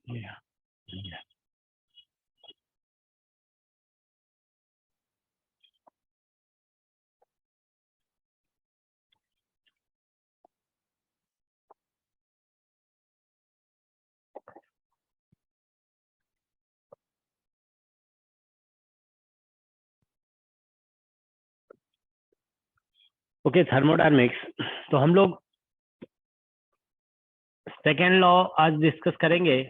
Yeah. Yeah. Okay, thermodynamics. तो हम लोग सेकेंड लॉ आज डिस्कस करेंगे।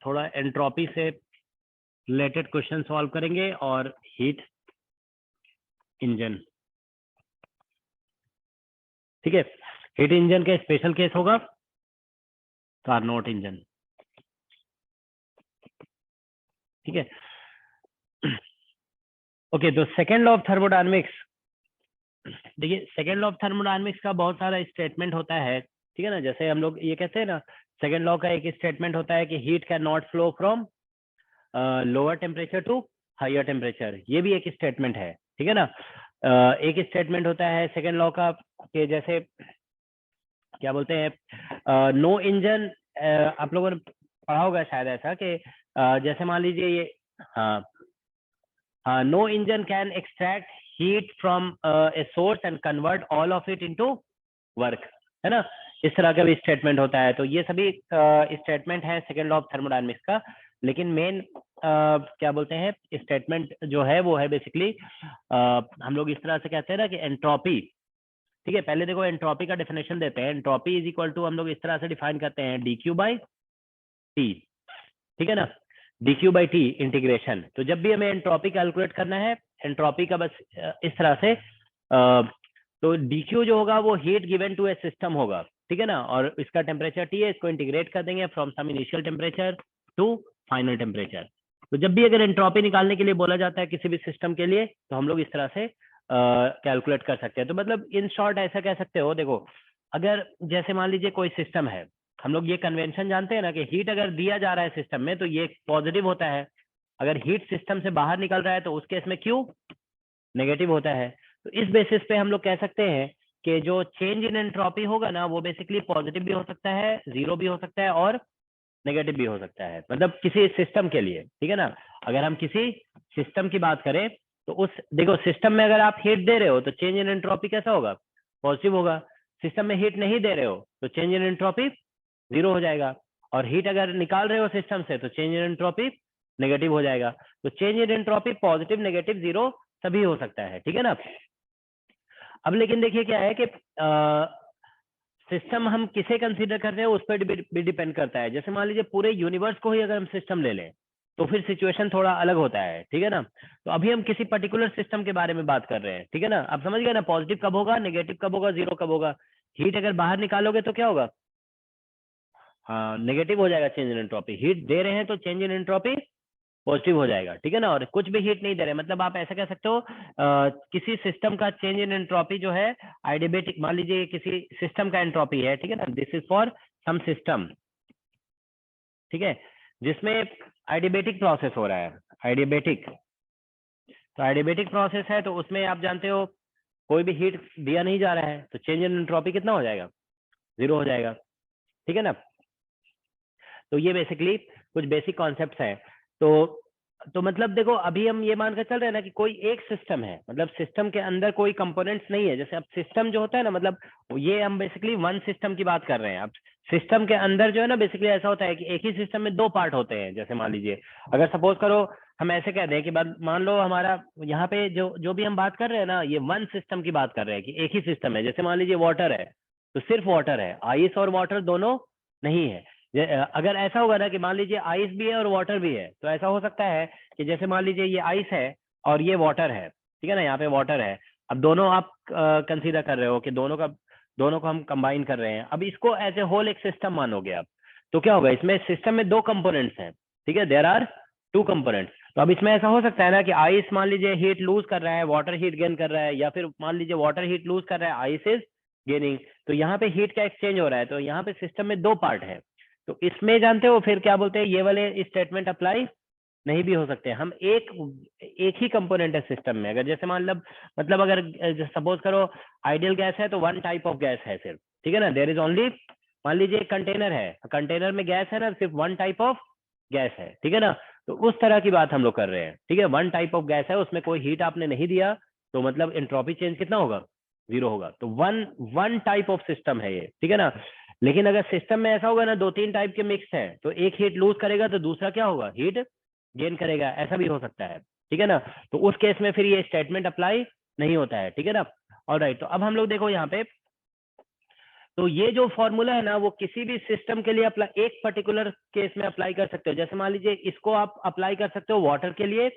थोड़ा एंट्रोपी से रिलेटेड क्वेश्चन सॉल्व करेंगे और हीट इंजन। ठीक है, हीट इंजन का स्पेशल केस होगा कार्नोट इंजन। ठीक है। ओके, तो सेकेंड लॉ ऑफ थर्मोडायनेमिक्स, देखिए सेकेंड लॉ ऑफ थर्मोडायनेमिक्स का बहुत सारा स्टेटमेंट होता है। ठीक है ना, जैसे हम लोग ये कहते हैं ना, सेकेंड लॉ का एक स्टेटमेंट होता है कि heat can not flow from lower temperature to higher temperature, ये भी एक स्टेटमेंट है। ठीक है ना। एक स्टेटमेंट होता है सेकेंड लॉ का कि जैसे क्या बोलते हैं, नो इंजन, आप लोगों ने पढ़ा होगा शायद ऐसा कि जैसे मान लीजिए ये, हाँ हाँ, no engine can extract heat from a source and convert all of it into work, है ना। इस तरह का भी स्टेटमेंट होता है। तो ये सभी स्टेटमेंट है सेकेंड लॉ ऑफ थर्मोडायनेमिक्स का। लेकिन मेन क्या बोलते हैं स्टेटमेंट जो है वो है बेसिकली, हम लोग इस तरह से कहते हैं ना कि एंट्रोपी। ठीक है, पहले देखो एंट्रोपी का डेफिनेशन देते हैं। एंट्रोपी इज इक्वल टू, हम लोग इस तरह से डिफाइन करते हैं, डी क्यू बाई टी। ठीक है ना, D Q by T integration. तो जब भी हमें एंट्रोपी कैलकुलेट करना है, एंट्रोपी का बस इस तरह से, तो डी क्यू जो होगा वो heat given to a system होगा। ठीक है ना, और इसका टेम्परेचर टी है, इसको इंटीग्रेट कर देंगे from some initial temperature to final temperature. तो जब भी अगर एंट्रोपी निकालने के लिए बोला जाता है किसी भी सिस्टम के लिए, तो हम लोग इस तरह से कैलकुलेट कर सकते हैं। तो मतलब इन शॉर्ट ऐसा कह सकते हो, देखो अगर जैसे मान लीजिए कोई सिस्टम है, हम लोग ये कन्वेंशन जानते हैं ना कि हीट अगर दिया जा रहा है सिस्टम में तो ये पॉजिटिव होता है, अगर हीट सिस्टम से बाहर निकल रहा है तो उस केस में क्यू नेगेटिव होता है। तो इस बेसिस पे हम लोग कह सकते हैं कि जो चेंज इन एंट्रोपी होगा ना वो बेसिकली पॉजिटिव भी हो सकता है, जीरो भी हो सकता है और नेगेटिव भी हो सकता है, मतलब किसी सिस्टम के लिए। ठीक है ना, अगर हम किसी सिस्टम की बात करें तो उस, देखो सिस्टम में अगर आप हीट दे रहे हो तो चेंज इन एंट्रोपी कैसा होगा, पॉजिटिव होगा। सिस्टम में हीट नहीं दे रहे हो तो चेंज इन एंट्रोपी जीरो हो जाएगा। और हीट अगर निकाल रहे हो सिस्टम से तो चेंज इन एंट्रोपी नेगेटिव हो जाएगा। तो change in entropy positive negative zero सभी हो सकता है। ठीक है ना। अब लेकिन देखिए क्या है कि सिस्टम हम किसे कंसीडर कर रहे हैं उस पर भी डिपेंड करता है। जैसे मान लीजिए पूरे यूनिवर्स को ही अगर हम सिस्टम ले लें तो फिर सिचुएशन थोड़ा अलग होता है। ठीक है ना, तो अभी हम किसी पर्टिकुलर सिस्टम के बारे में बात कर रहे हैं। ठीक है ना, आप समझ गए ना, पॉजिटिव कब होगा, नेगेटिव कब होगा, जीरो कब होगा। हीट अगर बाहर निकालोगे तो क्या होगा, हाँ नेगेटिव हो जाएगा चेंज इन एंट्रोपी। हीट दे रहे हैं तो चेंज इन एंट्रोपी पॉजिटिव हो जाएगा। ठीक है ना, और कुछ भी हीट नहीं दे रहे, मतलब आप ऐसा कह सकते हो किसी सिस्टम का चेंज इन एंट्रोपी जो है आइडियबेटिक, मान लीजिए किसी सिस्टम का एंट्रोपी है। ठीक है ना, this is for some system. ठीक है, जिसमें आइडियबेटिक प्रोसेस हो रहा है, आइडियबेटिक। तो आइडियबेटिक प्रोसेस है तो उसमें आप जानते हो कोई भी हीट दिया नहीं जा रहा है तो चेंज इन एंट्रोपी कितना हो जाएगा, जीरो हो जाएगा। ठीक है ना, तो ये बेसिकली कुछ बेसिक कॉन्सेप्ट्स हैं। तो मतलब देखो अभी हम ये मानकर चल रहे हैं ना कि कोई एक सिस्टम है, मतलब सिस्टम के अंदर कोई कंपोनेंट्स नहीं है। जैसे अब सिस्टम जो होता है ना, मतलब ये हम बेसिकली वन सिस्टम की बात कर रहे हैं। अब सिस्टम के अंदर जो है ना बेसिकली ऐसा होता है कि एक ही सिस्टम में दो पार्ट होते हैं। जैसे मान लीजिए अगर सपोज करो हम ऐसे कह दें कि मान लो हमारा यहाँ पे जो जो भी हम बात कर रहे हैं ना, ये वन सिस्टम की बात कर रहे हैं कि एक ही सिस्टम है। जैसे मान लीजिए वाटर है तो सिर्फ वाटर है, आइस और वाटर दोनों नहीं है। अगर ऐसा होगा ना कि मान लीजिए आइस भी है और वाटर भी है, तो ऐसा हो सकता है कि जैसे मान लीजिए ये आइस है और ये वाटर है। ठीक है ना, यहाँ पे वाटर है। अब दोनों आप कंसीडर कर रहे हो कि दोनों को हम कंबाइन कर रहे हैं। अब इसको एज ए होल एक सिस्टम मानोगे आप, तो क्या होगा, इसमें सिस्टम में दो कंपोनेंट्स हैं। ठीक है, देयर आर टू कंपोनेंट्स। तो अब इसमें ऐसा हो सकता है ना कि आइस मान लीजिए हीट लूज कर रहा है, वाटर हीट गेन कर रहा है, या फिर मान लीजिए वाटर हीट लूज कर रहा है, आइस इज गेनिंग। तो यहाँ पे हीट का एक्सचेंज हो रहा है, तो यहाँ पे सिस्टम में दो पार्ट है। तो इसमें जानते हो फिर क्या बोलते हैं, ये वाले स्टेटमेंट अप्लाई नहीं भी हो सकते। हम एक ही कंपोनेंट है सिस्टम में। अगर जैसे मान लो, मतलब अगर सपोज करो आइडियल गैस है तो वन टाइप ऑफ गैस है सिर्फ। ठीक है ना, देयर इज ओनली मान लीजिए एक कंटेनर है, कंटेनर में गैस है ना, सिर्फ वन टाइप ऑफ गैस है, ठीक है ना, तो उस तरह की बात हम लोग कर रहे हैं, ठीक है। वन टाइप ऑफ गैस है, उसमें कोई हीट आपने नहीं दिया, तो मतलब एंट्रोपी चेंज कितना होगा, जीरो होगा। तो one one type of system है ये, ठीक है ना। लेकिन अगर सिस्टम में ऐसा होगा ना, दो तीन टाइप के मिक्स है, तो एक हीट लूज करेगा तो दूसरा क्या होगा, हीट गेन करेगा, ऐसा भी हो सकता है, ठीक है ना। तो उस केस में फिर ये स्टेटमेंट अप्लाई नहीं होता है, ठीक है ना। ऑलराइट, तो अब हम लोग देखो यहाँ पे, तो ये जो फॉर्मूला है ना, वो किसी भी सिस्टम के लिए अप्लाई, एक पर्टिकुलर केस में अप्लाई कर सकते हो। जैसे मान लीजिए इसको आप अप्लाई कर सकते हो वाटर के लिए,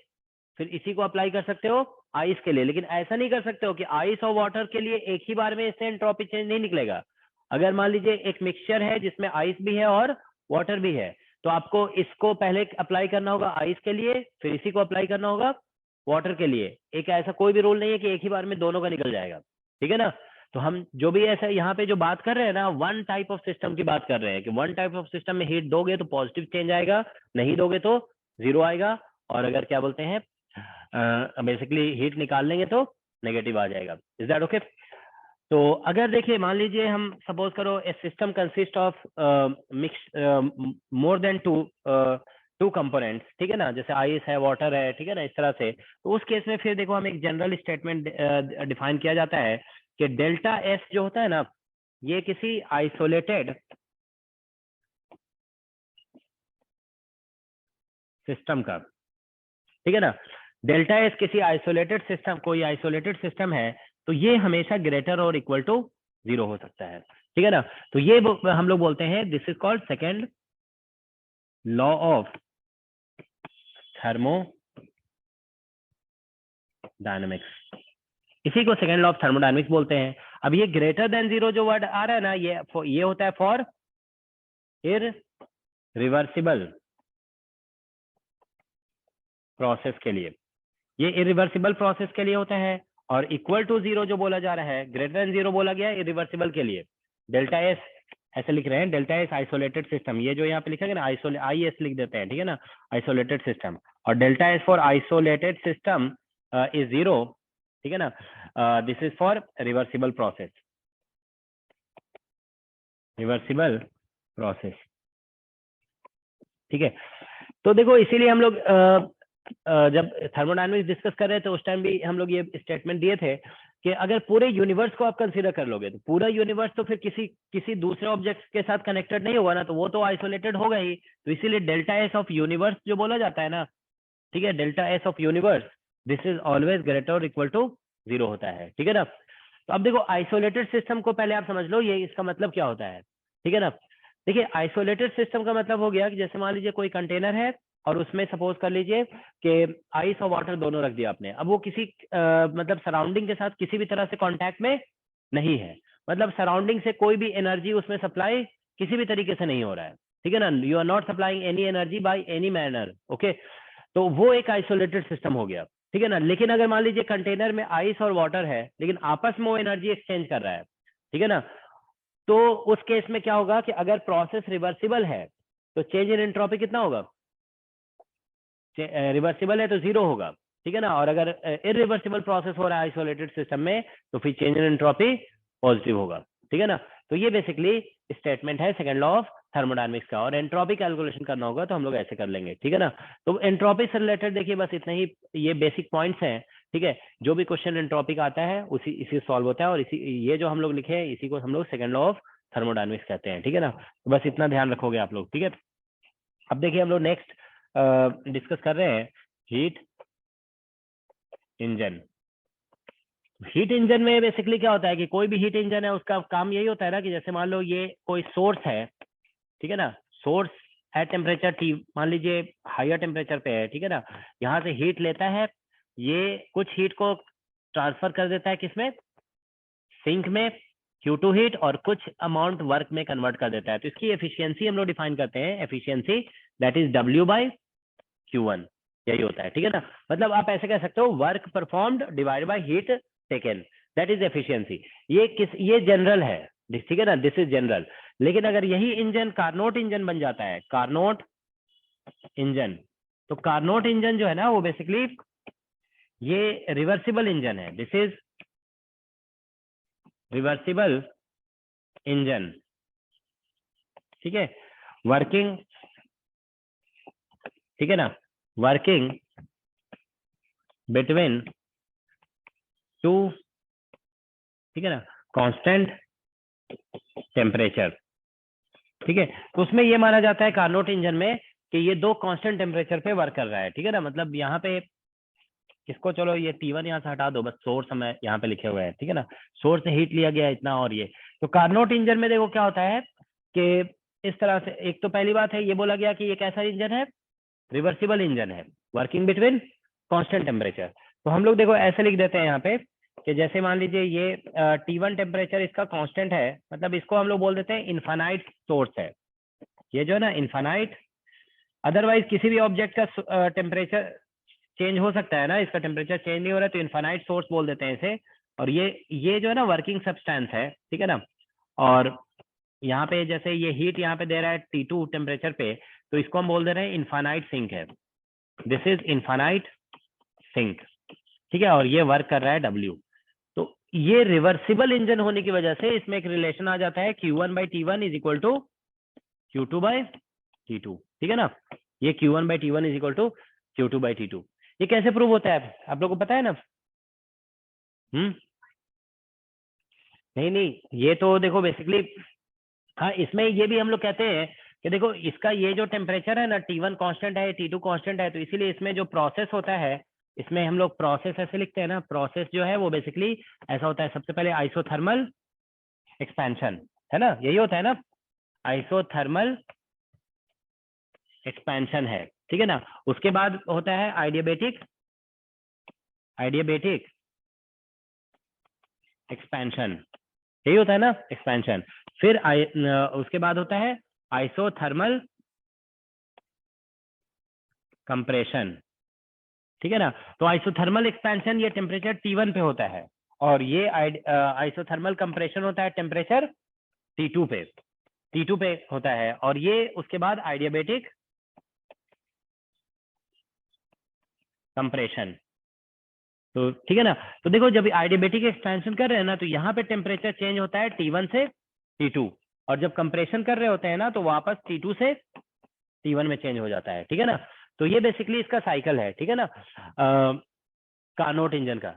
फिर इसी को अप्लाई कर सकते हो आइस के लिए, लेकिन ऐसा नहीं कर सकते हो कि आइस और वाटर के लिए एक ही बार में इससे एंट्रोपी चेंज नहीं निकलेगा। अगर मान लीजिए एक मिक्सचर है जिसमें आइस भी है और वाटर भी है, तो आपको इसको पहले अप्लाई करना होगा आइस के लिए, फिर इसी को अप्लाई करना होगा वाटर के लिए। एक ऐसा कोई भी रूल नहीं है कि एक ही बार में दोनों का निकल जाएगा, ठीक है ना। तो हम जो भी ऐसा यहाँ पे जो बात कर रहे हैं ना, वन टाइप ऑफ सिस्टम की बात कर रहे हैं कि वन टाइप ऑफ सिस्टम में हीट दोगे तो पॉजिटिव चेंज आएगा, नहीं दोगे तो जीरो आएगा, और अगर क्या बोलते हैं बेसिकली हीट निकाल लेंगे तो नेगेटिव आ जाएगा। Is that okay? तो अगर देखिए मान लीजिए हम सपोज करो a system consist of mix more than two components, ठीक है ना, जैसे आइस है, वाटर है, ठीक है ना, इस तरह से। तो उस केस में फिर देखो हम एक जनरल स्टेटमेंट डिफाइन किया जाता है कि डेल्टा एस जो होता है ना, ये किसी आइसोलेटेड सिस्टम का, ठीक है ना, डेल्टा एस किसी आइसोलेटेड सिस्टम, कोई आइसोलेटेड सिस्टम है, तो ये हमेशा ग्रेटर और इक्वल टू जीरो हो सकता है, ठीक है ना। तो ये हम लोग बोलते हैं this is called second law of thermodynamics. इसी को सेकेंड लॉ ऑफ थर्मोडायनेमिक्स बोलते हैं। अब ये ग्रेटर देन जीरो जो वर्ड आ रहा है ना, ये होता है फॉर इरिवर्सिबल प्रोसेस के लिए, ये इरिवर्सिबल प्रोसेस के लिए होता है। और इक्वल टू जीरो जो बोला जा रहा है, ग्रेटर देन जीरो बोला गया है इरिवर्सिबल के लिए। डेल्टा एस ऐसे लिख रहे हैं, डेल्टा एस आइसोलेटेड सिस्टम, ये जो यहाँ पे लिखा गया ना आई एस लिख देते हैं, ठीक है ना, आइसोलेटेड सिस्टम। और delta S for isolated system is zero, ठीक है ना। This is for reversible process, reversible process, ठीक है। तो देखो इसीलिए हम लोग जब थर्मोडायनेमिक्स डिस्कस कर रहे थे उस टाइम भी हम लोग ये स्टेटमेंट दिए थे कि अगर पूरे यूनिवर्स को आप कंसीडर कर लोगे, तो पूरा यूनिवर्स तो फिर किसी दूसरे ऑब्जेक्ट के साथ कनेक्टेड नहीं होगा ना, तो वो तो आइसोलेटेड होगा ही। तो इसीलिए डेल्टा एस ऑफ यूनिवर्स जो बोला जाता है ना, ठीक है, delta S of universe this is always greater और इक्वल टू जीरो होता है, ठीक है ना। तो अब देखो आइसोलेटेड सिस्टम को पहले आप समझ लो, ये इसका मतलब क्या होता है, ठीक है ना। देखिए आइसोलेटेड सिस्टम का मतलब हो गया कि जैसे मान लीजिए कोई कंटेनर है और उसमें सपोज कर लीजिए कि आइस और वाटर दोनों रख दिया आपने। अब वो किसी मतलब सराउंडिंग के साथ किसी भी तरह से कांटेक्ट में नहीं है, मतलब सराउंडिंग से कोई भी एनर्जी उसमें सप्लाई किसी भी तरीके से नहीं हो रहा है, ठीक है ना, you are not supplying any energy by any manner, okay. तो वो एक आइसोलेटेड सिस्टम हो गया, ठीक है ना। लेकिन अगर मान लीजिए कंटेनर में आइस और वाटर है, लेकिन आपस में वो एनर्जी एक्सचेंज कर रहा है, ठीक है ना, तो उस केस में क्या होगा कि अगर प्रोसेस रिवर्सिबल है तो चेंज इन एंट्रोपी कितना होगा, रिवर्सिबल है तो जीरो होगा, ठीक है ना। और अगर इरिवर्सिबल प्रोसेस हो रहा है आइसोलेटेड सिस्टम में, तो फिर चेंज इन एंट्रोपी पॉजिटिव होगा, ठीक है ना। तो ये बेसिकली स्टेटमेंट है सेकंड लॉ ऑफ थर्मोडायनेमिक्स का। और एंट्रोपी कैलकुलेशन करना होगा तो हम लोग ऐसे कर लेंगे, ठीक है ना। तो एंट्रोपी से रिलेटेड देखिए बस इतना ही, ये बेसिक पॉइंट्स हैं, ठीक है। जो भी क्वेश्चन एंट्रोपी का आता है इसी सॉल्व होता है, और इसी ये जो हम लोग लिखे हैं इसी को हम लोग सेकंड लॉ ऑफ थर्मोडायनेमिक्स कहते हैं, ठीक है ना। तो बस इतना ध्यान रखोगे आप लोग, ठीक है। अब देखिए हम लोग नेक्स्ट डिस्कस कर रहे हैं हीट इंजन। हीट इंजन में बेसिकली क्या होता है कि कोई भी हीट इंजन है उसका काम यही होता है ना कि जैसे मान लो ये कोई सोर्स है, ठीक है ना, सोर्स है टेम्परेचर T, मान लीजिए हायर टेम्परेचर पे है, ठीक है ना, यहाँ से हीट लेता है, ये कुछ हीट को ट्रांसफर कर देता है किसमें, सिंक में, Q2 हीट, और कुछ अमाउंट वर्क में कन्वर्ट कर देता है। तो इसकी एफिशिएंसी हम लोग डिफाइन करते हैं, efficiency that is W by Q1, यही होता है, ठीक है ना। मतलब आप ऐसे कह सकते हो work performed divide by heat taken, that is efficiency. ये जनरल है, ठीक है ना, दिस इज जनरल। लेकिन अगर यही इंजन कार्नोट इंजन बन जाता है, कार्नोट इंजन, तो कार्नोट इंजन जो है ना वो बेसिकली ये रिवर्सिबल इंजन है, दिस इज रिवर्सिबल इंजन, ठीक है, वर्किंग, ठीक है ना, वर्किंग बिटवीन टू, ठीक है ना, कांस्टेंट टेम्परेचर। ठीक है, तो उसमें ये माना जाता है कार्नोट इंजन में कि ये दो कांस्टेंट टेम्परेचर पे वर्क कर रहा है। ठीक है ना, मतलब यहाँ पे इसको, चलो ये T1 यहाँ से हटा दो, बस सोर्स हमें यहाँ पे लिखे हुए हैं। ठीक है ना, सोर्स से हीट लिया गया इतना, और ये तो कार्नोट इंजन में देखो क्या होता है कि इस तरह से, एक तो पहली बात है ये बोला गया कि ये कैसा इंजन है, रिवर्सिबल इंजन है, वर्किंग बिटवीन कांस्टेंट टेम्परेचर। तो हम लोग देखो ऐसे लिख देते हैं यहाँ पे कि जैसे मान लीजिए ये T1 टेम्परेचर इसका कांस्टेंट है, मतलब इसको हम लोग बोल देते हैं इनफाइनाइट सोर्स है, ये जो है ना इनफाइनाइट। अदरवाइज किसी भी ऑब्जेक्ट का टेम्परेचर चेंज हो सकता है ना, इसका टेम्परेचर चेंज नहीं हो रहा है तो इनफाइनाइट सोर्स बोल देते हैं इसे। और ये जो है ना वर्किंग सब्सटेंस है। ठीक है ना, और यहाँ पे जैसे ये हीट यहाँ पे दे रहा है T2 टेम्परेचर पे, तो इसको हम बोल दे रहे हैं इनफाइनाइट सिंक है, दिस इज इनफाइनाइट सिंक। ठीक है, और ये वर्क कर रहा है W। तो ये रिवर्सिबल इंजन होने की वजह से इसमें एक रिलेशन आ जाता है Q1/T1 is equal to Q2/T2। ठीक है ना, ये Q1/T1 is equal to Q2/T2। ये कैसे प्रूव होता है आप लोगों को पता है ना? नहीं नहीं, ये तो देखो बेसिकली, हाँ इसमें ये भी हम लोग कहते हैं कि देखो इसका ये जो टेम्परेचर है ना, T1 कांस्टेंट है, T2 कांस्टेंट है, तो इसीलिए इसमें जो प्रोसेस होता है, इसमें हम लोग प्रोसेस ऐसे लिखते हैं ना, प्रोसेस जो है वो बेसिकली ऐसा होता है, सबसे पहले आइसोथर्मल एक्सपेंशन, है ना, यही होता है ना, आइसोथर्मल एक्सपेंशन है। ठीक है ना, उसके बाद होता है आइडियाबैटिक एक्सपेंशन, यही होता है ना एक्सपेंशन। फिर उसके बाद होता है आइसोथर्मल कंप्रेशन। ठीक है ना, तो आइसोथर्मल एक्सपेंशन ये टेम्परेचर T1 पे होता है, और ये आइसोथर्मल कंप्रेशन होता है टेम्परेचर T2 पे होता है, और ये उसके बाद आइडियाबैटिक कंप्रेशन। तो ठीक है ना, तो देखो जब आइडियाबैटिक एक्सपेंशन कर रहे हैं ना, तो यहाँ पे टेम्परेचर चेंज होता है T1 से T2, और जब कंप्रेशन कर रहे होते हैं ना, तो वापस T2 से T1 में चेंज हो जाता है। ठीक है ना, तो ये बेसिकली इसका साइकिल है। ठीक है ना, कार्नोट इंजन का।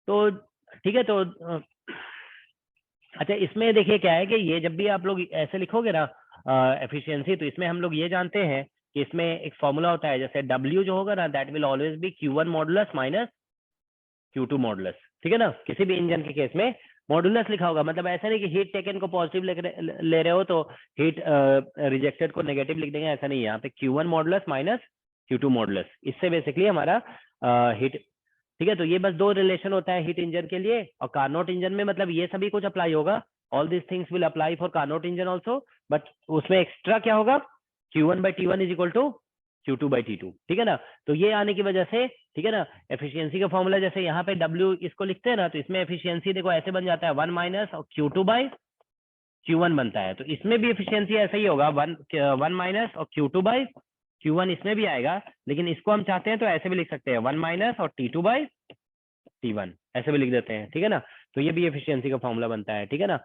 तो ठीक है, तो अच्छा इसमें देखिए क्या है कि ये जब भी आप लोग ऐसे लिखोगे ना एफिशिएंसी, तो इसमें हम लोग ये जानते हैं कि इसमें एक फॉर्मूला होता है, जैसे W जो होगा ना, that will always be Q1 modulus minus Q2 modulus. ठीक है ना, किसी भी इंजन के केस में मॉडुलस लिखा होगा, मतलब ऐसा नहीं कि हीट टेकन को पॉजिटिव ले रहे हो तो हीट रिजेक्टेड को नेगेटिव लिख देंगे, ऐसा नहीं है। यहाँ पे Q1 modulus minus Q2 modulus, इससे बेसिकली हमारा हीट। ठीक है, तो ये बस दो रिलेशन होता है हीट इंजन के लिए, और कार्नोट इंजन में मतलब ये सभी कुछ अप्लाई होगा, all this things will apply for Carnot engine also, but उसमें एक्स्ट्रा क्या होगा, Q1/T1 is equal to Q2/T2। ठीक है ना, तो ये आने की वजह से, ठीक है ना, एफिशिएंसी का फॉर्मूला जैसे यहाँ पे W इसको लिखते हैं ना, तो इसमें एफिशिएंसी देखो ऐसे बन जाता है 1 माइनस और Q2/Q1 बनता है, तो इसमें भी एफिशिएंसी ऐसा ही होगा, 1 माइनस और Q2/Q1 इसमें भी आएगा, लेकिन इसको हम चाहते हैं तो ऐसे भी लिख सकते हैं 1 माइनस और T2/T1, ऐसे भी लिख देते हैं। ठीक है ना, तो ये भी एफिशिएंसी का फॉर्मूला बनता है। ठीक है ना,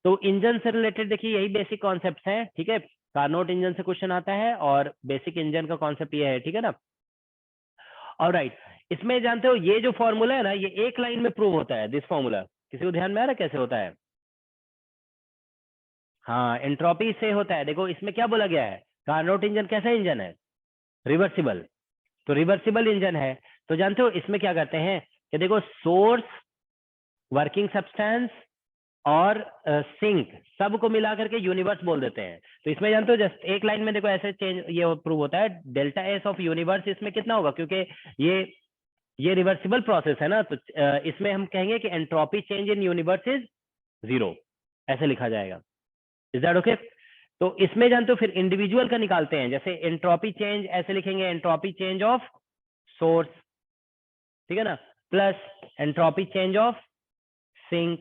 तो इंजन से रिलेटेड देखिए यही बेसिक कॉन्सेप्ट हैं। ठीक है, कार्नोट इंजन से क्वेश्चन आता है, और बेसिक इंजन का कॉन्सेप्ट ये है। ठीक है ना, ऑलराइट, इसमें जानते हो ये जो फॉर्मूला है ना, ये एक लाइन में प्रूव होता है, दिस फॉर्मूला किसी को ध्यान में आ रहा है कैसे होता है? हाँ, एंट्रोपी से होता है। देखो इसमें क्या बोला गया है, कार्नोट इंजन कैसा इंजन है, रिवर्सिबल, तो रिवर्सिबल इंजन है, तो जानते हो इसमें क्या करते हैं कि देखो सोर्स, वर्किंग सब्सटेंस और सिंक सबको मिला करके यूनिवर्स बोल देते हैं। तो इसमें जानते हो जस्ट एक लाइन में देखो ऐसे चेंज ये प्रूव होता है, डेल्टा एस ऑफ यूनिवर्स इसमें कितना होगा, क्योंकि ये रिवर्सिबल प्रोसेस है ना, तो इसमें हम कहेंगे कि entropy change in universe is 0, ऐसे लिखा जाएगा। Is that okay? तो इसमें जानते हो फिर इंडिविजुअल का निकालते हैं, जैसे एंट्रोपी चेंज ऐसे लिखेंगे, एंट्रोपी चेंज ऑफ सोर्स, ठीक है ना, plus entropy change of sink,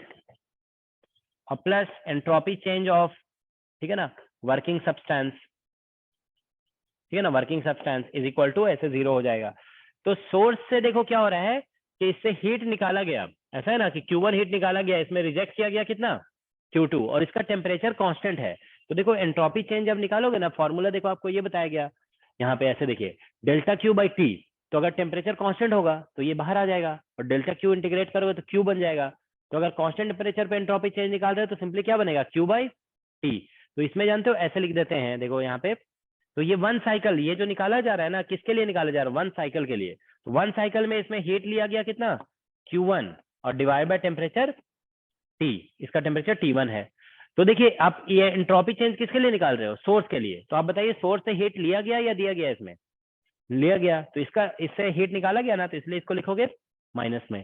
और प्लस एंट्रोपी चेंज ऑफ, ठीक है ना, वर्किंग सब्सटेंस, ठीक है ना, working substance is equal to ऐसे 0 हो जाएगा। तो सोर्स से देखो क्या हो रहा है कि इससे हीट निकाला गया, ऐसा है ना कि Q1 हीट निकाला गया, इसमें रिजेक्ट किया गया कितना, Q2, और इसका टेम्परेचर कांस्टेंट है, तो देखो एंट्रोपी चेंज जब निकालोगे ना, फॉर्मूला देखो आपको ये बताया गया यहाँ पे, ऐसे देखिए डेल्टा क्यू बाई टी, तो अगर टेम्परेचर कांस्टेंट होगा तो ये बाहर आ जाएगा, और डेल्टा क्यू इंटीग्रेट करोगे तो क्यू बन जाएगा। तो अगर कांस्टेंट टेम्परेचर पे एंट्रोपी चेंज निकाल रहे हो तो सिंपली क्या बनेगा, क्यू बाई टी। तो इसमें जानते हो ऐसे लिख देते हैं, देखो यहाँ पे, तो ये वन साइकिल, ये जो निकाला जा रहा है ना, किसके लिए निकाला जा रहा है, वन साइकिल के लिए। तो वन साइकिल में इसमें हीट लिया गया कितना, Q1, और डिवाइड बाय टेम्परेचर T, इसका टेम्परेचर T1 है। तो देखिए आप ये एंट्रोपी चेंज किसके लिए निकाल रहे हो, सोर्स के लिए। तो आप बताइए सोर्स से हीट लिया गया या दिया गया, इसमें लिया गया, तो इसका इससे हीट निकाला गया ना, तो इसलिए इसको लिखोगे माइनस में।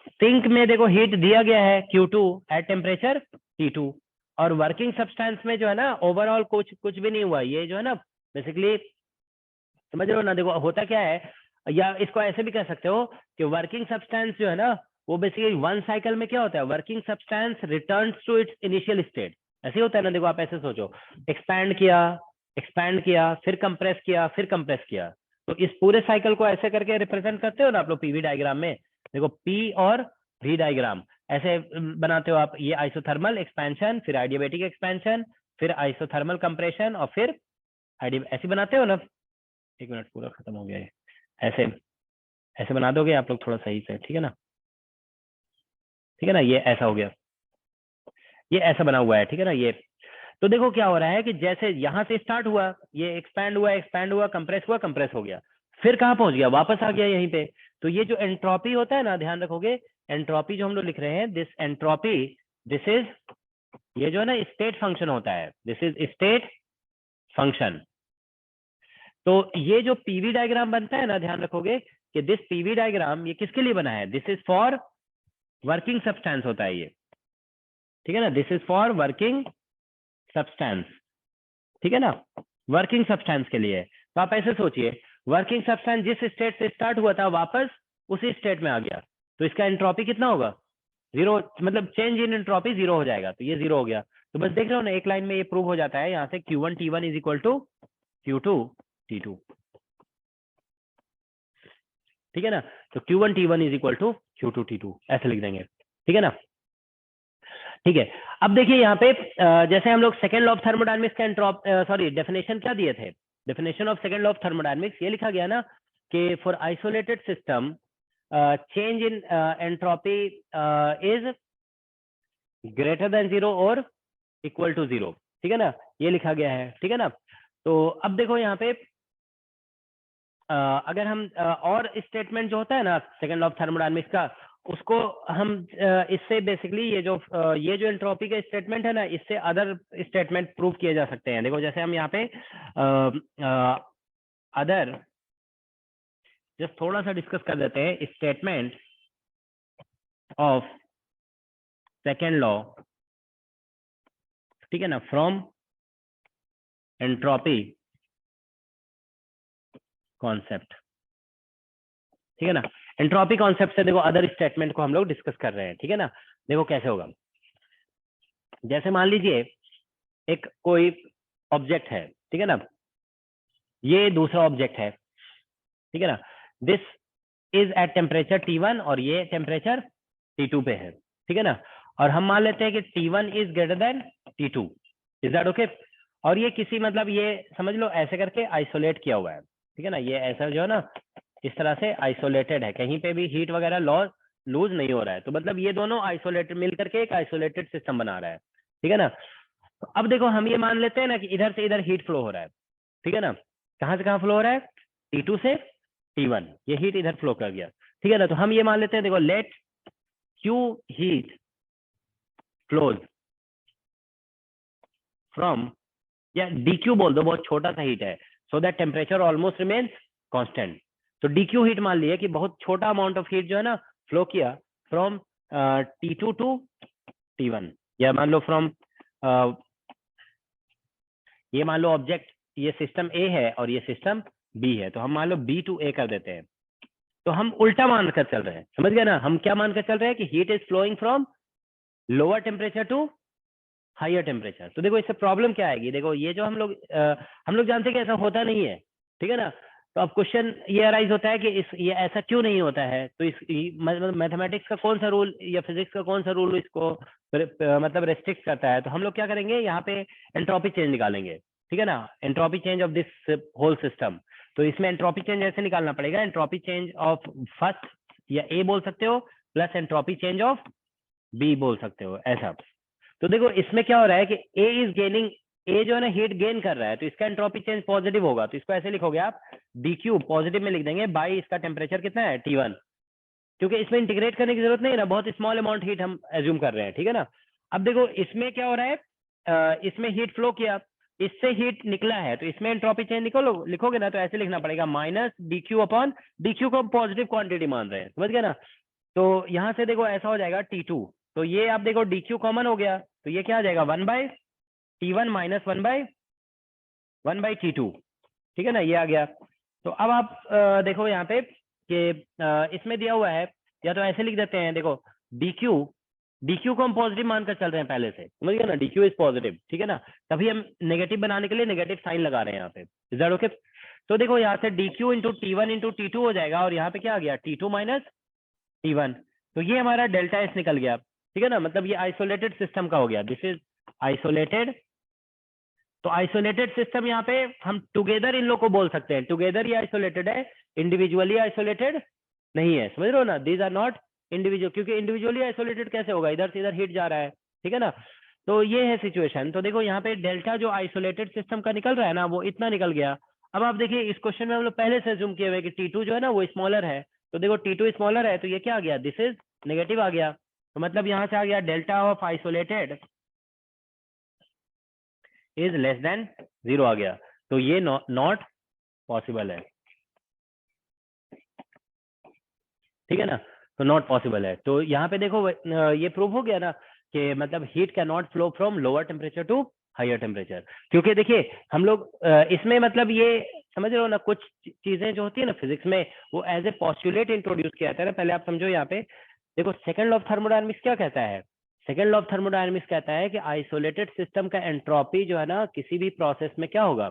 सिंक में देखो हीट दिया गया है Q2 एट टेम्परेचर T2, और वर्किंग सब्सटेंस में जो है ना ओवरऑल कुछ भी नहीं हुआ, ये जो है ना बेसिकली, समझ रहे हो ना, देखो होता क्या है, या इसको ऐसे भी कह सकते हो कि वर्किंग सब्सटेंस जो है ना वो बेसिकली वन साइकिल में क्या होता है, working substance returns to its initial state, ऐसे होता है ना। देखो आप ऐसे सोचो, एक्सपैंड किया फिर कंप्रेस किया फिर कंप्रेस किया, तो इस पूरे साइकिल को ऐसे करके रिप्रेजेंट करते हो ना आप लोग पीवी डायग्राम में। देखो पी और वी डायग्राम ऐसे बनाते हो आप, ये आइसोथर्मल एक्सपेंशन, फिर आइडियाबैटिक एक्सपेंशन, फिर आइसोथर्मल कंप्रेशन, और फिर ऐसे बनाते हो ना। एक मिनट, पूरा खत्म हो गया है, ऐसे ऐसे बना दोगे आप लोग थोड़ा सही से, ठीक है ना, ठीक है ना, ये ऐसा हो गया, ये ऐसा बना हुआ है, ठीक है ना ये। तो देखो क्या हो रहा है कि जैसे यहाँ से स्टार्ट हुआ, ये एक्सपैंड हुआ, कंप्रेस हो गया, फिर कहाँ पहुंच गया, वापस आ गया यहीं पे। तो ये जो एंट्रोपी होता है ना, ध्यान रखोगे, एंट्रोपी जो हम लोग लिख रहे हैं, दिस एंट्रोपी, दिस इज, ये जो है ना स्टेट फंक्शन होता है, दिस इज स्टेट फंक्शन। तो ये जो पीवी डायग्राम बनता है ना, ध्यान रखोगे कि दिस पीवी डायग्राम ये किसके लिए बना है, this is for working substance होता है ये, ठीक है ना, this is for working substance, ठीक है ना, वर्किंग सब्सटेंस के लिए। तो आप ऐसे सोचिए, वर्किंग सब्सटेंस जिस स्टेट से स्टार्ट हुआ था वापस उसी स्टेट में आ गया, तो इसका एंट्रोपी कितना होगा, जीरो, मतलब चेंज इन एंट्रोपी जीरो हो जाएगा, तो ये जीरो हो गया। तो बस देख रहे हो ना, एक लाइन में ये प्रूव हो जाता है यहाँ से, Q1 T1 is equal to Q2 T2, ठीक है ना। तो Q1 T1 is equal to Q2 T2 ऐसे लिख देंगे, ठीक है ना। ठीक है, अब देखिए यहाँ पे जैसे हम लोग सेकंड लॉ ऑफ थर्मोडायनेमिक्स का सॉरी डेफिनेशन क्या दिए थे, definition of second law of thermodynamics ये लिखा गया ना कि for isolated system change in entropy is greater than zero और इक्वल टू जीरो, ठीक है ना, ये लिखा गया है, ठीक है ना। तो अब देखो यहाँ पे अगर हम और स्टेटमेंट जो होता है ना सेकंड लॉ ऑफ थर्मोडायनेमिक्स का, उसको हम इससे बेसिकली ये जो एंट्रोपी का स्टेटमेंट है ना, इससे अदर स्टेटमेंट प्रूव किए जा सकते हैं। देखो जैसे हम यहाँ पे अदर जस्ट थोड़ा सा डिस्कस कर देते हैं, स्टेटमेंट ऑफ सेकेंड लॉ, ठीक है ना, फ्रॉम एंट्रोपी कॉन्सेप्ट, ठीक है ना। एंट्रोपी कॉन्सेप्ट से देखो अदर स्टेटमेंट को हम लोग डिस्कस कर रहे हैं, ठीक है ना। देखो कैसे होगा, जैसे मान लीजिए एक कोई ऑब्जेक्ट है, ठीक है ना, ये दूसरा ऑब्जेक्ट है, ठीक है ना, this is at temperature T1 और ये टेम्परेचर T2 पे है, ठीक है ना। और हम मान लेते हैं कि T1 is greater than T2, is that okay. और ये किसी मतलब ये समझ लो ऐसे करके आइसोलेट किया हुआ है, ठीक है ना, ये ऐसा जो है ना इस तरह से आइसोलेटेड है, कहीं पे भी हीट वगैरह लूज नहीं हो रहा है, तो मतलब ये दोनों आइसोलेटेड मिलकर के एक आइसोलेटेड सिस्टम बना रहा है, ठीक है ना। तो अब देखो हम ये मान लेते हैं ना कि इधर से इधर हीट फ्लो हो रहा है, ठीक है ना, कहाँ से कहाँ फ्लो हो रहा है, T2 से T1, ये हीट इधर फ्लो कर गया, ठीक है ना। तो हम ये मान लेते हैं, देखो let Q heat flows from, या DQ बोल दो, बहुत छोटा सा हीट है, so that temperature almost remains constant. तो DQ हीट मान लिया कि बहुत छोटा अमाउंट ऑफ हीट जो है ना फ्लो किया फ्रॉम T2 टू T1, या मान लो फ्रॉम ये मान लो ऑब्जेक्ट ये सिस्टम ए है और ये सिस्टम बी है, तो हम मान लो B टू A कर देते हैं। तो हम उल्टा मानकर चल रहे हैं, समझ गए ना, हम क्या मानकर चल रहे हैं कि heat is flowing from lower temperature to higher temperature. तो देखो इससे प्रॉब्लम क्या आएगी, देखो ये जो हम लोग जानते हैं कि ऐसा होता नहीं है, ठीक है ना। तो अब क्वेश्चन ये अराइज होता है कि ये ऐसा क्यों नहीं होता है। तो इस मतलब मैथमेटिक्स का कौन सा रूल या फिजिक्स का कौन सा रूल इसको मतलब रेस्ट्रिक्ट करता है। तो हम लोग क्या करेंगे, यहाँ पे एंट्रोपी चेंज निकालेंगे, ठीक है ना, entropy change of this whole system. तो इसमें एंट्रोपी चेंज ऐसे निकालना पड़ेगा, एंट्रोपी चेंज ऑफ फर्स्ट या ए बोल सकते हो plus entropy change of B बोल सकते हो, ऐसा। तो देखो इसमें क्या हो रहा है कि ए इज गेनिंग, ए जो है ना हीट गेन कर रहा है, तो इसका एंट्रोपी चेंज पॉजिटिव होगा। तो इसको ऐसे लिखोगे आप, डी क्यूब पॉजिटिव में लिख देंगे बाई इसका टेम्परेचर कितना है T1, क्योंकि इसमें इंटीग्रेट करने की जरूरत नहीं है ना, बहुत स्मॉल अमाउंट हीट हम एज्यूम कर रहे हैं, ठीक है ना। अब देखो इसमें क्या हो रहा है, इसमें हीट फ्लो किया, इससे हीट निकला है, तो इसमें एंट्रोपी चेंज लिखोगे ना, तो ऐसे लिखना पड़ेगा minus D Q upon, D Q को पॉजिटिव क्वांटिटी मान रहे हैं, समझ गए ना। तो यहाँ से देखो ऐसा हो जाएगा T2, तो ये आप देखो डी क्यू कॉमन हो गया, तो ये क्या आ जाएगा 1/T1 माइनस 1/T2, ठीक है ना, ये आ गया। तो अब आप देखो यहाँ पे कि इसमें दिया हुआ है, या तो ऐसे लिख देते हैं, देखो DQ को हम पॉजिटिव मानकर चल रहे हैं पहले से, समझ गए ना, DQ इज पॉजिटिव, ठीक है ना, तभी हम नेगेटिव बनाने के लिए नेगेटिव साइन लगा रहे हैं यहाँ पे, इज दैट ओके। तो देखो यहाँ से DQ into T1 into T2 हो जाएगा, और यहाँ पे क्या आ गया T2 माइनस T1, तो ये हमारा डेल्टा एस निकल गया, ठीक है ना, मतलब ये आइसोलेटेड सिस्टम का हो गया, दिस इज आइसोलेटेड। तो आइसोलेटेड सिस्टम यहाँ पे हम टुगेदर इन लोग को बोल सकते हैं, टुगेदर ये आइसोलेटेड है, इंडिविजुअली आइसोलेटेड नहीं है, समझ रहे हो ना, दीज आर नॉट इंडिविजुअल, क्योंकि इंडिविजुअली आइसोलेटेड कैसे होगा, इधर से इधर हीट जा रहा है, ठीक है ना। तो ये है सिचुएशन। तो देखो यहाँ पे डेल्टा जो आइसोलेटेड सिस्टम का निकल रहा है ना, वो इतना निकल गया। अब आप देखिए इस क्वेश्चन में हम लोग पहले से अज्यूम किए हुए कि T2 जो है ना वो स्मॉलर है, तो देखो T2 स्मॉलर है, तो ये क्या आ गया, दिस इज नेगेटिव आ गया, तो मतलब यहाँ से आ गया delta of isolated is less than 0 आ गया, तो ये नॉट पॉसिबल है, ठीक है ना, तो नॉट पॉसिबल है। तो यहाँ पे देखो ये प्रूव हो गया ना कि मतलब heat can not flow from lower temperature to higher temperature, क्योंकि देखिए हम लोग इसमें मतलब ये समझ रहे हो ना, कुछ चीजें जो होती है ना फिजिक्स में, वो एज ए पॉस्टुलेट इंट्रोड्यूस किया जाता है ना, पहले आप समझो यहाँ पे देखो, सेकंड लॉ ऑफ थर्मोडायनामिक्स क्या कहता है, सेकंड लॉ ऑफ थर्मोडायनामिक्स कहता है कि आइसोलेटेड सिस्टम का एंट्रोपी जो है ना किसी भी प्रोसेस में क्या होगा,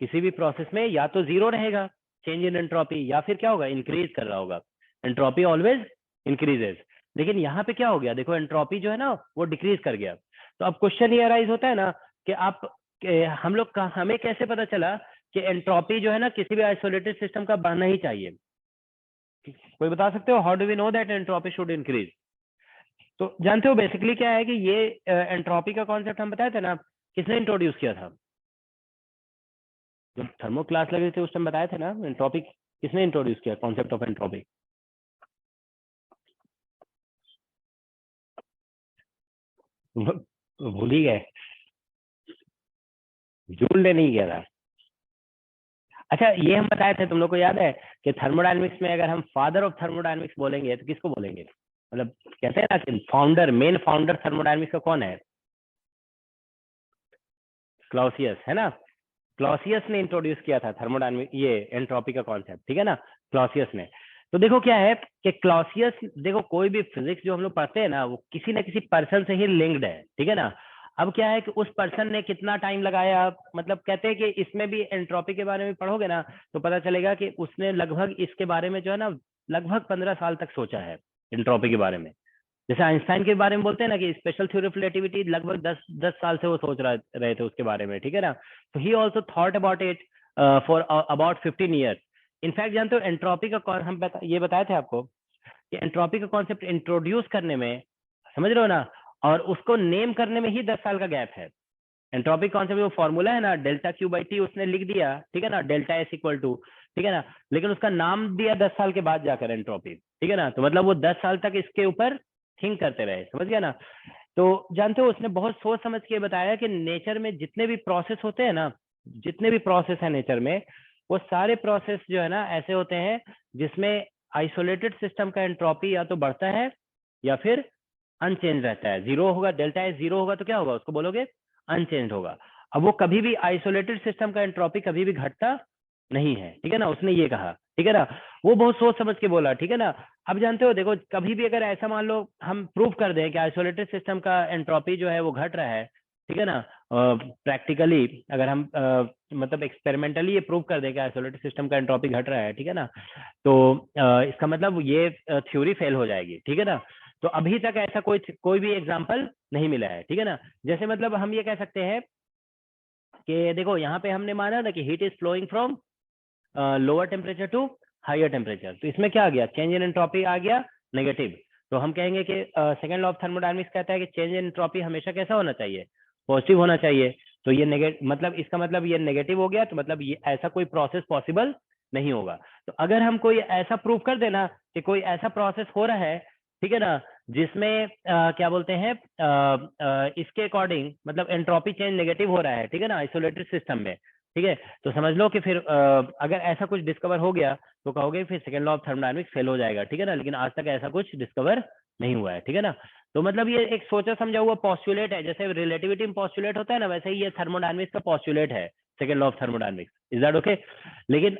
किसी भी प्रोसेस में या तो 0 रहेगा चेंज इन एंट्रोपी, या फिर क्या होगा, इंक्रीज कर रहा होगा, एंट्रोपी ऑलवेज इंक्रीजेस। लेकिन यहाँ पे क्या हो गया, देखो एंट्रोपी जो है ना वो डिक्रीज कर गया। तो अब क्वेश्चन ये अराइज होता है ना कि आप हम लोग का हमें कैसे पता चला कि एंट्रोपी जो है ना किसी भी आइसोलेटेड सिस्टम का बढ़ना ही चाहिए, कोई बता सकते हो, how do we know that entropy should increase. तो जानते हो बेसिकली क्या है कि ये एंट्रोपी का कॉन्सेप्ट हम बताए थे ना, किसने इंट्रोड्यूस किया था, जब थर्मो क्लास लगे थे उस टाइम बताए थे ना, एंट्रोपी किसने इंट्रोड्यूस किया, कॉन्सेप्ट ऑफ एंट्रोपी। भूल ही गए, जूल नहीं किया था। अच्छा ये हम बताए थे, तुम लोग को याद है कि थर्मोडायनेमिक्स में अगर हम फादर ऑफ थर्मोडायनेमिक्स बोलेंगे तो किसको बोलेंगे, मतलब कहते हैं ना कि फाउंडर, मेन फाउंडर थर्मोडायनेमिक्स का कौन है, क्लॉसियस, है ना। क्लॉसियस ने इंट्रोड्यूस किया था थर्मोडायनेमिक ये एंट्रोपी का कॉन्सेप्ट, ठीक है ना, क्लॉसियस ने। तो देखो क्या है कि क्लॉसियस, देखो कोई भी फिजिक्स जो हम लोग पढ़ते हैं ना वो किसी ना किसी पर्सन से ही लिंक्ड है, ठीक है ना। अब क्या है कि उस पर्सन ने कितना टाइम लगाया, मतलब कहते हैं कि इसमें भी एंट्रोपी के बारे में पढ़ोगे ना तो पता चलेगा कि उसने लगभग इसके बारे में जो है ना लगभग 15 साल तक सोचा है एंट्रोपी के बारे में। जैसे आइंस्टाइन के बारे में बोलते हैं ना कि स्पेशल थ्योरी ऑफ रिलेटिविटी, लगभग 10 साल से वो सोच रहे थे उसके बारे में, ठीक है ना। तो he also thought about it for about 15 years. In fact जानते हो एंट्रोपी का ये बताए थे आपको कि एंट्रोपी का कॉन्सेप्ट इंट्रोड्यूस करने में, समझ रहे हो ना, और उसको नेम करने में ही 10 साल का गैप है। एंट्रोपी कॉन्सेप्ट जो फॉर्मूला है ना डेल्टा क्यू बाई टी, उसने लिख दिया, ठीक है ना, डेल्टा एस इक्वल टू, ठीक है ना, लेकिन उसका नाम दिया 10 साल के बाद जाकर एंट्रोपी, ठीक है ना। तो मतलब वो 10 साल तक इसके ऊपर थिंक करते रहे, समझ गया ना। तो जानते हो उसने बहुत सोच समझ के बताया कि नेचर में जितने भी प्रोसेस होते हैं ना, जितने भी प्रोसेस है नेचर में, वो सारे प्रोसेस जो है ना ऐसे होते हैं जिसमें आइसोलेटेड सिस्टम का एंट्रोपी या तो बढ़ता है या फिर अनचेंज रहता है। 0 होगा, डेल्टा एस 0 होगा तो क्या होगा, उसको बोलोगे अनचेंज होगा। अब वो कभी भी आइसोलेटेड सिस्टम का एंट्रोपी कभी भी घटता नहीं है, ठीक है ना, उसने ये कहा, ठीक है ना, वो बहुत सोच समझ के बोला, ठीक है ना। अब जानते हो देखो कभी भी अगर ऐसा मान लो हम प्रूव कर दें कि आइसोलेटेड सिस्टम का एंट्रोपी जो है वो घट रहा है, ठीक है ना। प्रैक्टिकली अगर हम मतलब एक्सपेरिमेंटली ये प्रूव कर दें कि आइसोलेटेड सिस्टम का एंट्रोपी घट रहा है, ठीक है ना, तो इसका मतलब ये थ्योरी फेल हो जाएगी, ठीक है ना। तो अभी तक ऐसा कोई भी एग्जांपल नहीं मिला है, ठीक है ना। जैसे मतलब हम ये कह सकते हैं कि देखो यहाँ पे हमने माना ना कि heat is flowing from lower temperature to higher temperature, तो इसमें क्या आ गया, चेंज इन एंट्रोपी आ गया नेगेटिव। तो हम कहेंगे कि सेकंड लॉ ऑफ थर्मोडायनामिक्स कहता है कि चेंज इन एंट्रोपी हमेशा कैसा होना चाहिए, पॉजिटिव होना चाहिए। तो ये नेगेटिव मतलब इसका मतलब ये नेगेटिव हो गया, तो मतलब ये ऐसा कोई प्रोसेस पॉसिबल नहीं होगा। तो अगर हम कोई ऐसा प्रूव कर देना कि कोई ऐसा प्रोसेस हो रहा है, ठीक है ना, जिसमें क्या बोलते हैं इसके अकॉर्डिंग मतलब एंट्रोपी चेंज नेगेटिव हो रहा है, ठीक है ना, आइसोलेटेड सिस्टम में, ठीक है, तो समझ लो कि फिर अगर ऐसा कुछ डिस्कवर हो गया तो कहोगे फिर second law of thermodynamics fail हो जाएगा, ठीक है ना। लेकिन आज तक ऐसा कुछ डिस्कवर नहीं हुआ है, ठीक है ना। तो मतलब ये एक सोचा समझा हुआ पॉस्टुलेट है, जैसे रिलेटिविटी में पॉस्टुलेट होता है ना, वैसे ही ये थर्मोडायनामिक्स का पॉस्टुलेट है, second law of thermodynamics. Is that okay? लेकिन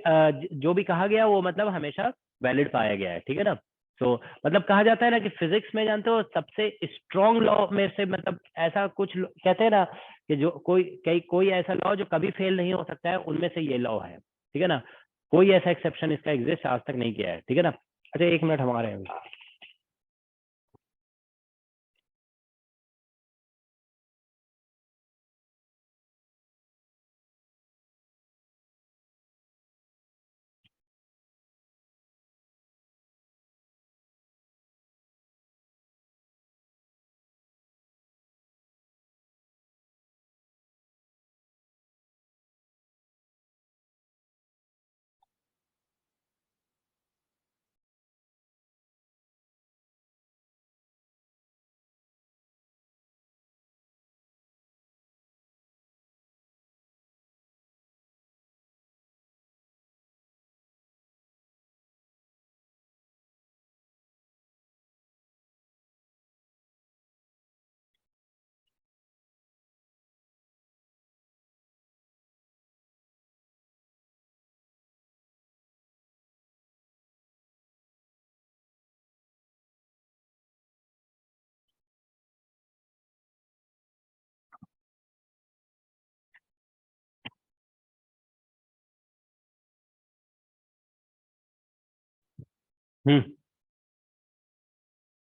जो भी कहा गया वो मतलब हमेशा वैलिड पाया गया है, ठीक है ना। तो मतलब कहा जाता है ना कि फिजिक्स में जानते हो सबसे स्ट्रॉन्ग लॉ में से मतलब ऐसा कुछ कहते हैं ना कि जो कोई ऐसा लॉ जो कभी फेल नहीं हो सकता है, उनमें से ये लॉ है, ठीक है ना। कोई ऐसा एक्सेप्शन इसका एग्जिस्ट आज तक नहीं किया है, ठीक है ना। अच्छा एक मिनट हमारे यहाँ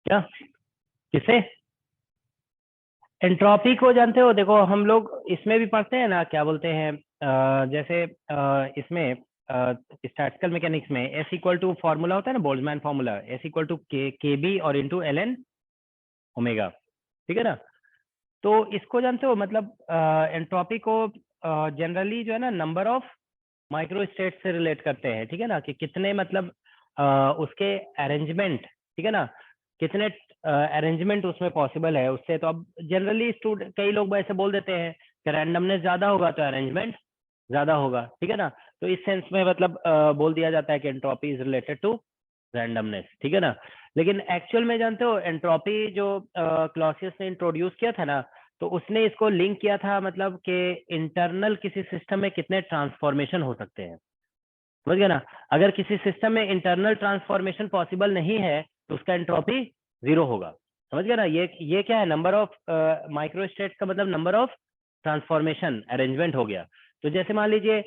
क्या किसे एंट्रोपी को जानते हो, देखो हम लोग इसमें भी पढ़ते हैं ना, क्या बोलते हैं जैसे इसमें स्टैटिस्टिकल मैकेनिक्स में एस इक्वल टू फॉर्मूला होता है ना, Boltzmann formula, S equal to K B और इंटू एल एन ओमेगा, ठीक है ना। तो इसको जानते हो मतलब एंट्रोपी को जनरली जो है ना नंबर ऑफ माइक्रो स्टेट से रिलेट करते हैं, ठीक है ना, कि कितने मतलब उसके अरेंजमेंट, ठीक है ना, कितने अरेंजमेंट उसमें पॉसिबल है उससे। तो अब जनरली स्टूडेंट कई लोग ऐसे बोल देते हैं कि रैंडमनेस ज्यादा होगा तो अरेंजमेंट ज्यादा होगा, ठीक है ना। तो इस सेंस में मतलब बोल दिया जाता है कि entropy is related to randomness, ठीक है ना। लेकिन एक्चुअल में जानते हो एंट्रोपी जो क्लॉसियस ने इंट्रोड्यूस किया था ना, तो उसने इसको लिंक किया था मतलब कि इंटरनल किसी सिस्टम में कितने ट्रांसफॉर्मेशन हो सकते हैं, समझ गए ना। अगर किसी सिस्टम में इंटरनल ट्रांसफॉर्मेशन पॉसिबल नहीं है तो उसका एंट्रोपी जीरो होगा, समझ गए ना। ये क्या है, नंबर ऑफ माइक्रो स्टेट्स का मतलब नंबर ऑफ ट्रांसफॉर्मेशन अरेंजमेंट हो गया। तो जैसे मान लीजिए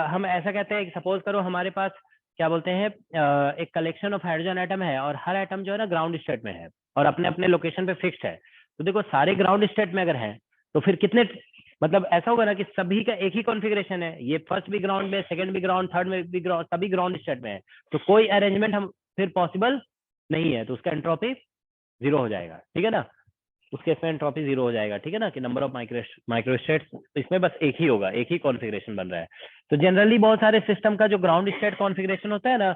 हम ऐसा कहते हैं कि सपोज करो हमारे पास क्या बोलते हैं एक कलेक्शन ऑफ हाइड्रोजन एटम है और हर एटम जो है ना ग्राउंड स्टेट में है और अपने अपने लोकेशन पे फिक्स्ड है। तो देखो सारे ग्राउंड स्टेट में अगर है तो फिर कितने मतलब ऐसा होगा ना कि सभी का एक ही कॉन्फ़िगरेशन है, ये फर्स्ट भी ग्राउंड में, सेकंड भी ग्राउंड, थर्ड में भी ग्राउंड, सभी ग्राउंड स्टेट में है। तो कोई अरेंजमेंट हम फिर पॉसिबल नहीं है, तो उसका एंट्रोपी जीरो हो जाएगा, ठीक है ना। उसके इसमें एंट्रोपी जीरो हो जाएगा, ठीक है ना, कि नंबर ऑफ माइक्रो स्टेट्स तो इसमें बस एक ही होगा, एक ही कॉन्फ़िगरेशन बन रहा है। तो जनरली बहुत सारे सिस्टम का जो ग्राउंड स्टेट कॉन्फ़िगरेशन होता है ना,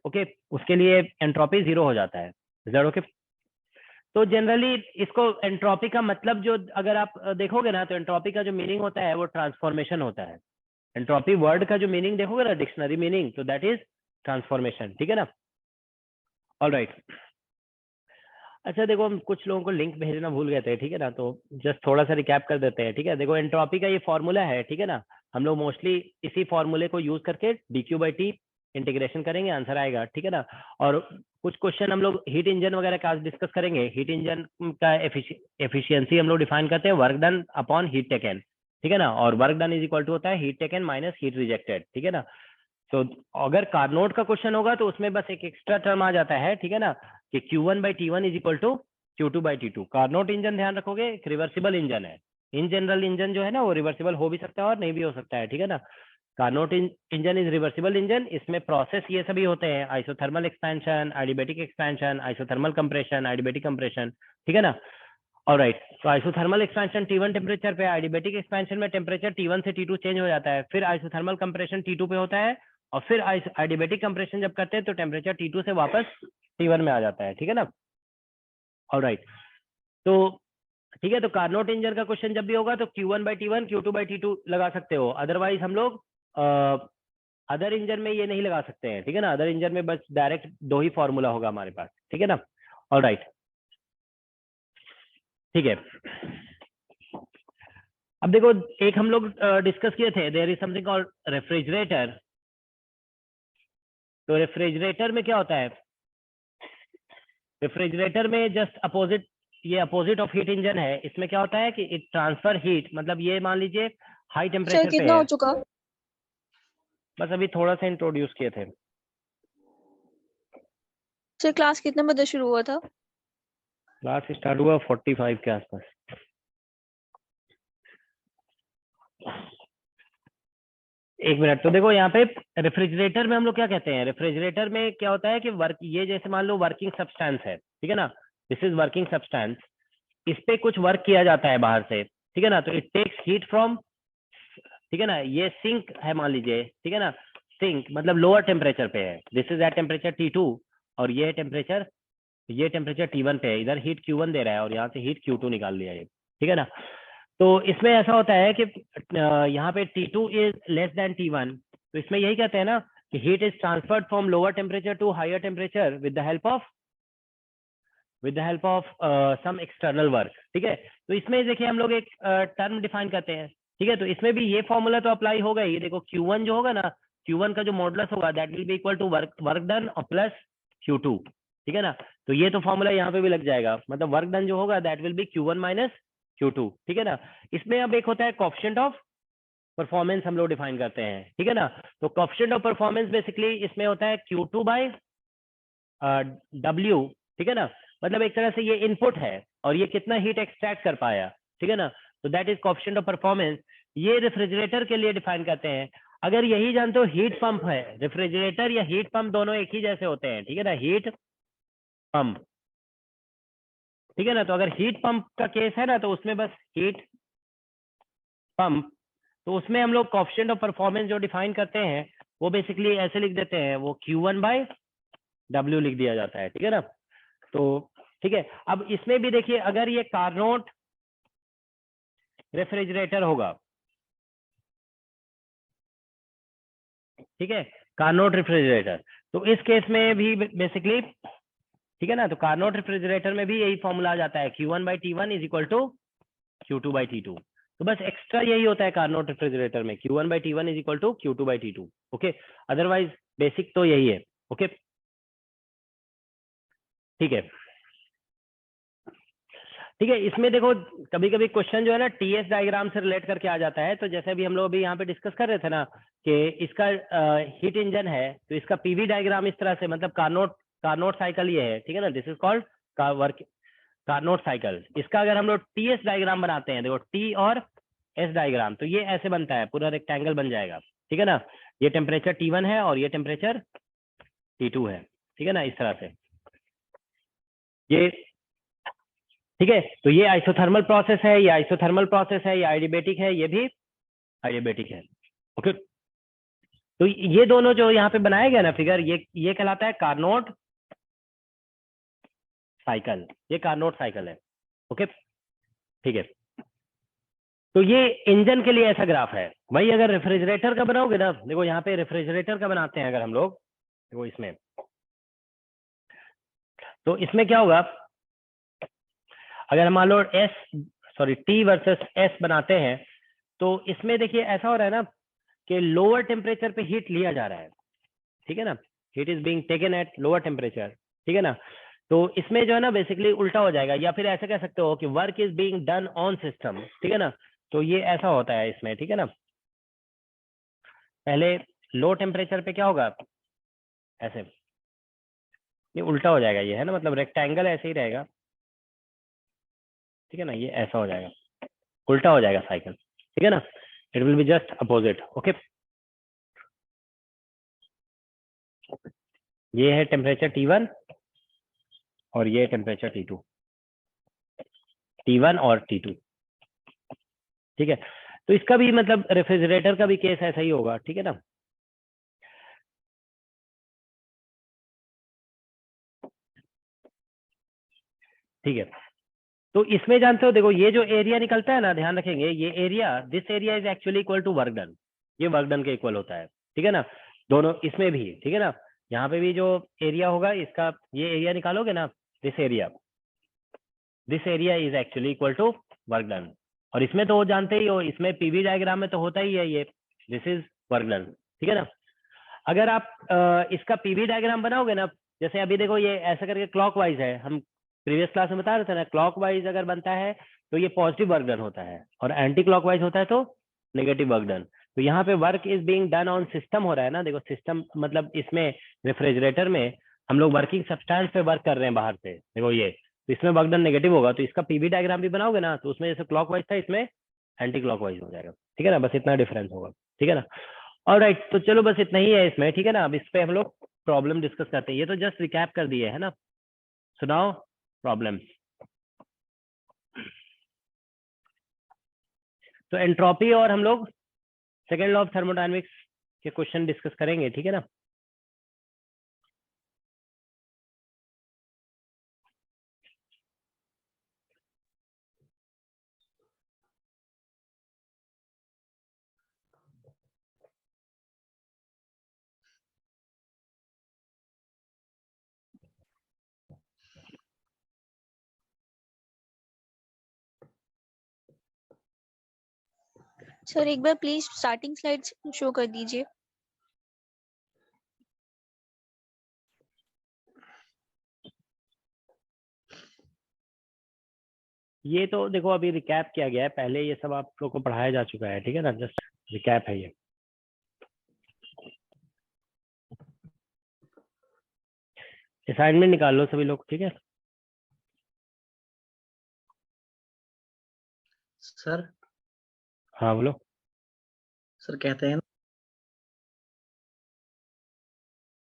ओके, उसके लिए एंट्रोपी जीरो हो जाता है। Is that okay? तो जनरली इसको एंट्रोपी का मतलब जो अगर आप देखोगे ना, तो एंट्रोपी का जो मीनिंग होता है वो ट्रांसफॉर्मेशन होता है। एंट्रोपी वर्ड का जो मीनिंग देखोगे ना, डिक्शनरी मीनिंग, तो दैट इज ट्रांसफॉर्मेशन, ठीक है ना। All right. अच्छा देखो हम कुछ लोगों को लिंक भेजना भूल गए थे, ठीक है ना, तो जस्ट थोड़ा सा रिकैप कर देते हैं, ठीक है। देखो एंट्रोपी का ये फॉर्मूला है, ठीक है ना। हम लोग मोस्टली इसी फॉर्मूले को यूज करके dq/t इंटीग्रेशन करेंगे आंसर आएगा, ठीक है ना। और कुछ क्वेश्चन हम लोग हीट इंजन वगैरह का डिस्कस करेंगे। हीट इंजन का एफिशिएंसी हम लोग डिफाइन करते हैं work done upon heat taken, ठीक है ना। और work done is equal to होता है heat taken minus heat rejected, ठीक है ना। तो अगर कार्नोट का क्वेश्चन होगा तो उसमें बस एक एक्स्ट्रा टर्म आ जाता है, ठीक है ना, कि Q1/T1 is equal to Q2/T2। Carnot engine ध्यान रखोगे एक रिवर्सिबल इंजन है। इन जनरल इंजन जो है ना वो रिवर्सिबल हो भी सकता है और नहीं भी हो सकता है, ठीक है ना। Carnot engine is reversible engine. इसमें प्रोसेस ये सभी होते हैं, isothermal expansion, adiabatic expansion, isothermal compression, adiabatic compression, ठीक है ना। ऑलराइट, तो आइसोथर्मल एक्सपेंशन T1 टेम्परेचर पे, एडियाबेटिक एक्सपेंशन में टेम्परेचर T1 से T2 चेंज हो जाता है, फिर आइसोथर्मल कंप्रेशन T2 पे होता है, और फिर एडियाबेटिक कंप्रेशन जब करते हैं तो टेम्परेचर T2 से वापस T1 में आ जाता है, ठीक है ना। ऑलराइट, तो ठीक है, तो कार्नोट इंजन का क्वेश्चन जब भी होगा तो Q1/T1 Q2/T2 लगा सकते हो, अदरवाइज हम लोग अदर इंजन में ये नहीं लगा सकते हैं, ठीक है ना। अदर इंजन में बस डायरेक्ट दो ही फॉर्मूला होगा हमारे पास, ठीक है ना। ऑलराइट, ठीक है। अब देखो एक हम लोग डिस्कस किए थे, there is something called refrigerator. तो रेफ्रिजरेटर में क्या होता है, रेफ्रिजरेटर में जस्ट अपोजिट, ये अपोजिट ऑफ हीट इंजन है। इसमें क्या होता है कि इट ट्रांसफर हीट, मतलब ये मान लीजिए हाई सर टेम्परेचर पे कितना हो है। चुका? बस अभी थोड़ा सा इंट्रोड्यूस किए थे। सर क्लास कितने बजे शुरू हुआ था? क्लास स्टार्ट हुआ 45 के आसपास। एक मिनट, तो देखो यहाँ पे रेफ्रिजरेटर में हम लोग क्या कहते हैं, रेफ्रिजरेटर में क्या होता है कि वर्क, ये जैसे मान लो वर्किंग सब्सटेंस है, ठीक है ना, दिस इज वर्किंग सब्सटेंस। इस पे कुछ वर्क किया जाता है बाहर से, ठीक है ना, तो इट टेक्स हीट फ्रॉम, ठीक है ना। ये सिंक है मान लीजिए, ठीक है ना, सिंक मतलब लोअर टेम्परेचर पे है, this is at temperature T2, और ये टेम्परेचर T1 पे है। इधर हीट Q1 दे रहा है और यहाँ से हीट Q2 निकाल लिया है, ठीक है ना। तो इसमें ऐसा होता है कि यहाँ पे T2 is less than T1, तो इसमें यही कहते हैं ना कि heat is transferred from lower temperature to higher temperature with the help of some external work, ठीक है। तो इसमें देखिए हम लोग एक टर्म डिफाइन करते हैं, ठीक है। तो इसमें भी ये फॉर्मूला तो अप्लाई होगा ही। देखो Q1 जो होगा ना, Q1 का जो मॉडुलस होगा that will be equal to work done और प्लस Q2, ठीक है ना। तो ये तो फॉर्मूला यहाँ पे भी लग जाएगा, मतलब वर्क डन जो होगा that will B Q1 minus Q2, ठीक है ना। इसमें अब एक होता है कोएफिशिएंट ऑफ परफॉर्मेंस, हम लोग डिफाइन करते हैं, ठीक है ना। तो कोएफिशिएंट ऑफ परफॉर्मेंस बेसिकली इसमें होता है Q2/W, ठीक है ना। मतलब एक तरह से ये इनपुट है और ये कितना हीट एक्सट्रैक्ट कर पाया, ठीक है ना। तो that is coefficient of performance. ये रेफ्रिजरेटर के लिए डिफाइन करते हैं। अगर यही जानते हो हीट पंप है, रेफ्रिजरेटर या हीट पंप दोनों एक ही जैसे होते हैं, ठीक है ना, हीट पंप, ठीक है ना। तो अगर हीट पंप का केस है ना तो उसमें बस हीट पंप, तो उसमें हम लोग कोएफिशिएंट ऑफ परफॉर्मेंस जो डिफाइन करते हैं वो बेसिकली ऐसे लिख देते हैं, वो Q1/W लिख दिया जाता है, ठीक है ना। तो ठीक है, अब इसमें भी देखिए अगर ये कार्नोट रेफ्रिजरेटर होगा, ठीक है, कार्नोट रेफ्रिजरेटर, तो इस केस में भी बेसिकली, ठीक है ना, तो कार्नोट रेफ्रिजरेटर में भी यही फॉर्मूला आ जाता है Q1/T1 is equal to Q2/T2। तो बस एक्स्ट्रा यही होता है कार्नोट रेफ्रिजरेटर में, Q1/T1 is equal to Q2/T2, okay. Otherwise basic तो यही है, ओके, ठीक है। ठीक है, इसमें देखो कभी कभी क्वेश्चन जो है ना TS डायग्राम से रिलेट करके आ जाता है। तो जैसे अभी हम लोग अभी यहाँ पे डिस्कस कर रहे थे ना कि इसका हीट इंजन है, तो इसका PV डायग्राम इस तरह से, मतलब कार्नोट साइकिल ये है, ठीक है ना, this is called Carnot cycle. इसका अगर हम लोग TS डायग्राम बनाते हैं, देखो T और S डायग्राम, तो ये ऐसे बनता है, पूरा रेक्टेंगल बन जाएगा, ठीक है ना। ये टेम्परेचर T1 है और ये टेम्परेचर T2 है, ठीक है ना, इस तरह से ये, ठीक है। तो ये आइसोथर्मल प्रोसेस है, ये आइसोथर्मल प्रोसेस है, ये एडियाबेटिक है, ये भी एडियाबेटिक है, ओके। तो ये दोनों जो यहाँ पे बनाया गया ना फिगर, ये कहलाता है कार्नोट साइकिल, ये कार्नोट साइकिल है, ओके, ठीक है। तो ये इंजन के लिए ऐसा ग्राफ है भाई। अगर रेफ्रिजरेटर का बनाओगे ना, देखो यहाँ पे रेफ्रिजरेटर का बनाते हैं अगर हम लोग, देखो इसमें, तो इसमें क्या होगा, अगर हम मान लो T वर्सेस S बनाते हैं, तो इसमें देखिए ऐसा हो रहा है ना कि लोअर टेम्परेचर पे हीट लिया जा रहा है, ठीक है ना, heat is being taken at lower temperature, ठीक है ना। तो इसमें जो है ना बेसिकली उल्टा हो जाएगा, या फिर ऐसे कह सकते हो कि work is being done on system, ठीक है ना। तो ये ऐसा होता है इसमें, ठीक है ना। पहले लो टेम्परेचर पे क्या होगा, ऐसे, ये उल्टा हो जाएगा ये, है ना, मतलब रेक्टेंगल ऐसे ही रहेगा, ठीक है ना, ये ऐसा हो जाएगा, उल्टा हो जाएगा साइकिल, ठीक है ना, it will be just opposite. Okay, ये है टेम्परेचर T1 और ये टेम्परेचर T2, T1 और T2, ठीक है। तो इसका भी मतलब रेफ्रिजरेटर का भी केस ऐसा ही होगा, ठीक है ना। ठीक है, तो इसमें जानते हो, देखो ये जो एरिया निकलता है ना, ध्यान रखेंगे, ये area, this area is actually equal to work done, ये वर्क डन के इक्वल होता है, ठीक है ना, दोनों इसमें भी, ठीक है ना। यहाँ पे भी जो एरिया होगा इसका, ये एरिया निकालोगे ना, this area is actually equal to work done. और इसमें तो जानते ही हो, इसमें पीवी डायग्राम में तो होता ही है ये, दिस इज वर्क डन, ठीक है ना। अगर आप इसका पीवी डायग्राम बनाओगे ना, जैसे अभी देखो ये ऐसा करके क्लॉकवाइज है, हम प्रीवियस क्लास में बता रहे थे ना, क्लॉकवाइज अगर बनता है तो ये पॉजिटिव वर्क डन होता है, और एंटी क्लॉकवाइज होता है तो नेगेटिव वर्क डन। तो यहाँ पे work is being done on system हो रहा है ना, देखो सिस्टम मतलब इसमें रेफ्रिजरेटर में हम लोग वर्किंग सब्सटेंस पे वर्क कर रहे हैं बाहर से, देखो ये, तो इसमें वर्क डन नेगेटिव होगा, तो इसका पीवी डायग्राम भी बनाओगे ना, तो उसमें जैसे क्लॉकवाइज था इसमें एंटी क्लॉकवाइज हो जाएगा, ठीक है ना, बस इतना डिफरेंस होगा, ठीक है ना। ऑलराइट, तो चलो बस इतना ही है इसमें, ठीक है ना। अब इस पे हम लोग प्रॉब्लम डिस्कस करते हैं, ये तो जस्ट रिकैप कर दिए है ना, सुनाओ प्रॉब्लम। तो एंट्रोपी और हम लोग सेकेंड लॉ ऑफ थर्मोडायनेमिक्स के क्वेश्चन डिस्कस करेंगे, ठीक है ना। सर एक बार प्लीज स्टार्टिंग स्लाइड्स शो कर दीजिए। ये तो देखो अभी रिकैप किया गया है, पहले ये सब आप लोग को पढ़ाया जा चुका है, ठीक है ना, जस्ट रिकैप है ये। असाइनमेंट निकाल लो सभी लोग, ठीक है। सर हाँ बोलो। सर कहते हैं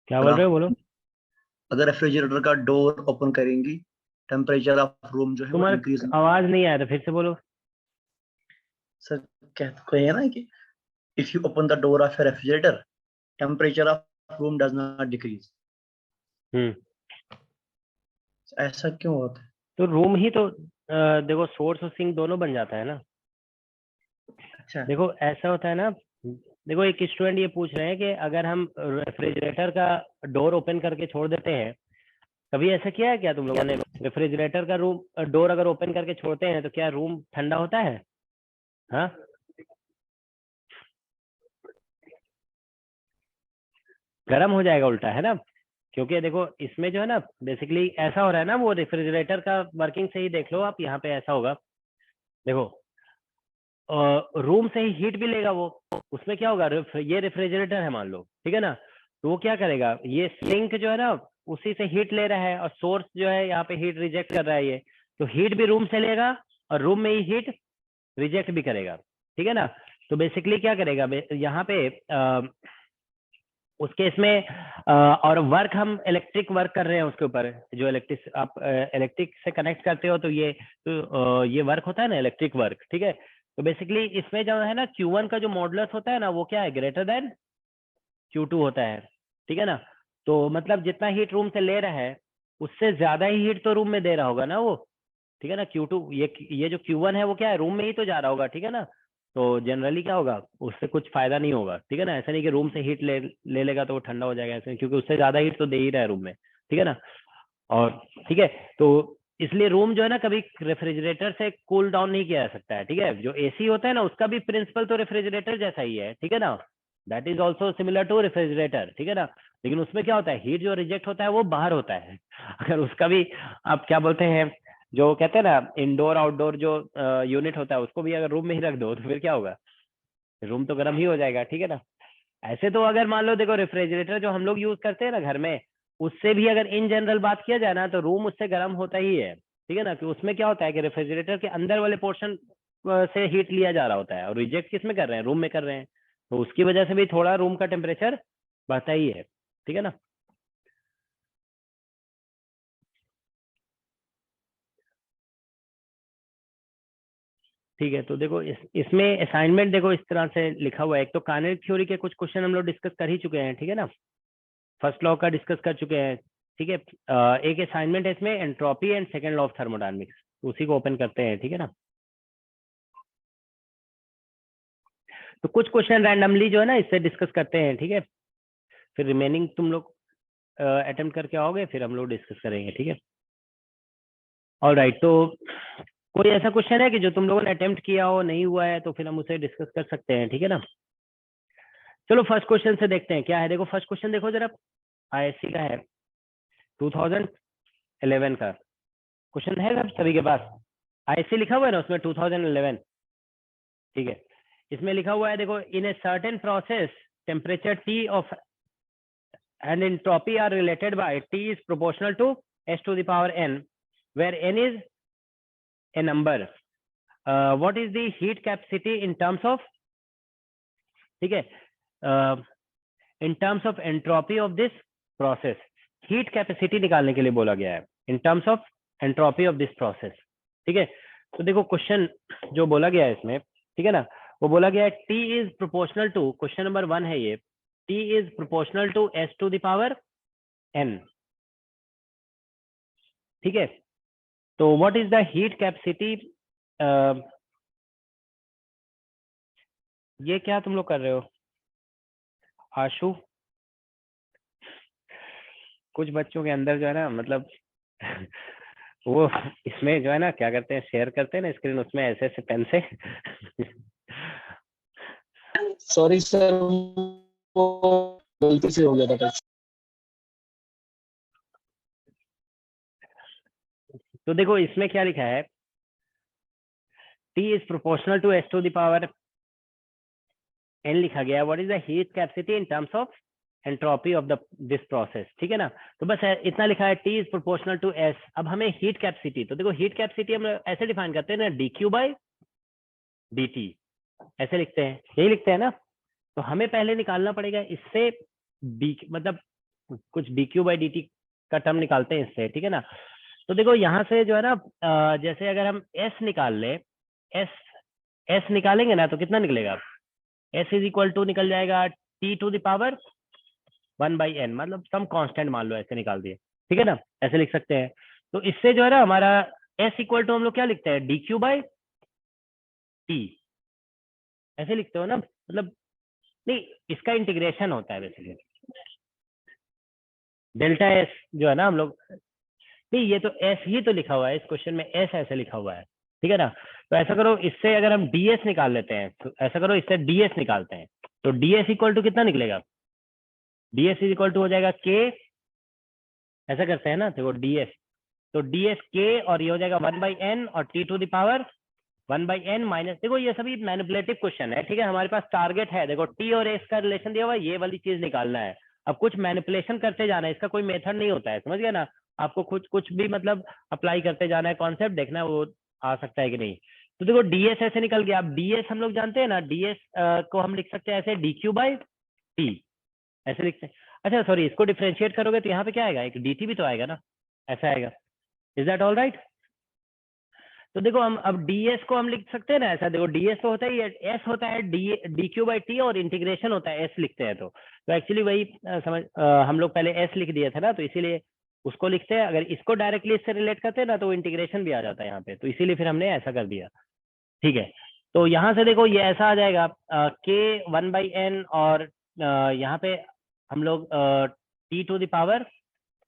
क्या बोल रहे हो, बोलो। अगर रेफ्रिजरेटर का डोर ओपन करेंगी टेम्परेचर ऑफ रूम जो है वो तुम्हारा इंक्रीज। आवाज नहीं आ रहा, फिर से बोलो। सर कहते हैं ना कि if you open the door of A refrigerator temperature of room does not decrease. ऐसा क्यों होता है? तो रूम ही तो देखो सोर्स और सिंक दोनों बन जाता है ना। अच्छा देखो ऐसा होता है ना, देखो एक स्टूडेंट ये पूछ रहे हैं कि अगर हम रेफ्रिजरेटर का डोर ओपन करके छोड़ देते हैं, कभी ऐसा किया है क्या तुम लोगों ने, रेफ्रिजरेटर का रूम डोर अगर ओपन करके छोड़ते हैं तो क्या रूम ठंडा होता है? हाँ, गर्म हो जाएगा उल्टा, है ना। क्योंकि देखो इसमें जो है ना बेसिकली ऐसा हो रहा है ना, वो रेफ्रिजरेटर का वर्किंग से ही देख लो आप, यहाँ पे ऐसा होगा, देखो रूम से ही हीट भी लेगा वो, उसमें क्या होगा, ये रेफ्रिजरेटर है मान लो, ठीक है ना, तो वो क्या करेगा, ये सिंक जो है ना उसी से हीट ले रहा है, और सोर्स जो है यहाँ पे हीट रिजेक्ट कर रहा है ये, तो हीट भी रूम से लेगा और रूम में ही हीट रिजेक्ट भी करेगा, ठीक है ना। तो बेसिकली क्या करेगा यहाँ पे उसके इसमें और वर्क हम इलेक्ट्रिक वर्क कर रहे हैं उसके ऊपर, जो इलेक्ट्रिक आप इलेक्ट्रिक से कनेक्ट करते हो तो ये वर्क होता है ना, इलेक्ट्रिक वर्क, ठीक है। तो बेसिकली इसमें जो है ना Q1 का जो मॉडुलस होता है ना, वो क्या है, ग्रेटर देन Q2 होता है, ठीक है ना। तो मतलब जितना हीट रूम से ले रहा है उससे ज्यादा ही हीट तो रूम में दे रहा होगा ना वो, ठीक है ना। Q2 ये जो Q1 है वो क्या है, रूम में ही तो जा रहा होगा, ठीक है ना। तो जनरली क्या होगा, उससे कुछ फायदा नहीं होगा, ठीक है ना। ऐसा नहीं कि रूम से हीट ले लेगा तो वो ठंडा हो जाएगा, ऐसे नहीं, क्योंकि उससे ज्यादा हीट तो दे ही रहा है रूम में, ठीक है ना। और ठीक है, तो इसलिए रूम जो है ना कभी रेफ्रिजरेटर से कूल डाउन नहीं किया जा सकता है, ठीक है। जो एसी होता है ना उसका भी प्रिंसिपल तो रेफ्रिजरेटर जैसा ही है, ठीक है ना। That is also similar to refrigerator, ठीक है ना। लेकिन उसमें क्या होता है, हीट जो रिजेक्ट होता है वो बाहर होता है। अगर उसका भी आप क्या बोलते हैं, जो कहते हैं ना इंडोर आउटडोर जो यूनिट होता है, उसको भी अगर रूम में ही रख दो तो फिर क्या होगा, रूम तो गर्म ही हो जाएगा, ठीक है ना। ऐसे तो अगर मान लो देखो रेफ्रिजरेटर जो हम लोग यूज करते हैं ना घर में, उससे भी अगर इन जनरल बात किया जाए ना, तो रूम उससे गर्म होता ही है, ठीक है ना। कि उसमें क्या होता है कि रेफ्रिजरेटर के अंदर वाले पोर्शन से हीट लिया जा रहा होता है, और रिजेक्ट किस में कर रहे हैं, रूम में कर रहे हैं। तो उसकी वजह से भी थोड़ा रूम का टेम्परेचर बढ़ता ही है, ठीक है ना। ठीक है, तो देखो इसमें असाइनमेंट देखो इस तरह से लिखा हुआ है। एक तो कार्नोट थ्योरी के कुछ क्वेश्चन हम लोग डिस्कस कर ही चुके हैं, ठीक है ना। फर्स्ट लॉ का डिस्कस कर चुके हैं, ठीक है। एक असाइनमेंट है इसमें, entropy and second law of thermodynamics, उसी को ओपन करते हैं, ठीक है ना। तो कुछ क्वेश्चन रैंडमली जो है ना इससे डिस्कस करते हैं, ठीक है। फिर रिमेनिंग तुम लोग अटेम्प्ट करके आओगे, फिर हम लोग डिस्कस करेंगे, ठीक है। ऑल राइट, तो कोई ऐसा क्वेश्चन है कि जो तुम लोगों ने अटेम्प्ट किया हो, नहीं हुआ है, तो फिर हम उसे डिस्कस कर सकते हैं, ठीक है ना। चलो फर्स्ट क्वेश्चन से देखते हैं क्या है। देखो फर्स्ट क्वेश्चन देखो जरा, आईएससी का है, 2011 का क्वेश्चन है सब सभी के पास। आईएससी लिखा हुआ है ना उसमें 2011, ठीक है। इसमें लिखा हुआ है देखो, in a certain process temperature T of and entropy are related by T is proportional to S to the power n, where n is a number. What is the heat capacity in terms of, ठीक है, in terms of entropy of this process. heat capacity निकालने के लिए बोला गया है, in terms of entropy of this process, ठीक है। तो देखो क्वेश्चन जो बोला गया है इसमें, ठीक है ना, वो बोला गया है T is proportional to, question number 1 है ये, T is proportional to S to the power n, ठीक है। तो what is the heat capacity, ये क्या तुम लोग कर रहे हो आशु। कुछ बच्चों के अंदर जो है ना, मतलब वो इसमें जो है ना क्या करते हैं, शेयर करते हैं ना स्क्रीन, उसमें ऐसे ऐसे पेन से सॉरी सर, वो गलती से हो गया था टच। तो देखो इसमें क्या लिखा है, T is proportional to S to the power n लिखा गया है, what is the heat capacity in terms of entropy of the this process, ठीक है ना। तो बस इतना लिखा है, T is proportional to S। अब हमें हीट कैपेसिटी, तो देखो हीट कैपेसिटी हम ऐसे डिफाइन करते हैं ना, dq by dt, ऐसे लिखते हैं, यही लिखते हैं ना। तो हमें पहले निकालना पड़ेगा इससे मतलब कुछ dq by dt का टर्म निकालते हैं इससे, ठीक है ना। तो देखो यहाँ से जो है ना, जैसे अगर हम s निकाल ले, s निकालेंगे ना, तो कितना निकलेगा, s इज इक्वल टू निकल जाएगा t to the power 1/n, मतलब सम कांस्टेंट मान लो, ऐसे निकाल दिए, ठीक है ना, ऐसे लिख सकते हैं। तो इससे जो है ना हमारा s इक्वल टू हम लोग क्या लिखते हैं, dq by t, ऐसे लिखते हो ना, मतलब नहीं, इसका इंटीग्रेशन होता है बेसिकली, डेल्टा s जो है ना हम लोग, नहीं ये तो s ही तो लिखा हुआ है इस क्वेश्चन में, s ऐसे लिखा हुआ है, ठीक है ना। तो ऐसा करो, इससे अगर हम ds निकाल लेते हैं, तो ऐसा करो इससे ds निकालते हैं, तो ds इक्वल टू कितना निकलेगा, ds इज इक्वल टू हो जाएगा k, ऐसा करते हैं ना, देखो ds, तो ds k और ये हो जाएगा 1/n और t to the power 1/n minus, देखो ये सभी मैनिपुलेटिव क्वेश्चन है, ठीक है। हमारे पास टारगेट है, देखो t और s का रिलेशन दिया हुआ है, ये वाली चीज निकालना है। अब कुछ मैनिपुलेशन करते जाना है, इसका कोई मेथड नहीं होता है, समझ गया ना। आपको कुछ भी मतलब अप्लाई करते जाना है, कॉन्सेप्ट देखना है वो आ सकता है कि नहीं। तो देखो ds ऐसे निकल गया। अब ds हम लोग जानते हैं ना, ds को हम लिख सकते हैं ऐसे dq by t, ऐसे लिखते हैं। अच्छा सॉरी, इसको डिफरेंशिएट करोगे तो यहाँ पे क्या आएगा, एक dt भी तो आएगा ना, ऐसा आएगा। Is that all right. तो देखो हम अब ds को हम लिख सकते हैं ना ऐसा, देखो ds तो होता है, s होता है dq by t, और इंटीग्रेशन होता है s लिखते हैं। तो एक्चुअली वही हम लोग पहले s लिख दिए थे ना, तो इसीलिए उसको लिखते हैं। अगर इसको डायरेक्टली इससे रिलेट करते हैं ना, तो इंटीग्रेशन भी आ जाता है यहाँ पे, तो इसीलिए फिर हमने ऐसा कर दिया, ठीक है। तो यहाँ से देखो ये ऐसा आ जाएगा k 1/n, और यहाँ पे हम लोग t to the power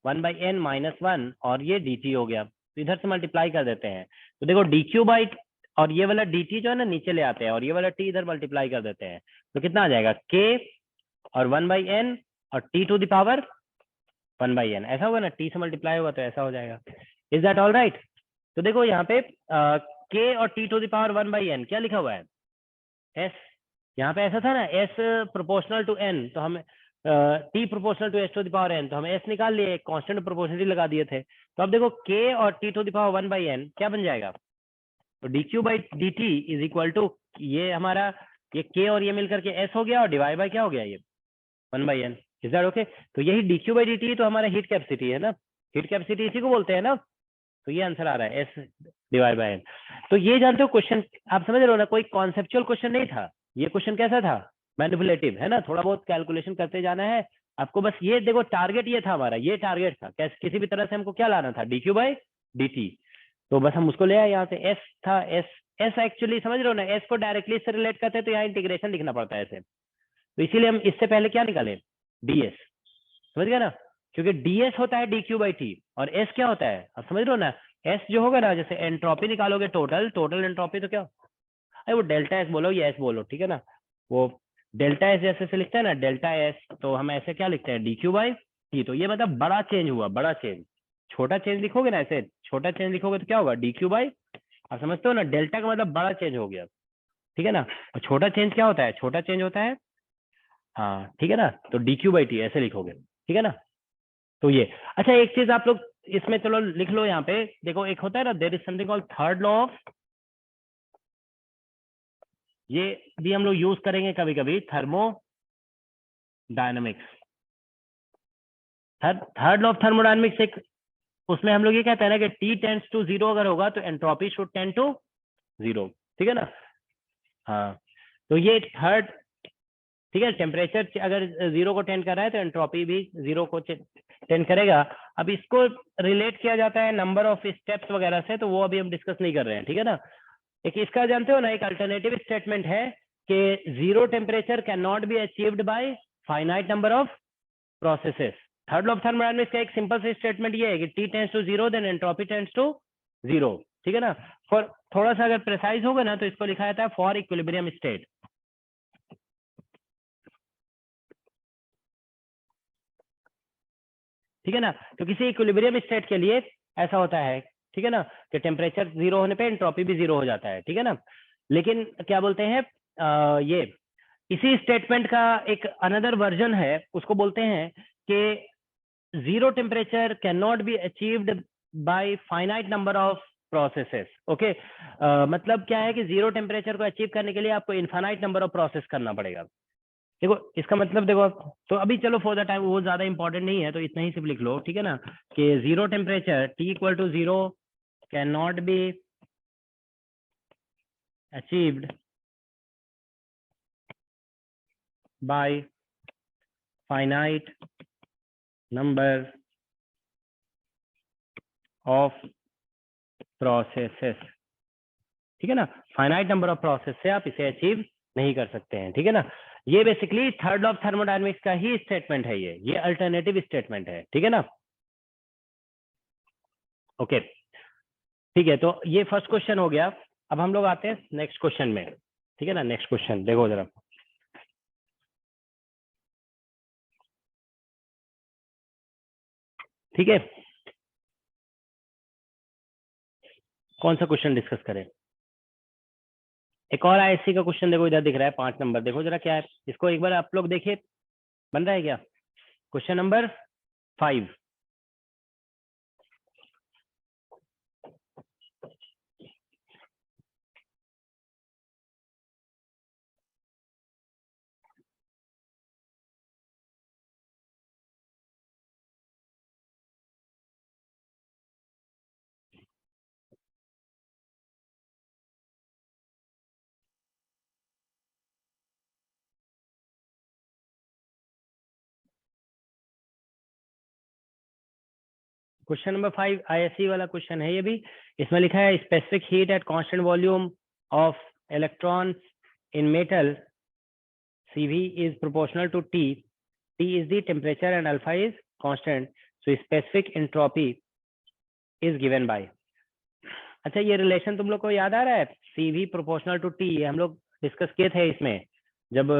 1/n -1, और ये dt हो गया, तो इधर से मल्टीप्लाई कर देते हैं। तो देखो dq by, और ये वाला dt जो है ना नीचे ले आते हैं, और ये वाला t इधर मल्टीप्लाई कर देते हैं, तो कितना आ जाएगा, k और 1/n और t to the power 1/n, ऐसा होगा ना, t से मल्टीप्लाई होगा तो ऐसा हो जाएगा। Is that all right? तो देखो यहाँ पे k और t to the power 1/n क्या लिखा हुआ है, s। यहाँ पे ऐसा था ना, s प्रोपोर्शनल टू n, तो हम t proportional to s to the power n, तो हम s निकाल लिए, कांस्टेंट प्रोपोर्शनलिटी लगा दिए थे। तो अब देखो k और t to the power 1/n क्या बन जाएगा, तो dq/dt इज इक्वल टू, ये हमारा ये k और ये मिलकर के s हो गया और डिवाइड बाय क्या हो गया, ये 1/n। Is that okay? तो यही dq/dt तो हमारा हीट कैपेसिटी है ना, हीट कैपेसिटी इसी को बोलते हैं ना। तो ये आंसर आ रहा है s डिवाइड बाय n। तो ये जानते हो क्वेश्चन, आप समझ रहे हो ना, कोई कॉन्सेप्चुअल क्वेश्चन नहीं था। ये क्वेश्चन कैसा था, मैनिपुलेटिव, है ना, थोड़ा बहुत कैलकुलेशन करते जाना है आपको। बस ये देखो टारगेट ये था हमारा, ये टारगेट था, किसी भी तरह से हमको क्या लाना था, dq/dt। तो बस हम उसको ले आए, यहाँ से s था, s एक्चुअली समझ रहे हो ना, s को डायरेक्टली इससे रिलेट करते हैं तो यहाँ इंटीग्रेशन लिखना पड़ता है ऐसे। तो इसीलिए हम इससे पहले क्या निकाले, ds, समझ गया ना, क्योंकि ds होता है dq/t और s क्या होता है, आप समझ रहे हो ना, s जो होगा ना, जैसे एंट्रोपी निकालोगे, टोटल एंट्रोपी, तो क्या, अरे वो डेल्टा s बोलो या s बोलो, ठीक है ना, वो डेल्टा s जैसे से लिखते हैं ना, डेल्टा s, तो हम ऐसे क्या लिखते हैं, dq/t। तो ये मतलब बड़ा चेंज हुआ, बड़ा चेंज। छोटा चेंज लिखोगे ना, ऐसे छोटा चेंज लिखोगे तो क्या होगा, dq/, आप समझते हो ना, डेल्टा का मतलब बड़ा चेंज हो गया, ठीक है ना। और छोटा चेंज क्या होता है, छोटा चेंज होता है, हाँ ठीक है ना, तो dq/t ऐसे लिखोगे, ठीक है ना। तो ये अच्छा, एक चीज आप लोग इसमें चलो लिख लो, यहाँ पे देखो, एक होता है ना, there is something called third law of, ये भी हम लोग यूज करेंगे कभी कभी, thermodynamics. Third law of thermodynamics एक, उसमें हम लोग ये कहते हैं ना कि T टेंड्स टू 0 अगर होगा तो एंट्रोपी शुड टेंड टू 0, ठीक है ना। हाँ, तो ये थर्ड, ठीक है, टेम्परेचर अगर 0 को टेंड कर रहा है तो एंट्रोपी भी 0 को टेंड करेगा। अब इसको रिलेट किया जाता है नंबर ऑफ स्टेप्स वगैरह से, तो वो अभी हम डिस्कस नहीं कर रहे हैं, ठीक है ना। एक इसका जानते हो ना, एक अल्टरनेटिव स्टेटमेंट है कि 0 temperature can not be achieved by finite number of processes. Third law of thermodynamics का एक सिंपल सा स्टेटमेंट ये है कि T tends to 0 then entropy tends to 0, ठीक है ना। फॉर थोड़ा सा अगर प्रिसाइज होगा ना, तो इसको लिखा जाता है फॉर इक्विलिब्रियम स्टेट, ठीक है ना। तो किसी इक्विलिब्रियम स्टेट के लिए ऐसा होता है, ठीक है ना, कि टेम्परेचर 0 होने पे एंट्रोपी भी 0 हो जाता है, ठीक है ना। लेकिन क्या बोलते हैं, ये इसी स्टेटमेंट का एक अनदर वर्जन है, उसको बोलते हैं कि 0 temperature can not be achieved by finite number of processes. Okay, मतलब क्या है कि 0 टेम्परेचर को अचीव करने के लिए आपको इनफाइनाइट नंबर ऑफ प्रोसेस करना पड़ेगा। देखो इसका मतलब, देखो तो अभी चलो फॉर द टाइम वो ज्यादा इंपॉर्टेंट नहीं है, तो इतना ही सिर्फ लिख लो, ठीक है ना, कि 0 temperature T equal to 0 can not be achieved by finite number of processes, ठीक है ना। फाइनाइट नंबर ऑफ प्रोसेस से आप इसे अचीव नहीं कर सकते हैं, ठीक है ना। ये basically third law of thermodynamics का ही स्टेटमेंट है, ये अल्टरनेटिव स्टेटमेंट है, ठीक है ना। ओके ठीक है, तो ये फर्स्ट क्वेश्चन हो गया। अब हम लोग आते हैं नेक्स्ट क्वेश्चन में, ठीक है ना। नेक्स्ट क्वेश्चन देखो जरा, ठीक है, कौन सा क्वेश्चन डिस्कस करें। एक और आईएससी का क्वेश्चन देखो, इधर दिख रहा है 5 नंबर, देखो जरा क्या है, इसको एक बार आप लोग देखिए, बन रहा है क्या, question number 5। Question number 5 ISC वाला क्वेश्चन है ये भी। इसमें लिखा है specific heat at constant volume of electrons in metal CV is proportional to T. T is the temperature and alpha is constant. So specific entropy is given by. अच्छा, ये relation तुम लोग को याद आ रहा है, CV proportional to T, हम लोग डिस्कस किए थे इसमें, जब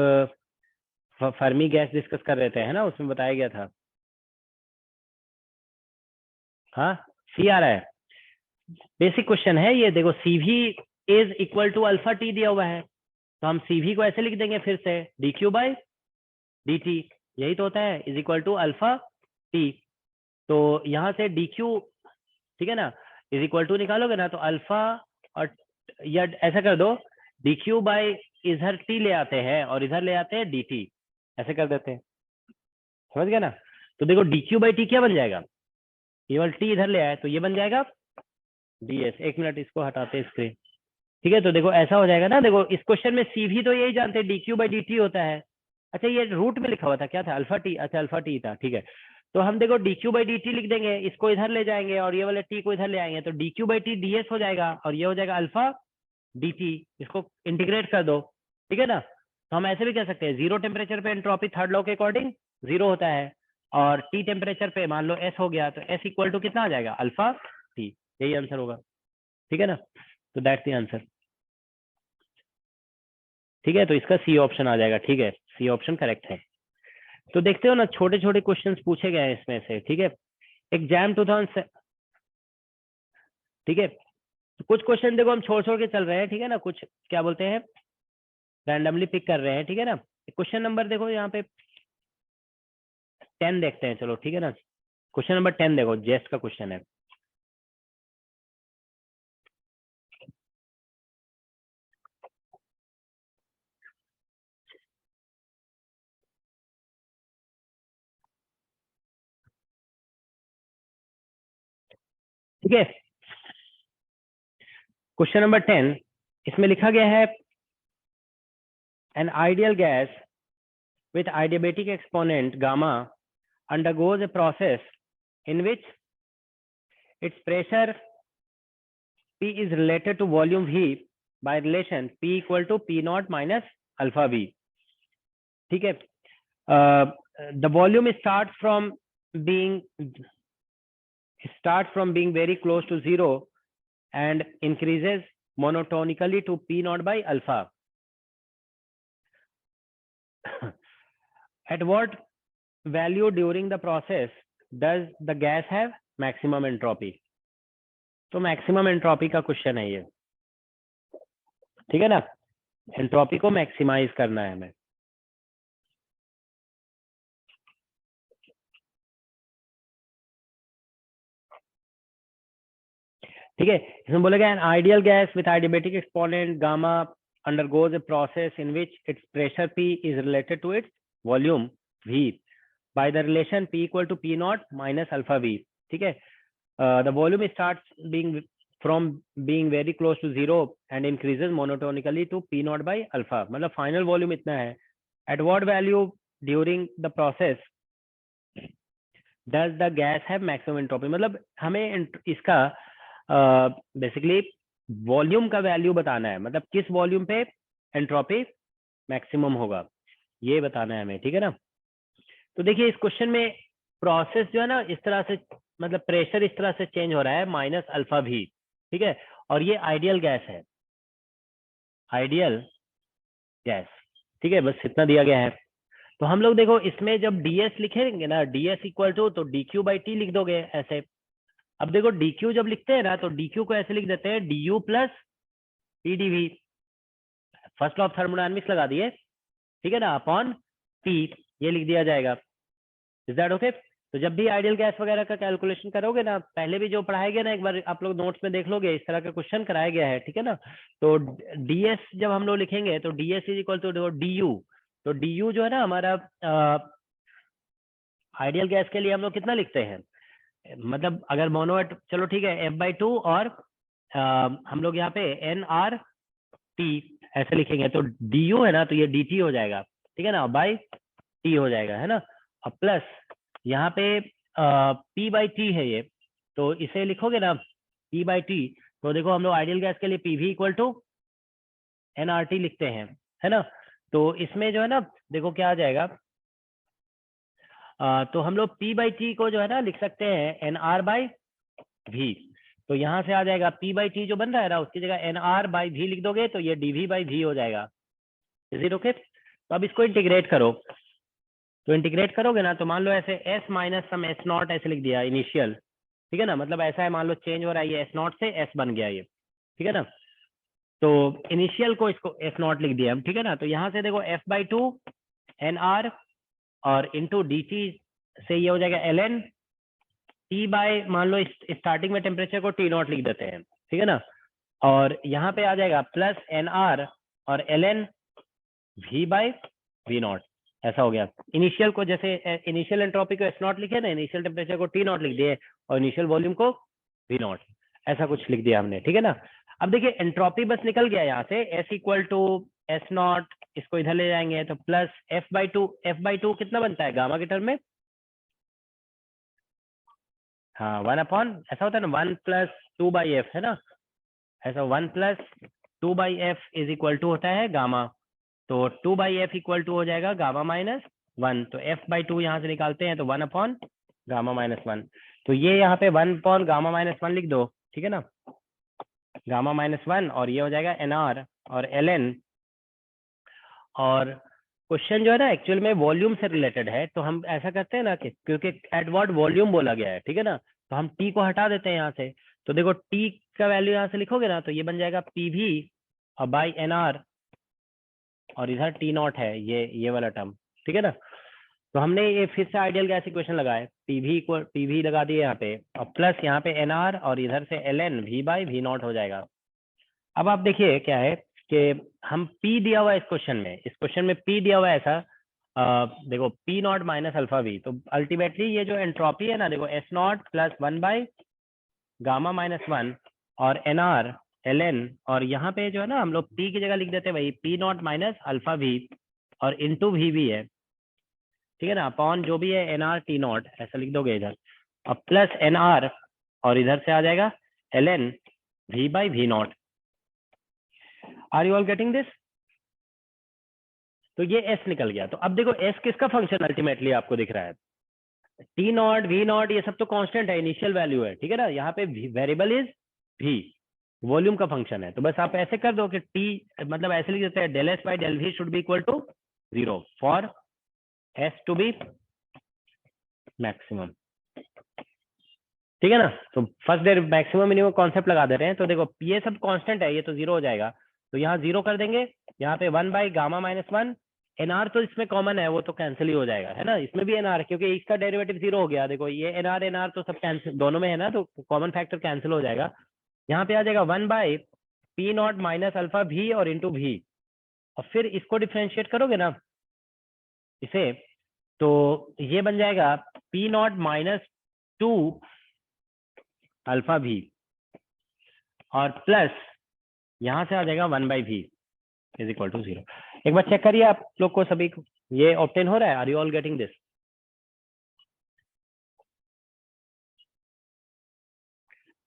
फर्मी गैस डिस्कस कर रहे थे, है ना, उसमें बताया गया था। हाँ, सी आ रहा है। बेसिक क्वेश्चन है ये, देखो CV is equal to alpha T दिया हुआ है, तो हम CV को ऐसे लिख देंगे फिर से, dq बाई dt, यही तो होता है, is equal to alpha T. तो यहाँ से dq, ठीक है ना, इज इक्वल टू निकालोगे ना तो अल्फा, और या ऐसा कर दो, dq बाई इधर t ले आते हैं और इधर ले आते हैं dt, ऐसे कर देते हैं, समझ गया ना। तो देखो dq बाई टी क्या बन जाएगा, केवल t इधर ले आए तो ये बन जाएगा ds। एक मिनट, इसको हटाते हैं स्क्रीन, ठीक है। तो देखो ऐसा हो जाएगा ना, देखो इस क्वेश्चन में CV तो यही जानते हैं, dq बाई dt होता है। अच्छा, ये रूट में लिखा हुआ था, क्या था, अल्फा टी, अच्छा अल्फा टी था, ठीक है। तो हम देखो dq बाई dt लिख देंगे, इसको इधर ले जाएंगे और ये वाले t को इधर ले आएंगे, तो dq बाई टी ds हो जाएगा और ये हो जाएगा अल्फा dt। इसको इंटीग्रेट कर दो, ठीक है ना। तो हम ऐसे भी कह सकते हैं, जीरो टेम्परेचर पे एंट्रोपी थर्ड लॉ के अकॉर्डिंग जीरो होता है, और T टेम्परेचर पे मान लो S हो गया, तो S इक्वल टू कितना आ जाएगा, अल्फा T, यही आंसर होगा, ठीक है ना। तो दैट्स द आंसर, ठीक है। तो इसका सी ऑप्शन आ जाएगा, ठीक है, सी ऑप्शन करेक्ट है। तो देखते हो ना, छोटे छोटे क्वेश्चंस पूछे गए हैं इसमें से, ठीक है। एग्जाम 2000, ठीक है। तो कुछ क्वेश्चन देखो हम छोड़ छोड़ के चल रहे हैं, ठीक है ना, कुछ क्या बोलते हैं रैंडमली पिक कर रहे हैं, ठीक है ना। क्वेश्चन नंबर देखो यहाँ पे 10 देखते हैं, चलो ठीक है ना। क्वेश्चन नंबर 10 देखो, जेस्ट का क्वेश्चन है। ठीक है, क्वेश्चन नंबर 10, इसमें लिखा गया है an ideal gas with adiabatic exponent gamma undergoes a process in which its pressure P is related to volume V by relation P equal to P naught minus alpha V, ठीक है। the volume starts from being very close to zero and increases monotonically to P naught by alpha. At what value during the process does the gas have maximum entropy? तो maximum entropy का question है ये, ठीक है ना। Entropy को maximise करना है हमें, ठीक है। इसमें बोलेगा an ideal gas with adiabatic exponent gamma undergoes a process in which its pressure P is related to its volume V by the relation P equal to P naught minus alpha V, ठीक है। The volume starts being very close to zero and increases monotonically to P naught by alpha, मतलब final volume इतना है। At what value during the process does the gas have maximum entropy, मतलब हमें इसका basically volume का value बताना है, मतलब किस वॉल्यूम पे एंट्रोपी मैक्सिमम होगा, ये बताना है हमें, ठीक है ना। तो देखिए इस क्वेश्चन में प्रोसेस जो है ना, इस तरह से, मतलब प्रेशर इस तरह से चेंज हो रहा है माइनस अल्फा भी, ठीक है। और ये आइडियल गैस है, आइडियल गैस, ठीक है, बस इतना दिया गया है। तो हम लोग देखो इसमें जब ds लिखेंगे ना, ds इक्वल टू, तो dq बाई टी लिख दोगे ऐसे। अब देखो dq जब लिखते हैं ना, तो dq को ऐसे लिख देते हैं du plus pdv, first law of thermodynamics लगा दिए, ठीक है ना, अपॉन p, ये लिख दिया जाएगा। Is that okay? तो जब भी आइडियल गैस वगैरह का कैलकुलेशन करोगे ना, पहले भी जो पढ़ाया गया ना, एक बार आप लोग नोट्स में देख लोगे, इस तरह का क्वेश्चन कराया गया है, ठीक है ना। तो ds जब हम लोग लिखेंगे तो ds is equal to du, तो du जो है ना हमारा आइडियल गैस के लिए हम लोग कितना लिखते हैं, मतलब अगर मोनोएट, चलो ठीक है, f/2 और हम लोग यहाँ पे nRT ऐसे लिखेंगे, तो du है ना, तो ये dt हो जाएगा, ठीक है ना, बाई t हो जाएगा, है ना। और प्लस यहाँ पे p/t है ये, तो इसे लिखोगे ना p/t, तो देखो हम लोग आइडियल गैस के लिए pv इक्वल टू nRT लिखते हैं, है ना। तो इसमें जो है ना, देखो क्या आ जाएगा, तो हम लोग p/t को जो है ना लिख सकते हैं nR/v, तो यहाँ से आ जाएगा p/t जो बन रहा है ना, उसकी जगह nR/v लिख दोगे तो ये dv/v हो जाएगा। Is it okay? तो अब इसको इंटीग्रेट करो, तो इंटीग्रेट करोगे ना, तो मान लो ऐसे s minus sum s not ऐसे लिख दिया इनिशियल, ठीक है ना, मतलब ऐसा है, मान लो चेंज हो रहा है, ये s नॉट से s बन गया ये, ठीक है ना, तो इनिशियल को इसको s नॉट लिख दिया हम, ठीक है ना, तो यहाँ से देखो f/2 nr और इंटू dt से ये हो जाएगा ln t बाय, मान लो स्टार्टिंग में टेम्परेचर को t नॉट लिख देते हैं, ठीक है ना, और यहाँ पे आ जाएगा प्लस nr और ln v/v नॉट, ऐसा हो गया। इनिशियल को जैसे इनिशियल एंट्रोपी को s नॉट लिखे ना, इनिशियल टेम्परेचर को t नॉट लिख दिए और इनिशियल वॉल्यूम को v नॉट, ऐसा कुछ लिख दिया हमने, ठीक है ना। अब देखिए एंट्रोपी बस निकल गया यहाँ से, s equal to s not, इसको इधर ले जाएंगे तो प्लस f/2 कितना बनता है गामा के टर्म में, हाँ 1 अपॉन, ऐसा होता है ना 1 प्लस 2/f है ना, ऐसा 1 plus 2/f is equal to होता है गामा, तो 2/f इक्वल टू हो जाएगा गामा माइनस 1, तो f/2 यहाँ से निकालते हैं तो 1 अपॉन गामा माइनस 1, तो ये यहाँ पे 1 अपॉन गामा माइनस 1 लिख दो, ठीक है ना, गामा माइनस 1, और ये हो जाएगा nr और ln, और क्वेश्चन जो है ना एक्चुअल में वॉल्यूम से रिलेटेड है, तो हम ऐसा करते हैं ना कि क्योंकि एट व्हाट वॉल्यूम बोला गया है, ठीक है ना, तो हम t को हटा देते हैं यहाँ से, तो देखो t का वैल्यू यहाँ से लिखोगे ना, तो ये बन जाएगा pv और बाई nr, और इधर t नॉट है ये वाला टर्म, ठीक है ना, तो हमने ये फिर से आइडियल गैस इक्वेशन लगाए, pv लगा दिए यहाँ पे, और प्लस यहाँ पे nr और इधर से ln v/v नॉट हो जाएगा। अब आप देखिए क्या है कि हम p दिया हुआ है इस क्वेश्चन में p दिया हुआ है ऐसा, देखो p not minus alpha v, तो अल्टीमेटली ये जो एंट्रोपी है ना, देखो s not plus 1 gamma minus 1 और nr ln, और यहाँ पे जो है ना हम लोग p की जगह लिख देते हैं भाई p not minus alpha v और इंटू v भी है, ठीक है ना, अपॉन जो भी है nr t नॉट ऐसा लिख दोगे इधर, और प्लस nr और इधर से आ जाएगा ln v/v not. Are you all getting this? तो ये s निकल गया, तो अब देखो s किसका फंक्शन अल्टीमेटली आपको दिख रहा है, t नॉट v नॉट ये सब तो कांस्टेंट है, इनिशियल वैल्यू है, ठीक है ना, यहाँ पे वेरिएबल इज v, वॉल्यूम का फंक्शन है, तो बस आप ऐसे कर दो कि t मतलब ऐसे लिख देते हैं del s by del v should be equal to 0 for s to be maximum, ठीक है ना, तो first there maximum minimum concept लगा दे रहे हैं, तो देखो ये सब कांस्टेंट है, ये तो 0 हो जाएगा, तो यहाँ 0 कर देंगे, यहाँ पे 1 गामा माइनस 1, nr तो इसमें कॉमन है, वो तो कैंसिल ही हो जाएगा, है ना, इसमें भी nr क्योंकि इसका डेरिवेटिव 0 हो गया, देखो ये nr तो सब कैंसिल दोनों में है ना, तो कॉमन फैक्टर कैंसिल हो जाएगा, यहाँ पे आ जाएगा 1 p not minus alpha v और इंटू v, और फिर इसको डिफ्रेंशिएट करोगे ना इसे, तो ये बन जाएगा p not minus 2 alpha v और प्लस यहाँ से आ जाएगा 1/v इज इक्वल टू 0। एक बार चेक करिए आप लोग को सभी को ये ऑब्टेन हो रहा है, are you all getting this?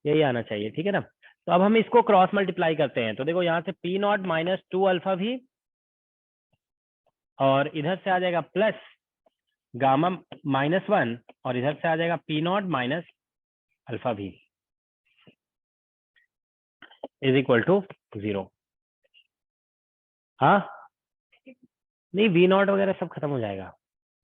यही आना चाहिए, ठीक है ना, तो अब हम इसको क्रॉस मल्टीप्लाई करते हैं, तो देखो यहाँ से p not minus 2 alpha v और इधर से आ जाएगा प्लस गामा माइनस 1 और इधर से आ जाएगा p not minus alpha v is equal to 0। हाँ नहीं, v नॉट वगैरह सब खत्म हो जाएगा,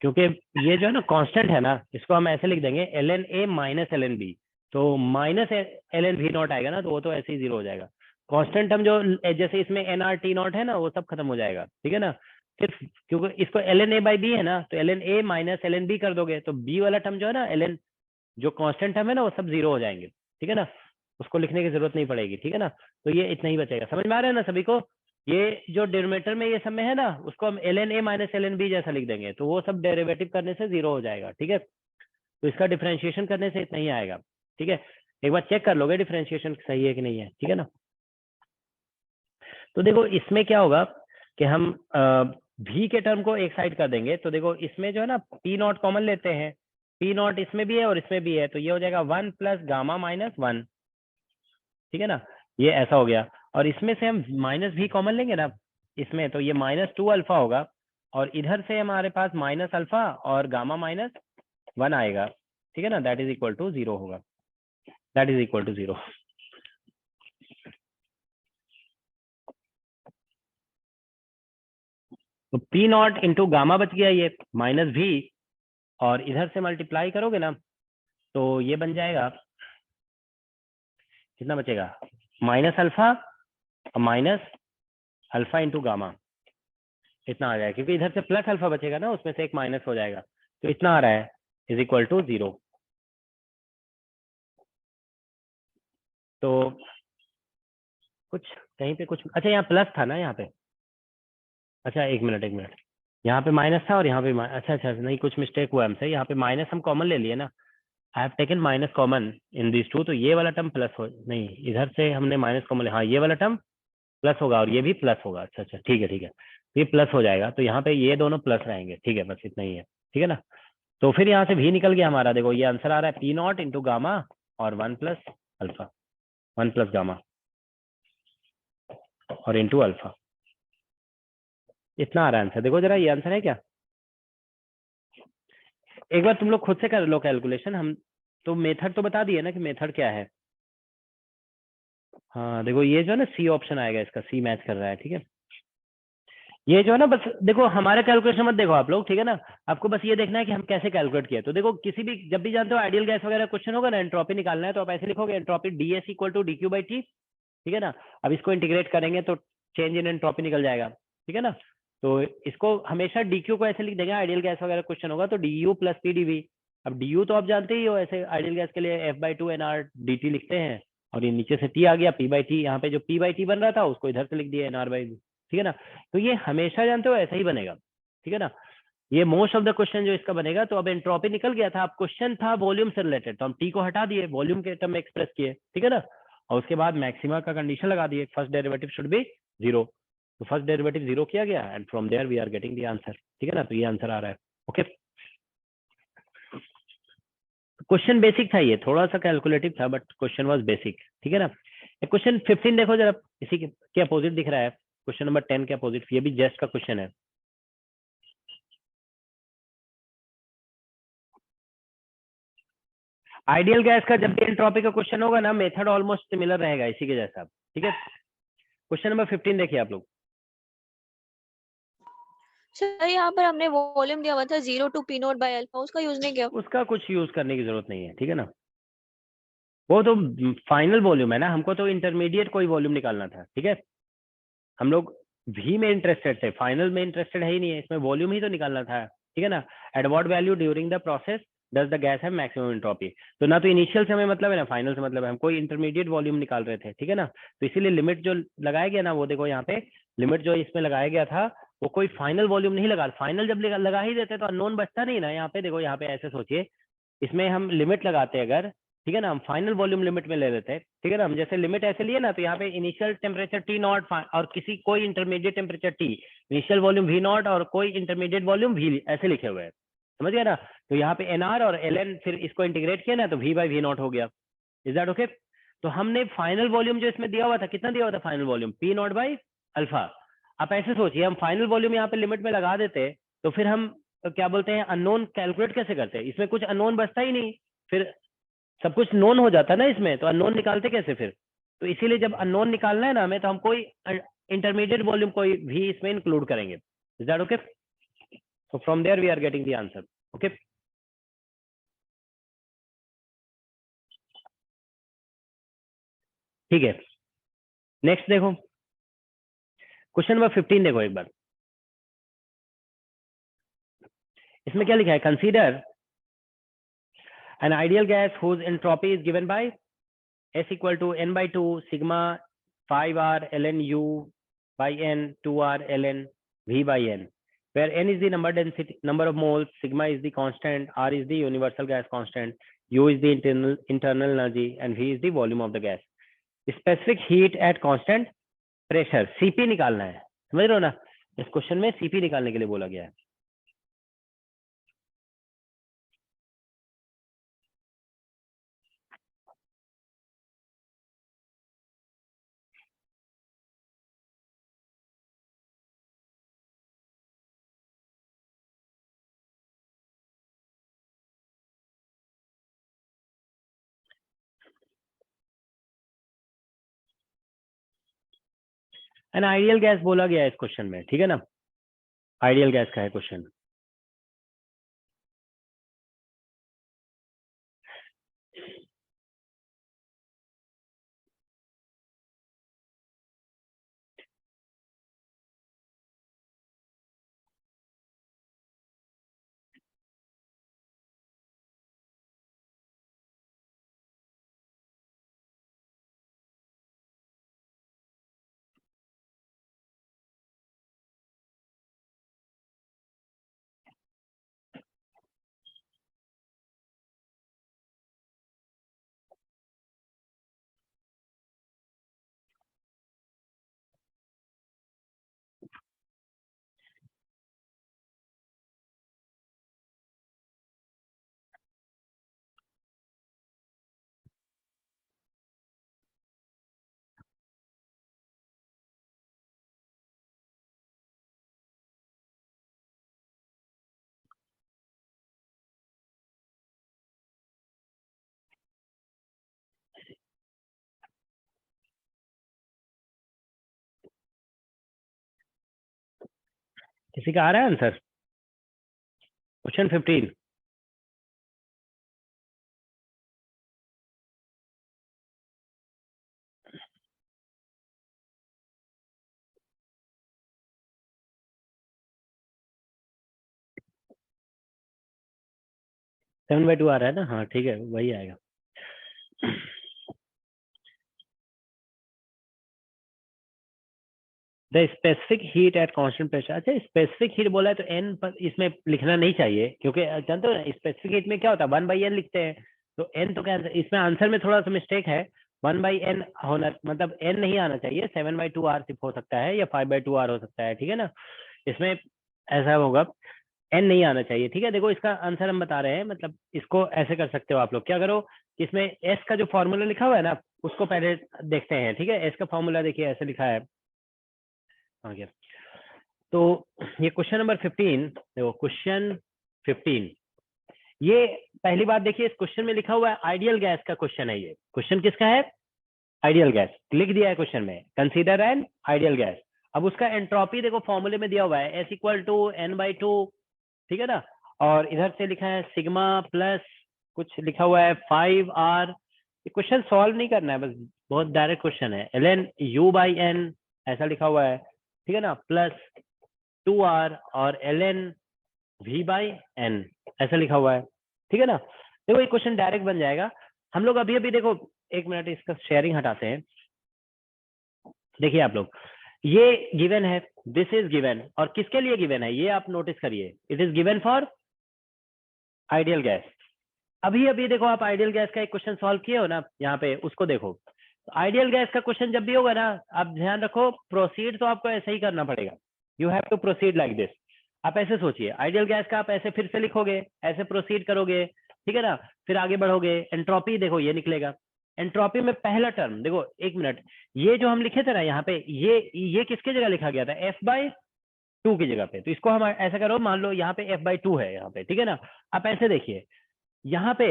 क्योंकि ये जो है ना कांस्टेंट है ना, इसको हम ऐसे लिख देंगे ln a minus ln b, तो माइनस ln v नॉट आएगा ना, तो वो तो ऐसे ही 0 हो जाएगा, कांस्टेंट हम जो जैसे इसमें nr t नॉट है ना, वो सब खत्म हो जाएगा, ठीक है ना, सिर्फ क्योंकि इसको ln a बाई b है ना, तो ln a minus ln b कर दोगे, तो b वाला टर्म जो है ना ln जो कांस्टेंट टर्म है ना, वो सब 0 हो जाएंगे, ठीक है ना, उसको लिखने की जरूरत नहीं पड़ेगी, ठीक है ना, तो ये इतना ही बचेगा, समझ में आ रहा है ना सभी को, ये जो डिनोमिनेटर में ये सब में है ना, उसको हम ln a minus ln b जैसा लिख देंगे, तो वो सब डेरिवेटिव करने से 0 हो जाएगा, ठीक है, तो इसका डिफरेंशिएशन करने से इतना ही आएगा, ठीक है, एक बार चेक कर लोगे डिफरेंशिएशन सही है कि नहीं है, ठीक है ना। तो देखो इसमें क्या होगा कि हम v के टर्म को एक साइड कर देंगे, तो देखो इसमें जो है ना p नॉट कॉमन लेते हैं, p नॉट इसमें भी है और इसमें भी है, तो ये हो जाएगा 1 प्लस गामा माइनस 1, ठीक है ना, ये ऐसा हो गया, और इसमें से हम माइनस भी कॉमन लेंगे ना इसमें, तो ये माइनस 2 अल्फा होगा, और इधर से हमारे पास माइनस अल्फा और गामा माइनस 1 आएगा, ठीक है ना, दैट इज इक्वल टू 0 होगा, दैट इज इक्वल टू 0। तो पी नॉट इंटू गामा बच गया ये माइनस भी, और इधर से मल्टीप्लाई करोगे ना तो ये बन जाएगा, कितना बचेगा, minus alpha minus alpha into gamma, इतना आ जाएगा, क्योंकि इधर से प्लस अल्फा बचेगा ना, उसमें से एक माइनस हो जाएगा, तो इतना आ रहा है इज इक्वल टू 0। तो कुछ कहीं पे कुछ, अच्छा यहाँ प्लस था ना यहाँ पे, अच्छा एक मिनट, यहाँ पे माइनस था और यहाँ पे अच्छा अच्छा नहीं, कुछ मिस्टेक हुआ हमसे, यहाँ पे माइनस हम कॉमन ले लिए ना, I have taken minus common in this two, तो ये वाला टर्म प्लस हो, नहीं इधर से हमने माइनस कॉमन लिया, हाँ ये वाला टर्म प्लस होगा और ये भी प्लस होगा, अच्छा अच्छा ठीक है ठीक है, तो ये प्लस हो जाएगा, तो यहाँ पे ये दोनों प्लस रहेंगे, ठीक है, बस इतना ही है, ठीक है ना। तो फिर यहाँ से भी निकल गया हमारा, देखो ये आंसर आ रहा है पी नॉट इंटू गामा और 1 प्लस अल्फा, 1 प्लस गामा और इंटू अल्फा, इतना आ रहा है आंसर। देखो जरा ये आंसर है क्या, एक बार तुम लोग खुद से कर लो कैलकुलेशन, हम तो मेथड तो बता दिए ना कि मेथड क्या है। हाँ देखो ये जो है ना सी ऑप्शन आएगा, इसका सी मैच कर रहा है, ठीक है। ये जो है ना बस देखो हमारे कैलकुलेशन मत देखो आप लोग, ठीक है ना, आपको बस ये देखना है कि हम कैसे कैलकुलेट किए। तो देखो किसी भी, जब भी जानते हो आइडियल गैस वगैरह क्वेश्चन होगा ना, एंट्रोपी निकालना है तो आप ऐसे लिखोगे entropy D S equal to D Q by T, ठीक है ना। अब इसको इंटीग्रेट करेंगे तो चेंज इन एंट्रोपी निकल जाएगा, ठीक है ना। तो इसको हमेशा डी क्यू को ऐसे लिख देंगे, आइडियल गैस वगैरह क्वेश्चन होगा तो D U plus P D V. अब डी यू तो आप जानते ही हो, ऐसे आइडियल गैस के लिए F by two N R D T लिखते हैं, और ये नीचे से टी आ गया पी बाई टी, यहाँ पे जो पी बाई टी बन रहा था उसको इधर से लिख दिया एन आर बाई, ठीक है ना। तो ये हमेशा जानते हो ऐसा ही बनेगा, ठीक है ना। ये मोस्ट ऑफ द क्वेश्चन जो इसका बनेगा। तो अब एंट्रोपी निकल गया था, अब क्वेश्चन था वॉल्यूम से रिलेटेड, तो हम टी को हटा दिए, वॉल्यूम के टर्म में एक्सप्रेस किए, ठीक है ना। और उसके बाद मैक्सिमा का कंडीशन लगा दिए, फर्स्ट डेरिवेटिव शुड बी 0, तो फर्स्ट डेरिवेटिव 0 किया गया and from there we are getting the answer, ठीक है ना। तो ये आंसर आ रहा है, ओके। क्वेश्चन बेसिक था, ये थोड़ा सा कैलकुलेटिव था बट क्वेश्चन वाज बेसिक, ठीक है ना। क्वेश्चन 15 देखो जरा, इसी के अपोजिट दिख रहा है, क्वेश्चन नंबर 10 के अपोजिट, ये भी जस्ट का क्वेश्चन है। आइडियल गैस का जब भी एंट्रोपी का क्वेश्चन होगा ना, मेथड ऑलमोस्ट सिमिलर रहेगा इसी के जैसा, ठीक है। क्वेश्चन नंबर 15 देखिए आप लोग। सर यहाँ पर हमने वॉल्यूम दिया हुआ था 0 to P not by alpha, उसका यूज नहीं किया। उसका कुछ यूज करने की जरूरत नहीं है, ठीक है ना। वो तो फाइनल वॉल्यूम है ना, हमको तो इंटरमीडिएट कोई वॉल्यूम निकालना था, ठीक है। हम लोग भी में इंटरेस्टेड थे, फाइनल में इंटरेस्टेड है ही नहीं है, इसमें वॉल्यूम ही तो निकालना था, ठीक है ना। At what value during the process does the guys have maximum entropy, तो ना तो इनिशियल से हमें मतलब है ना फाइनल से मतलब है, हम कोई इंटरमीडिएट वॉल्यूम निकाल रहे थे, ठीक है ना। तो इसीलिए लिमिट जो लगाया गया ना, वो देखो यहाँ पे लिमिट जो इसमें लगाया गया था वो कोई फाइनल वॉल्यूम नहीं लगा, फाइनल जब लगा ही देते तो अननोन बचता नहीं ना। यहाँ पे देखो, यहाँ पे ऐसे सोचिए, इसमें हम लिमिट लगाते अगर, ठीक है ना, हम फाइनल वॉल्यूम लिमिट में ले लेते हैं, ठीक है ना। हम जैसे लिमिट ऐसे लिए ना, तो यहाँ पे इनिशियल टेम्परेचर टी नॉट और किसी कोई intermediate temperature T, initial volume we not और कोई इंटरमीडिएट वॉल्यूम वी, ऐसे लिखे हुए हैं, समझ गया ना। तो यहाँ पे एन आर और एल एन, फिर इसको इंटीग्रेट किया ना तो वी बाई वी नॉट हो गया, इज दैट ओके। तो हमने फाइनल वॉल्यूम जो इसमें दिया हुआ था, कितना दिया हुआ था final volume, P not by alpha. आप ऐसे सोचिए, हम फाइनल वॉल्यूम यहाँ पे लिमिट में लगा देते तो फिर हम क्या बोलते हैं अननोन कैलकुलेट कैसे करते हैं, इसमें कुछ अननोन बचता ही नहीं, फिर सब कुछ नोन हो जाता है ना इसमें, तो अननोन निकालते कैसे फिर। तो इसीलिए जब अननोन निकालना है ना हमें, तो हम कोई इंटरमीडिएट वॉल्यूम कोई भी इसमें इंक्लूड करेंगे, is that okay. So from there we are getting the answer, okay. ठीक है, नेक्स्ट देखो क्वेश्चन नंबर 15 देखो एक बार, इसमें क्या लिखा है, consider an ideal gas whose entropy is given by S equal to n by 2 sigma 5r ln u by n 2r ln v by n, where n is the number of moles, sigma is the constant, r is the universal gas constant, u is the internal energy and v is the volume of the gas. Specific heat at constant pressure, Cp निकालना है, समझ रहे हो ना। इस question में Cp निकालने के लिए बोला गया है। एन आइडियल गैस बोला गया है इस क्वेश्चन में, ठीक है ना। आइडियल गैस का है क्वेश्चन। किसी का आ रहा है answer? Question 15। Seven by two आ रहा है ना? हाँ ठीक है, वही आएगा। The specific heat at constant pressure. अच्छा, स्पेसिफिक हीट बोला है तो एन पर इसमें लिखना नहीं चाहिए, क्योंकि जानते हो ना स्पेसिफिक हीट में क्या होता है, 1/n लिखते हैं, तो एन तो क्या इसमें आंसर में थोड़ा सा मिस्टेक है। 1/n होना मतलब एन नहीं आना चाहिए, 7/2r सिर्फ हो सकता है या 5/2r हो सकता है, ठीक है ना। इसमें ऐसा होगा, एन नहीं आना चाहिए, ठीक है। देखो इसका आंसर हम बता रहे हैं, मतलब इसको ऐसे कर सकते हो आप लोग। क्या करो, इसमें एस का जो फॉर्मूला लिखा हुआ है ना, उसको पहले देखते हैं, ठीक है। एस का फॉर्मूला देखिए ऐसे लिखा है, आ गया। तो ये क्वेश्चन नंबर 15, देखो क्वेश्चन 15, ये पहली बात देखिए, इस क्वेश्चन में लिखा हुआ है आइडियल गैस का क्वेश्चन है। ये क्वेश्चन किसका है? आइडियल गैस लिख दिया है क्वेश्चन में, कंसीडर एन आइडियल गैस। अब उसका एंट्रोपी देखो फॉर्मूले में दिया हुआ है, S = n/2, ठीक है ना। और इधर से लिखा है सिग्मा प्लस कुछ लिखा हुआ है 5r। ये क्वेश्चन सॉल्व नहीं करना है, बस बहुत डायरेक्ट क्वेश्चन है। ln U/n ऐसा लिखा हुआ है, ठीक है ना, प्लस 2r और ln V/n ऐसा लिखा हुआ है, ठीक है ना। देखो ये क्वेश्चन डायरेक्ट बन जाएगा। हम लोग अभी अभी देखो, एक मिनट इसका शेयरिंग हटाते हैं। देखिए आप लोग, ये गिवन है, दिस इज गिवन, और किसके लिए गिवन है ये आप नोटिस करिए, it is given for ideal gas. अभी अभी देखो आप आइडियल गैस का एक क्वेश्चन सॉल्व किए हो ना, यहाँ पे उसको देखो। आइडियल गैस का क्वेश्चन जब भी होगा ना, आप ध्यान रखो, प्रोसीड तो आपको ऐसे ही करना पड़ेगा, you have to proceed like this. आप ऐसे सोचिए, आइडियल गैस का आप ऐसे फिर से लिखोगे, ऐसे प्रोसीड करोगे, ठीक है ना, फिर आगे बढ़ोगे। एंट्रोपी देखो ये निकलेगा, एंट्रोपी में पहला टर्म देखो, एक मिनट, ये जो हम लिखे थे ना यहाँ पे, ये किसके जगह लिखा गया था? F/2 की जगह पे। तो इसको हम ऐसा करो, मान लो यहाँ पे F/2 है यहाँ पे, ठीक है ना। आप ऐसे देखिए यहाँ पे,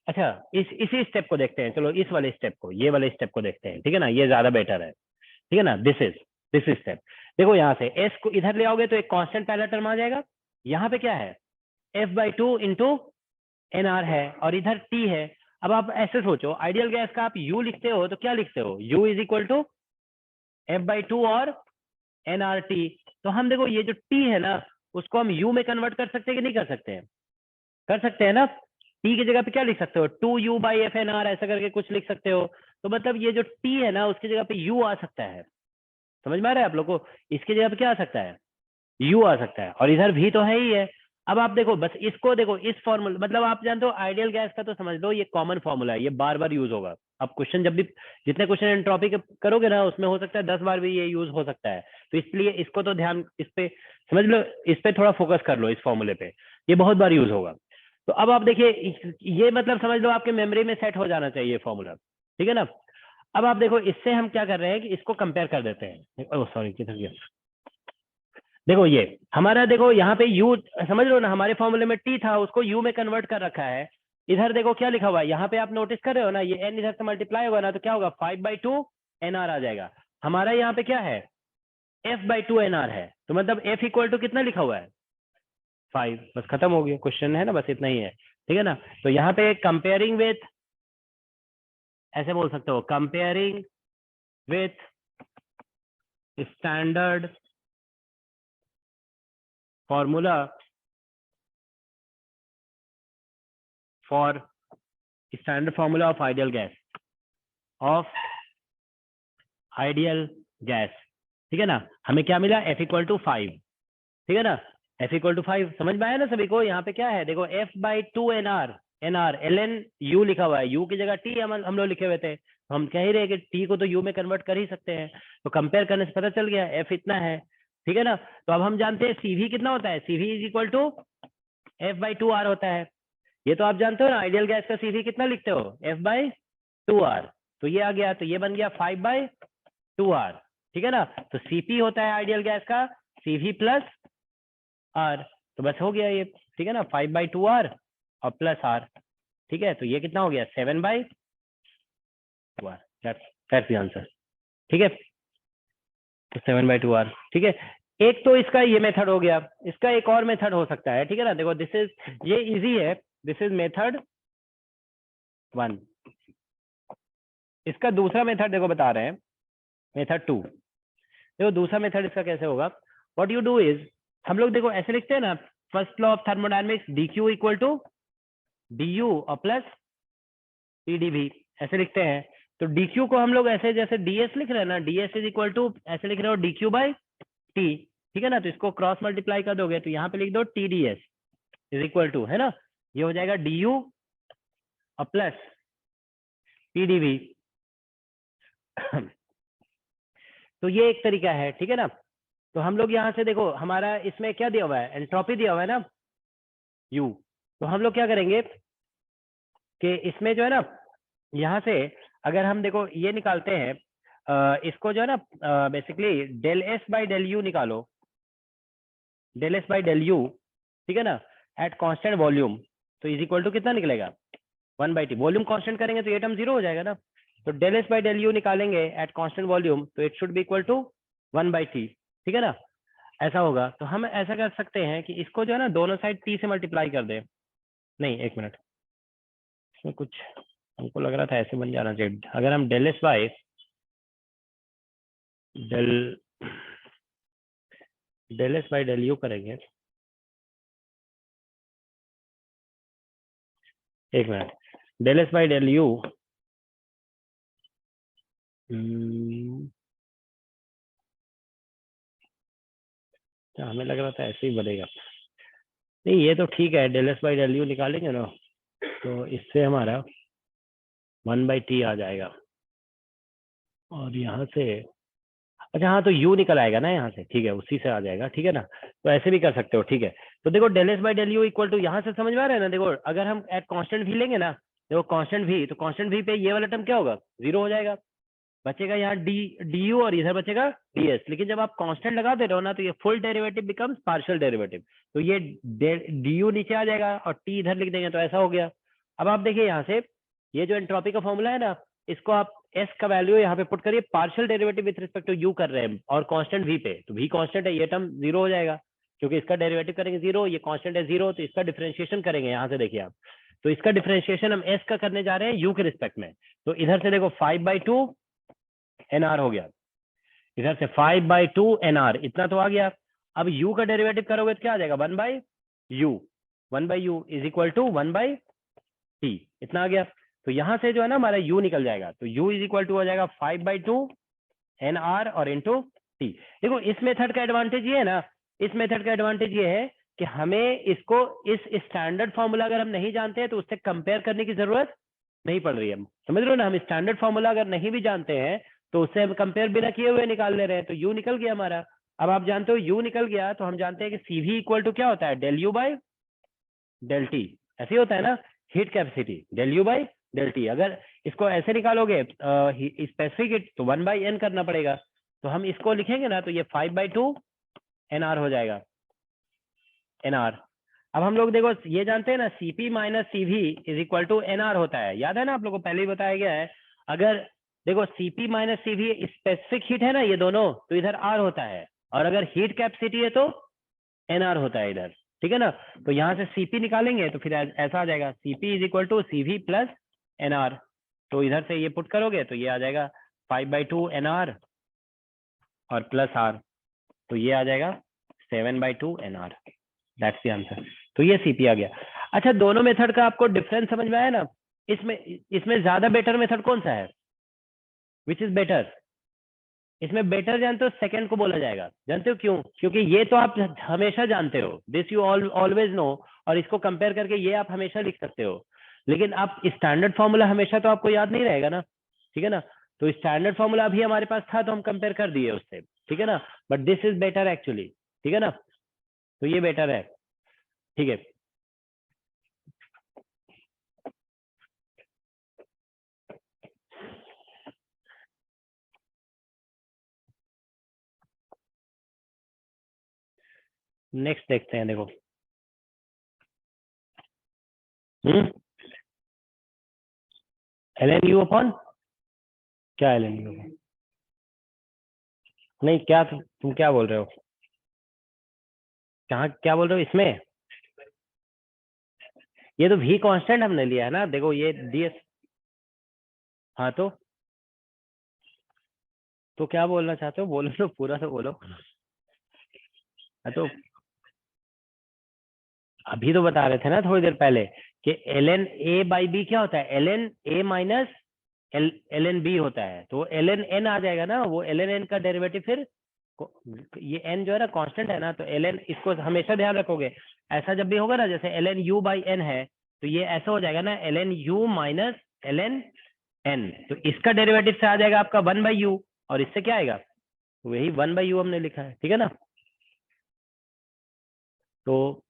अच्छा इसी स्टेप को देखते हैं, चलो इस वाले स्टेप को, ये वाले स्टेप को देखते हैं, ठीक है ना, ये ज्यादा बेटर है, ठीक है ना। दिस स्टेप देखो, यहाँ से एस को इधर ले आओगे तो एक कांस्टेंट पहला टर्म आ जाएगा। यहाँ पे क्या है? F/2 इंटू NR है, और इधर T है। अब आप ऐसे सोचो, आइडियल गैस का आप U लिखते हो तो क्या लिखते हो? U = F/2 और NRT। तो हम देखो ये जो T है ना, उसको हम U में कन्वर्ट कर सकते हैं कि नहीं कर सकते हैं? कर सकते हैं ना। T की जगह पे क्या लिख सकते हो? 2U/FNR ऐसा करके कुछ लिख सकते हो। तो मतलब ये जो T है ना, उसकी जगह पे U आ सकता है। समझ में आ रहा है आप लोग को? इसकी जगह पे क्या आ सकता है? U आ सकता है, और इधर भी तो है ही है। अब आप देखो, बस इसको देखो, इस फॉर्मूला, मतलब आप जानते हो आइडियल गैस का तो समझ लो ये कॉमन फॉर्मूला है, ये बार बार यूज होगा। अब क्वेश्चन जब भी, जितने क्वेश्चन एंट्रोपी के करोगे ना, उसमें हो सकता है 10 बार भी ये यूज हो सकता है। तो इसलिए इसको तो ध्यान, इस पे समझ लो, इस पे थोड़ा फोकस कर लो, इस फॉर्मूले पे, ये बहुत बार यूज होगा। तो अब आप देखिए, ये मतलब समझ लो आपके मेमोरी में सेट हो जाना चाहिए फॉर्मूला, ठीक है ना। अब आप देखो, इससे हम क्या कर रहे हैं कि इसको कंपेयर कर देते हैं। ओह सॉरी, किधर गया? देखो ये हमारा, देखो यहाँ पे U समझ लो ना, हमारे फॉर्मूले में T था, उसको U में कन्वर्ट कर रखा है। इधर देखो क्या लिखा हुआ है, यहाँ पे आप नोटिस कर रहे हो ना, ये n इधर से मल्टीप्लाई होगा ना, तो क्या होगा? 5/2 NR आ जाएगा। हमारा यहाँ पे क्या है? F/2 NR है, तो मतलब F इक्वल टू कितना लिखा हुआ है 5, बस खत्म हो गया क्वेश्चन है ना, बस इतना ही है, ठीक है ना। तो यहाँ पे कंपेयरिंग विथ, ऐसे बोल सकते हो, comparing with standard formula for standard formula of ideal gas, ठीक है ना। हमें क्या मिला, F इक्वल टू 5, ठीक है ना, F इक्वल टू 5, समझ में आया ना सभी को। यहाँ पे क्या है देखो, F/2 NR ln U लिखा हुआ है, U की जगह T हम लोग लिखे हुए थे, तो हम कह ही रहे कि T को तो U में कन्वर्ट कर ही सकते हैं, तो कंपेयर करने से पता चल गया F इतना है, ठीक है ना। तो अब हम जानते हैं CV कितना होता है, CV is equal to F/2R होता है, ये तो आप जानते हो ना। आइडियल गैस का CV कितना लिखते हो, F/2R, तो ये आ गया, तो ये बन गया 5/2R, ठीक है ना। तो CP होता है आइडियल गैस का CV प्लस R, तो बस हो गया ये, ठीक है ना, 5/2R और प्लस R, ठीक है। तो ये कितना हो गया 7/2R, दैट्स द आंसर, ठीक है। तो 7/2R, ठीक है। एक तो इसका ये मेथड हो गया, इसका एक और मेथड हो सकता है, ठीक है ना। देखो दिस इज, ये इजी है, दिस इज मेथड 1। इसका दूसरा मेथड देखो बता रहे हैं, मेथड 2। देखो दूसरा मेथड इसका कैसे होगा, व्हाट यू डू इज, हम लोग देखो ऐसे लिखते हैं ना, first law of thermodynamics dq equal to du और प्लस pdv, ऐसे लिखते हैं। तो dq को हम लोग ऐसे जैसे ds लिख रहे हैं ना, ds इज इक्वल टू, ऐसे लिख रहे हो dq/t, ठीक है ना। तो इसको क्रॉस मल्टीप्लाई कर दोगे तो यहाँ पे लिख दो tds इज इक्वल टू, है ना, ये हो जाएगा du और प्लस pdv। तो ये एक तरीका है, ठीक है ना। तो हम लोग यहाँ से देखो, हमारा इसमें क्या दिया हुआ है, एंट्रोपी दिया हुआ है ना U, तो हम लोग क्या करेंगे कि इसमें जो है ना, यहाँ से अगर हम देखो ये निकालते हैं, इसको जो है ना basically del S by del U निकालो, del S by del U, ठीक है ना, एट कांस्टेंट वॉल्यूम, तो इज इक्वल टू कितना निकलेगा 1/t, वॉल्यूम कांस्टेंट करेंगे तो ये टर्म 0 हो जाएगा ना। तो del S by del U निकालेंगे एट कांस्टेंट वॉल्यूम, तो it should be equal to 1/t, ठीक है ना, ऐसा होगा। तो हम ऐसा कर सकते हैं कि इसको जो है ना दोनों साइड t से मल्टीप्लाई कर दे, नहीं एक मिनट, इसमें कुछ हमको लग रहा था ऐसे बन जाना चाहिए। अगर हम del S by del U करेंगे, एक minute, del S by del U, हमें लग रहा था ऐसे ही बनेगा, नहीं ये तो ठीक है, del S by del U निकालेंगे ना, तो इससे हमारा 1/t आ जाएगा, और यहाँ से, अच्छा हाँ, तो U निकल आएगा ना यहाँ से, ठीक है, उसी से आ जाएगा, ठीक है ना। तो ऐसे भी कर सकते हो, ठीक है। तो देखो del S by del U equal to, यहाँ से समझ में आ रहा है ना, देखो अगर हम एट कांस्टेंट भी लेंगे ना, देखो कांस्टेंट भी, तो कांस्टेंट भी पे ये वाला टर्म क्या होगा 0 हो जाएगा, बचेगा यहाँ du और इधर बचेगा ds। लेकिन जब आप कांस्टेंट लगा दे रहे हो ना, तो ये full derivative becomes partial derivative, तो ये du नीचे आ जाएगा और t इधर लिख देंगे, तो ऐसा हो गया। अब आप देखिए यहाँ से, ये जो एंट्रोपी का फॉर्मूला है ना, इसको आप s का वैल्यू यहाँ पे पुट करिए, partial derivative with respect to u कर रहे हैं और कांस्टेंट v पे, तो v कांस्टेंट है, ये टर्म 0 हो जाएगा, क्योंकि इसका डेरिवेटिव करेंगे 0, ये कांस्टेंट है 0, तो इसका डिफरेंशिएशन करेंगे, यहाँ से देखिए आप, तो इसका डिफरेंशिएशन हम s का करने जा रहे हैं u के रिस्पेक्ट में। तो इधर से देखो 5/2 NR हो गया, इधर से 5/2 NR, इतना तो आ गया। अब u का डेरिवेटिव करोगे तो क्या आ जाएगा 1/u, 1/u is equal to 1/t, इतना आ गया। तो यहां से जो है ना हमारा u निकल जाएगा, तो u इज इक्वल टू हो जाएगा 5/2 NR और इंटू t। देखो इस मेथड का एडवांटेज ये है ना, इस मेथड का एडवांटेज ये है कि हमें इसको, इस स्टैंडर्ड फॉर्मूला अगर हम नहीं जानते हैं तो उससे कंपेयर करने की जरूरत नहीं पड़ रही है, समझ रहे हो ना। हम स्टैंडर्ड फॉर्मूला अगर नहीं भी जानते हैं तो उससे हम कंपेयर बिना किए हुए निकाल ले रहे हैं, तो u निकल गया हमारा। अब आप जानते हो u निकल गया, तो हम जानते हैं कि CV इक्वल टू क्या होता है, del u by del T, ऐसे ही होता है ना, heat capacity del u by del T. अगर इसको ऐसे निकालोगे स्पेसिफिक हीट, तो 1/n करना पड़ेगा, तो हम इसको लिखेंगे ना, तो ये 5/2 NR हो जाएगा, NR। अब हम लोग देखो ये जानते हैं ना, CP minus CV is equal to NR होता है, याद है ना आप लोगों को पहले ही बताया गया है। अगर देखो Cp minus Cv specific heat है ना ये दोनों, तो इधर R होता है, और अगर हीट कैपेसिटी है तो NR होता है इधर, ठीक है ना। तो यहाँ से Cp निकालेंगे तो फिर ऐसा आ जाएगा Cp is equal to CV plus NR। तो इधर से ये पुट करोगे तो ये आ जाएगा 5/2 NR और प्लस R, तो ये आ जाएगा 7/2 NR। That's the answer. तो ये Cp आ गया। अच्छा, दोनों मेथड का आपको डिफरेंस समझ में आया ना। इसमें ज्यादा बेटर मेथड कौन सा है, विच इज बेटर? इसमें बेटर जानते हो सेकंड को बोला जाएगा, जानते हो क्यों? क्योंकि ये तो आप हमेशा जानते हो, दिस यू ऑलवेज नो, और इसको कंपेयर करके ये आप हमेशा लिख सकते हो। लेकिन आप स्टैंडर्ड फॉर्मूला हमेशा तो आपको याद नहीं रहेगा ना, ठीक है ना। तो स्टैंडर्ड फॉर्मूला अभी हमारे पास था तो हम कंपेयर कर दिए उससे, ठीक है ना। But this is better actually, ठीक है ना। तो ये बेटर है, ठीक है। नेक्स्ट देखते हैं, देखो ln u अपॉन क्या, ln u अपॉन नहीं, क्या तुम क्या बोल रहे हो? कहाँ क्या बोल रहे हो इसमें? ये तो v कांस्टेंट हमने लिया है ना, देखो ये ds। हाँ तो क्या बोलना चाहते हो, बोलो तो पूरा तो बोलो। हाँ तो अभी तो बता रहे थे ना थोड़ी देर पहले कि ln a बाई बी क्या होता है, ln a minus ln b होता है। तो ln n आ जाएगा ना, वो ln n का डेरिवेटिव फिर ये n जो है ना कांस्टेंट है ना, तो ln इसको हमेशा ध्यान रखोगे। ऐसा जब भी होगा ना, जैसे ln u बाई n है, तो ये ऐसा हो जाएगा ना ln u minus ln n, तो इसका डेरिवेटिव से आ जाएगा आपका 1/u, और इससे क्या आएगा, वही 1/u हमने लिखा है, ठीक है ना। तो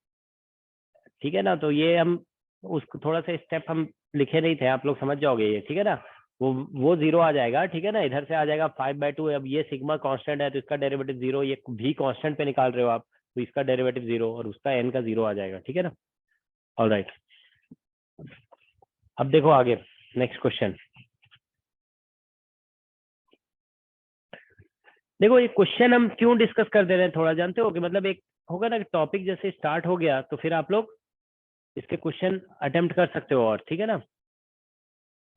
ठीक है ना, तो ये हम उसको थोड़ा सा स्टेप हम लिखे नहीं थे, आप लोग समझ जाओगे ये, ठीक है ना। वो जीरो आ जाएगा, ठीक है ना। इधर से आ जाएगा 5/2। अब ये सिग्मा कांस्टेंट है तो इसका डेरिवेटिव जीरो, ये भी कांस्टेंट पे निकाल रहे हो आप, तो इसका डेरिवेटिव जीरो और उसका n का जीरो आ जाएगा, ठीक है ना। ऑल राइट, अब देखो आगे नेक्स्ट क्वेश्चन। देखो ये क्वेश्चन हम क्यों डिस्कस कर दे रहे हैं थोड़ा जानते हो, कि मतलब एक होगा ना टॉपिक जैसे स्टार्ट हो गया तो फिर आप लोग इसके क्वेश्चन अटेम्प्ट कर सकते हो, और ठीक है ना।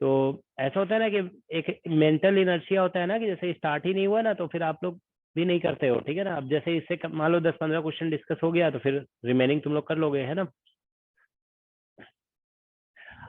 तो ऐसा होता है ना कि एक मेंटल इनर्शिया होता है ना, कि जैसे स्टार्ट ही नहीं हुआ ना तो फिर आप लोग भी नहीं करते हो, ठीक है ना। अब जैसे इससे मान लो 10-15 क्वेश्चन डिस्कस हो गया तो फिर रिमेनिंग तुम लोग कर लोगे, है ना।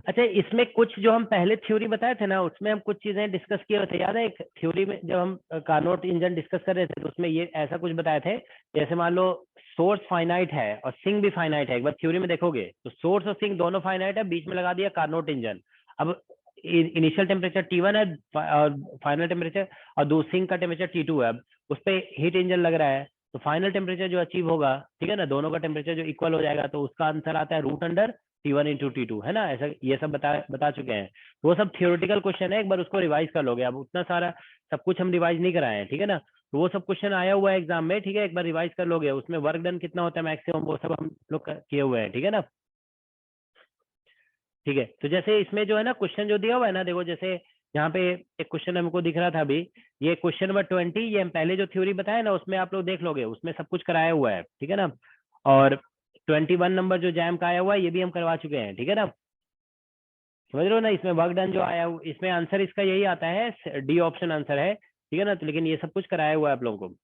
अच्छा, इसमें कुछ जो हम पहले थ्योरी बताए थे ना, उसमें हम कुछ चीजें डिस्कस किए थे, याद है? एक थ्योरी में जब हम कार्नोट इंजन डिस्कस कर रहे थे तो उसमें ये ऐसा कुछ बताए थे, जैसे मान लो सोर्स फाइनाइट है और सिंक भी फाइनाइट है। एक बार थ्योरी में देखोगे तो सोर्स और सिंक दोनों फाइनाइट है, बीच में लगा दिया कार्नोट इंजन। अब इनिशियल टेम्परेचर T1 है और फाइनल टेम्परेचर, और दो सिंक का टेम्परेचर T2 है। अब उस पर हीट इंजन लग रहा है, तो फाइनल टेम्परेचर जो अचीव होगा, ठीक है ना, दोनों का टेम्परेचर जो इक्वल हो जाएगा, तो उसका आंसर आता है √अंडर T1 इंटू T2, है ना। ऐसा ये सब बता चुके हैं। तो वो सब थियोरेटिकल क्वेश्चन है, एक बार उसको रिवाइज कर लोगे। अब उतना सारा सब कुछ हम रिवाइज नहीं कराए हैं, ठीक है ना। तो वो सब क्वेश्चन आया हुआ है एग्जाम में, ठीक है, एक बार रिवाइज कर लोगे। उसमें वर्क डन कितना होता है मैक्सिमम, वो सब हम लोग किए हुए हैं, ठीक है ना। ठीक है, तो जैसे इसमें जो है ना क्वेश्चन जो दिया हुआ है ना, देखो जैसे यहाँ पे एक क्वेश्चन हमको दिख रहा था अभी, ये क्वेश्चन नंबर 20, ये हम पहले जो थ्योरी बताया ना उसमें आप लोग देख लोगे, उसमें सब कुछ कराया हुआ है, ठीक है ना। और 21 नंबर जो जैम का आया हुआ है ये भी हम करवा चुके हैं, ठीक है ना। समझ रहे हो ना, इसमें वर्क डन जो आया हुआ, इसमें आंसर इसका यही आता है, डी ऑप्शन आंसर है, ठीक है ना। तो लेकिन ये सब कुछ कराया हुआ है आप लोगों को,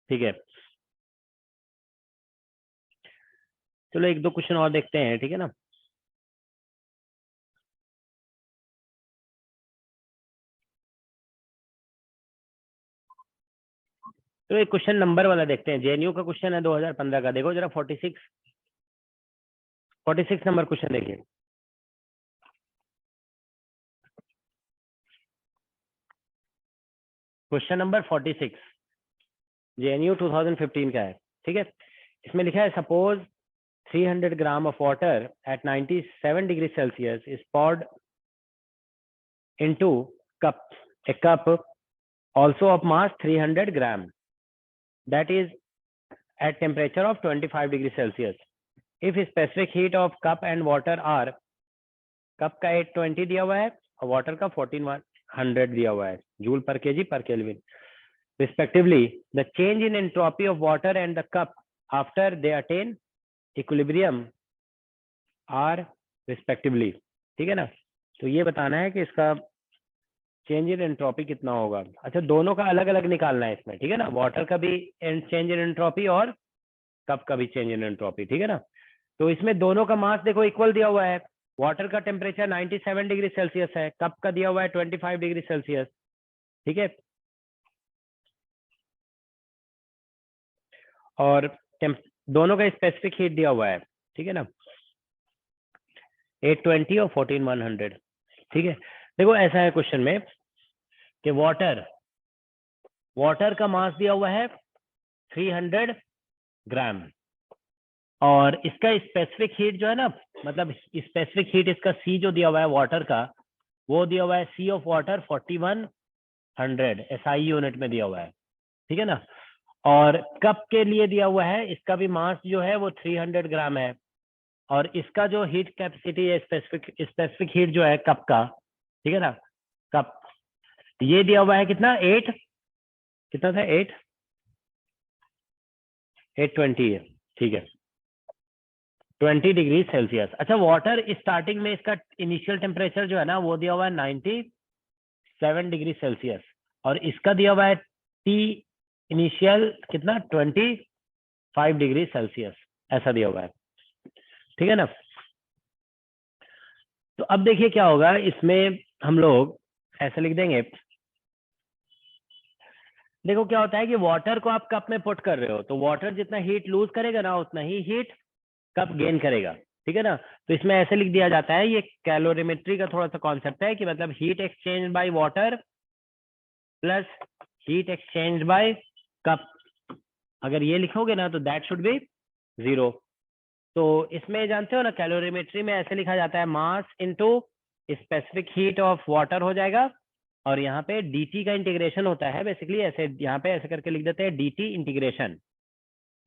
ठीक है। चलो एक दो क्वेश्चन और देखते हैं, ठीक है ना। तो एक क्वेश्चन नंबर वाला देखते हैं, जेएनयू का क्वेश्चन है 2015 का। देखो जरा 46 नंबर क्वेश्चन देखिए। क्वेश्चन नंबर 46 जेएनयू 2015 का है, ठीक है। इसमें लिखा है suppose 300 gram of water at 97 degree Celsius is poured into a cup also of mass 300 gram that is at temperature of 25 degree Celsius. If specific heat of cup and water are, cup का 820 दिया हुआ है और water का 1400 दिया हुआ है joule पर केजी पर kelvin respectively. The change in entropy of water and the cup after they attain equilibrium are respectively. ठीक है ना, तो ये बताना है कि इसका चेंज इन एंट्रोपी कितना होगा। अच्छा, दोनों का अलग अलग निकालना है इसमें, ठीक है ना, वाटर का भी चेंज इन एंट्रोपी और कप का भी चेंज इन एंट्रोपी, ठीक है ना। तो इसमें दोनों का मास देखो इक्वल दिया हुआ है, वाटर का टेम्परेचर 97 डिग्री सेल्सियस है, कप का दिया हुआ है 25 डिग्री सेल्सियस, ठीक है। और दोनों का स्पेसिफिक हीट दिया हुआ है, ठीक है ना, 820 और 14100, ठीक है। देखो ऐसा है क्वेश्चन में कि वाटर का मास दिया हुआ है 300 ग्राम और इसका स्पेसिफिक हीट जो है ना, मतलब स्पेसिफिक हीट इसका सी जो दिया हुआ है वाटर का, वो दिया हुआ है सी ऑफ वाटर 4100 SI यूनिट में दिया हुआ है, ठीक है ना। और कप के लिए दिया हुआ है, इसका भी मास जो है वो 300 ग्राम है और इसका जो हीट कैपेसिटी है स्पेसिफिक हीट जो है कप का, ठीक है ना, कप ये दिया हुआ है कितना 8 कितना था 820 है, ठीक है, 20 डिग्री सेल्सियस। अच्छा, वाटर स्टार्टिंग में इसका इनिशियल टेम्परेचर जो है ना वो दिया हुआ है 97 डिग्री सेल्सियस और इसका दिया हुआ है टी इनिशियल कितना 25 डिग्री सेल्सियस, ऐसा दिया हुआ है, ठीक है ना। तो अब देखिए क्या होगा, इसमें हम लोग ऐसे लिख देंगे, देखो क्या होता है कि वाटर को आप कप में पुट कर रहे हो तो वाटर जितना हीट लूज करेगा ना उतना ही हीट कप गेन करेगा, ठीक है ना। तो इसमें ऐसे लिख दिया जाता है, ये कैलोरीमेट्री का थोड़ा सा कॉन्सेप्ट है कि मतलब heat exchange by water plus heat exchange bye cup, अगर ये लिखोगे ना तो दैट शुड बी 0। तो इसमें जानते हो ना कैलोरीमेट्री में ऐसे लिखा जाता है mass into specific heat of water हो जाएगा और यहाँ पे dt का इंटीग्रेशन होता है बेसिकली, ऐसे यहाँ पे ऐसे करके लिख देते हैं dt इंटीग्रेशन,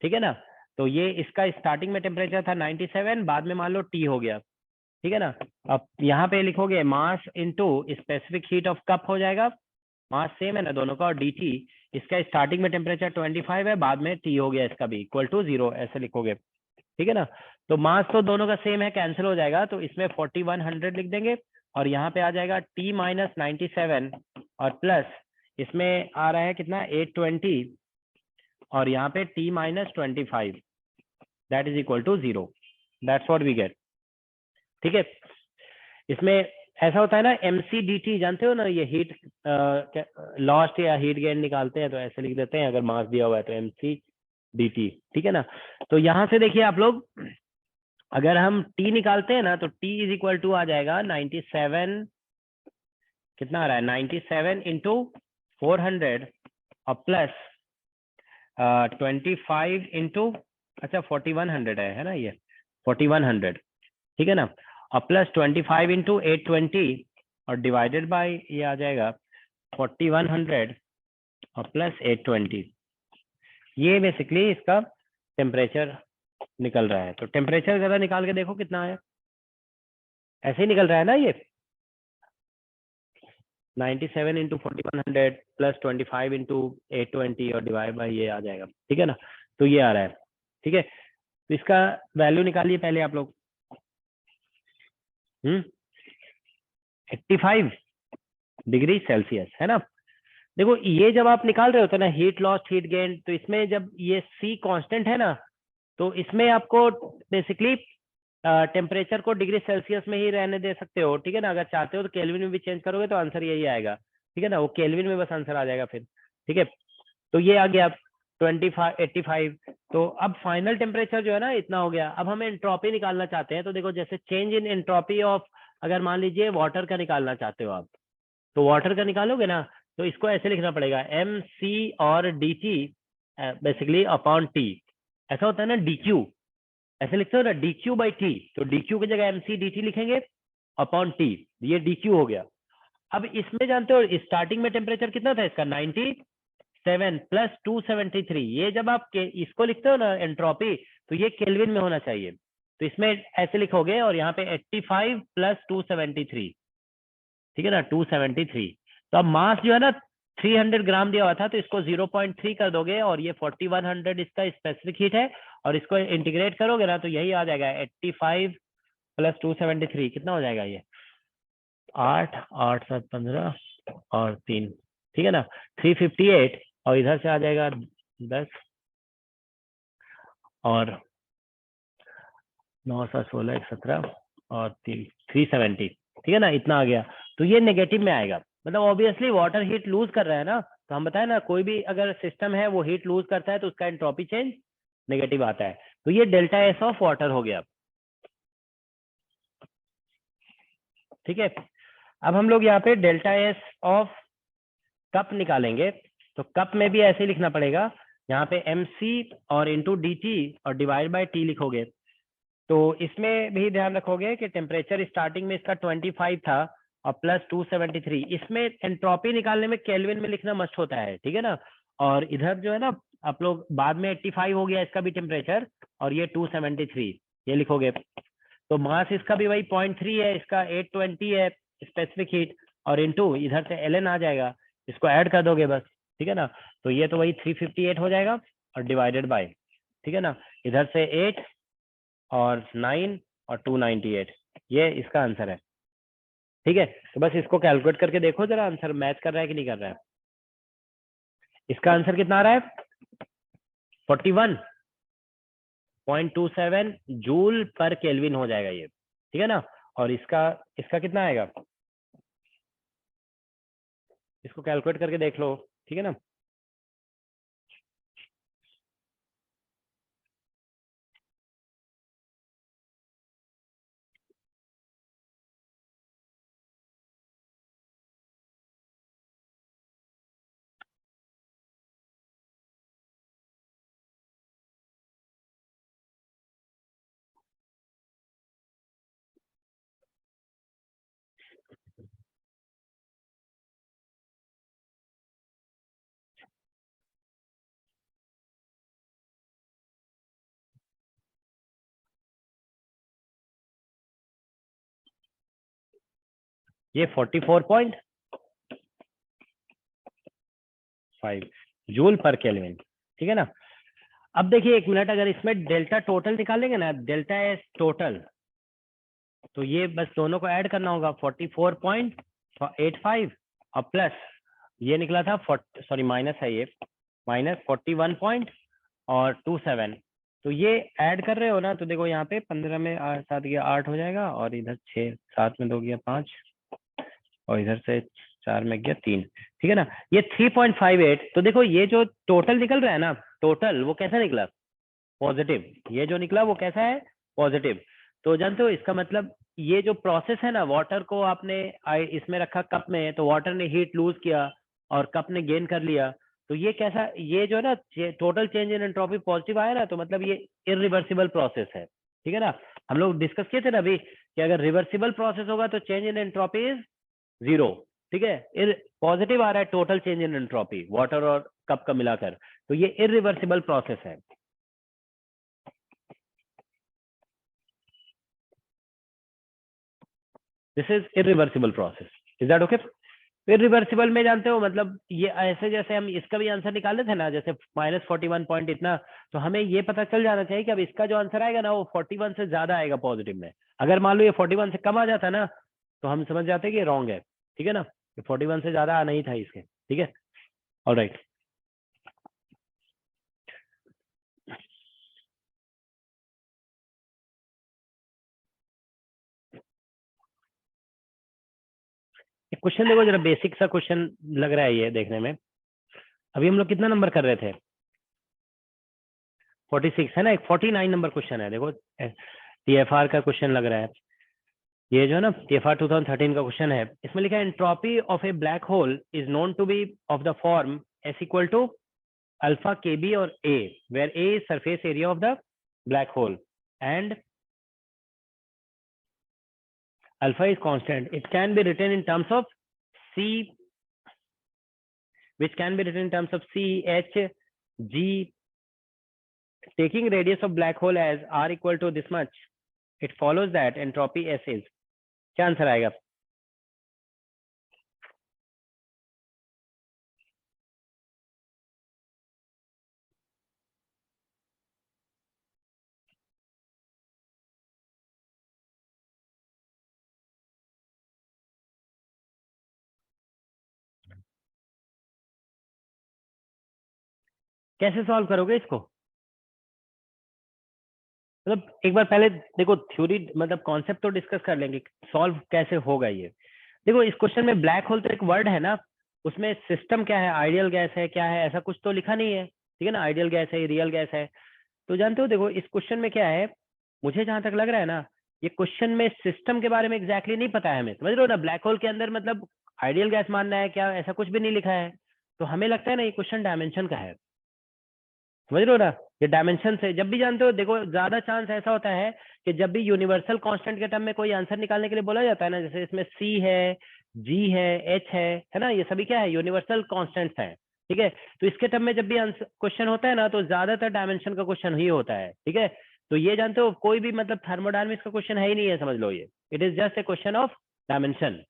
ठीक है ना। तो ये इसका स्टार्टिंग में टेम्परेचर था 97, बाद में मान लो T हो गया, ठीक है ना। अब यहाँ पे लिखोगे mass into specific heat of cup हो जाएगा, मास सेम है ना दोनों का, और dt इसका स्टार्टिंग में टेम्परेचर 25 है, बाद में T हो गया इसका भी इक्वल टू 0, ऐसे लिखोगे, ठीक है ना। तो मास तो दोनों का सेम है, कैंसिल हो जाएगा, तो इसमें 4100 लिख देंगे और यहाँ पे आ जाएगा T माइनस 97 और प्लस इसमें आ रहा है कितना 820 और यहाँ पे T minus 25 that is equal to 0, that's what we get, ठीक है। इसमें ऐसा होता है ना MCDT, जानते हो ना, ये हीट लॉस्ट या हीट गेन निकालते हैं तो ऐसे लिख देते हैं अगर मास दिया हुआ है तो MCDT, ठीक है ना। तो यहाँ से देखिए आप लोग, अगर हम T निकालते हैं ना तो T इज इक्वल टू आ जाएगा 97, कितना आ रहा है 97 इंटू 400 और प्लस 25 इंटू, अच्छा 4100 है ना, ये 4100, ठीक है ना, और प्लस 25 इंटू 820 और डिवाइडेड बाय ये आ जाएगा 4100 और प्लस 820, ये बेसिकली इसका टेम्परेचर निकल रहा है। तो टेम्परेचर जरा निकाल के देखो कितना है, ऐसे ही निकल रहा है ना, ये 97 इंटू 4100 प्लस 25 इंटू 820 और डिवाइड बाय ये आ जाएगा, ठीक है ना। तो ये आ रहा है, ठीक है। तो इसका वैल्यू निकालिए पहले आप लोग, 85 डिग्री सेल्सियस है ना। देखो ये जब आप निकाल रहे होते ना हीट लॉस हीट गेन, तो इसमें जब ये C कांस्टेंट है ना तो इसमें आपको बेसिकली टेम्परेचर को डिग्री सेल्सियस में ही रहने दे सकते हो, ठीक है ना। अगर चाहते हो तो केल्विन में भी चेंज करोगे तो आंसर यही आएगा, ठीक है ना, वो केल्विन में बस आंसर आ जाएगा फिर, ठीक है। तो ये आ गया 85। तो अब फाइनल टेम्परेचर जो है ना इतना हो गया। अब हमें एंट्रोपी निकालना चाहते हैं, तो देखो जैसे चेंज इन एंट्रोपी ऑफ, अगर मान लीजिए वाटर का निकालना चाहते हो आप, तो वाटर का निकालोगे ना तो इसको ऐसे लिखना पड़ेगा MC और DT बेसिकली अपॉन T, ऐसा होता है ना DQ, ऐसे लिखते हो ना DQ बाई T, तो DQ की जगह MC/DT लिखेंगे अपॉन T, ये DQ हो गया। अब इसमें जानते हो स्टार्टिंग में टेम्परेचर कितना था इसका 97 प्लस 273, ये जब आप इसको लिखते हो ना एंट्रोपी तो ये केल्विन में होना चाहिए, तो इसमें ऐसे लिखोगे और यहाँ पे 85 प्लस 273, ठीक है ना, 273। तो अब मास जो है ना 300 ग्राम दिया हुआ था, तो इसको 0.3 कर दोगे और ये 4100 इसका स्पेसिफिक हीट है, और इसको इंटीग्रेट करोगे ना तो यही आ जाएगा 85 प्लस 273 कितना हो जाएगा ये 8 8 7 15 और 3, ठीक है ना 358, और इधर से आ जाएगा 10 और 9 7 16 17 और 3 370, ठीक है ना, इतना आ गया। तो ये नेगेटिव में आएगा, मतलब ऑब्वियसली वाटर हीट लूज कर रहा है ना, तो हम बताए ना कोई भी अगर सिस्टम है वो हीट लूज करता है तो उसका एंट्रोपी चेंज नेगेटिव आता है। तो ये डेल्टा एस ऑफ वाटर हो गया, ठीक है। अब हम लोग यहाँ पे डेल्टा एस ऑफ कप निकालेंगे, तो कप में भी ऐसे ही लिखना पड़ेगा, यहाँ पे mc और इंटू डी टी और डिवाइड बाय टी लिखोगे। तो इसमें भी ध्यान रखोगे कि टेम्परेचर स्टार्टिंग में इसका 25 था और प्लस 273, इसमें एंट्रोपी निकालने में केल्विन में लिखना मस्ट होता है, ठीक है ना। और इधर जो है ना आप लोग बाद में 85 हो गया इसका भी टेम्परेचर, और ये 273 ये लिखोगे। तो मास इसका भी वही 0.3 है, इसका 820 है स्पेसिफिक हीट, और इंटू इधर से एल आ जाएगा, इसको ऐड कर दोगे बस, ठीक है ना। तो ये तो वही 358 हो जाएगा और डिवाइडेड बाय, ठीक है ना, इधर से 8 और 9 और 298, ये इसका आंसर है, ठीक है। तो बस इसको कैलकुलेट करके देखो जरा आंसर मैच कर रहा है कि नहीं कर रहा है। इसका आंसर कितना आ रहा है 41.27 जूल पर केल्विन हो जाएगा ये, ठीक है ना। और इसका इसका कितना आएगा, इसको कैलकुलेट करके देख लो, ठीक है ना। ये 44.5 जूल पर केल्विन, ठीक है ना। अब देखिए एक मिनट, अगर इसमें डेल्टा टोटल निकालेंगे ना, डेल्टा एस टोटल, तो ये बस दोनों को ऐड करना होगा 44.85 और प्लस ये निकला था सॉरी माइनस है ये, माइनस 41 और 27। तो ये ऐड कर रहे हो ना, तो देखो यहाँ पे 15 में 7 गया 8 हो जाएगा, और इधर 6 7 में 2 गया 5, और इधर से 4 में गया 3, ठीक है ना। ये 3.58, तो देखो ये जो टोटल निकल रहा है ना, टोटल वो कैसा निकला पॉजिटिव, ये जो निकला वो कैसा है पॉजिटिव। तो जानते हो इसका मतलब ये जो प्रोसेस है ना, वाटर को आपने इसमें रखा कप में, तो वाटर ने हीट लूज किया और कप ने गेन कर लिया, तो ये कैसा, ये जो है ना total change in entropy positive आया ना, तो मतलब ये इरिवर्सिबल प्रोसेस है, ठीक है ना। हम लोग डिस्कस किए थे ना अभी कि अगर रिवर्सिबल प्रोसेस होगा तो चेंज इन एंट्रोपी इज 0, ठीक है। पॉजिटिव आ रहा है total change in entropy water और कप का मिलाकर, तो ये इरिवर्सिबल प्रोसेस है। This is irreversible process, is that okay. Irreversible में जानते हो मतलब ये ऐसे, जैसे हम इसका भी आंसर निकाले थे ना, जैसे -41 पॉइंट इतना, तो हमें ये पता चल जाना चाहिए कि अब इसका जो आंसर आएगा ना वो 41 से ज्यादा आएगा पॉजिटिव में। अगर मान लो ये 41 से कम आ जाता ना, तो हम समझ जाते कि रॉन्ग है, ठीक है ना, 41 से ज्यादा आना ही था इसके, ठीक है। ऑलराइट, एक क्वेश्चन देखो जरा, बेसिक सा क्वेश्चन लग रहा है ये देखने में। अभी हम लोग कितना नंबर कर रहे थे 46 है ना, एक 49 नंबर क्वेश्चन है, देखो टीएफआर का क्वेश्चन लग रहा है ये जो है ना, टीएफआर 2013 का क्वेश्चन है। इसमें लिखा है entropy of a black hole is known to be of the form S equal to alpha K B और A, where A is surface area of the black hole and alpha is constant. It can be written in terms of C, which can be written in terms of C, H, G. Taking radius of black hole as r equal to this much, it follows that entropy S is. क्या answer आएगा? कैसे solve करोगे इसको? मतलब एक बार पहले देखो theory मतलब कॉन्सेप्ट तो डिस्कस कर लेंगे, सॉल्व कैसे होगा ये। देखो इस क्वेश्चन में ब्लैक होल तो एक वर्ड है ना, उसमें सिस्टम क्या है, आइडियल गैस है क्या है, ऐसा कुछ तो लिखा नहीं है, ठीक है ना, आइडियल गैस है रियल गैस है। तो जानते हो देखो इस क्वेश्चन में क्या है, मुझे जहां तक लग रहा है ना, ये क्वेश्चन में सिस्टम के बारे में एग्जैक्टली नहीं पता है हमें, समझ रहे हो ना, ब्लैक होल के अंदर मतलब आइडियल गैस मानना है क्या, ऐसा कुछ भी नहीं लिखा है। तो हमें लगता है ना ये क्वेश्चन डायमेंशन का है, समझ रहे हो ना, ये डायमेंशन से जब भी जानते हो देखो ज्यादा चांस ऐसा होता है कि जब भी यूनिवर्सल कांस्टेंट के टर्म में कोई आंसर निकालने के लिए बोला जाता है ना, जैसे इसमें सी है, जी है, एच है ना, ये सभी क्या है, यूनिवर्सल कांस्टेंट्स हैं, ठीक है। तो इसके टर्म में जब भी क्वेश्चन होता है ना, तो ज्यादातर डायमेंशन का क्वेश्चन ही होता है, ठीक है। तो ये जानते हो कोई भी मतलब थर्मोडायनेमिक्स का क्वेश्चन है ही नहीं है, समझ लो, ये it is just a question of dimension.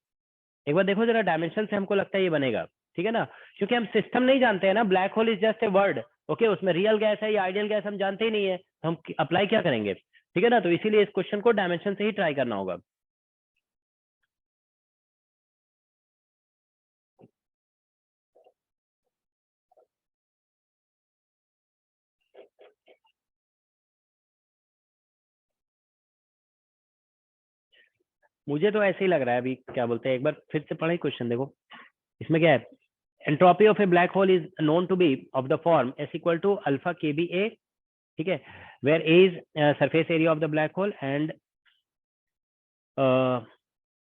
एक बार देखो जरा डायमेंशन से हमको लगता है ये बनेगा, ठीक है ना, क्योंकि हम सिस्टम नहीं जानते हैं ना, black hole is just a word, okay, उसमें रियल गैस है या आइडियल गैस हम जानते ही नहीं है, तो हम अप्लाई क्या करेंगे, ठीक है ना। तो इसीलिए इस क्वेश्चन को डायमेंशन से ही ट्राई करना होगा। मुझे तो ऐसे ही लग रहा है, अभी क्या बोलते हैं, एक बार फिर से पढ़े क्वेश्चन देखो, इसमें क्या है, entropy of a black hole is known to be of the form S equal to alpha K B A, ठीक है, where A is surface area of the black hole and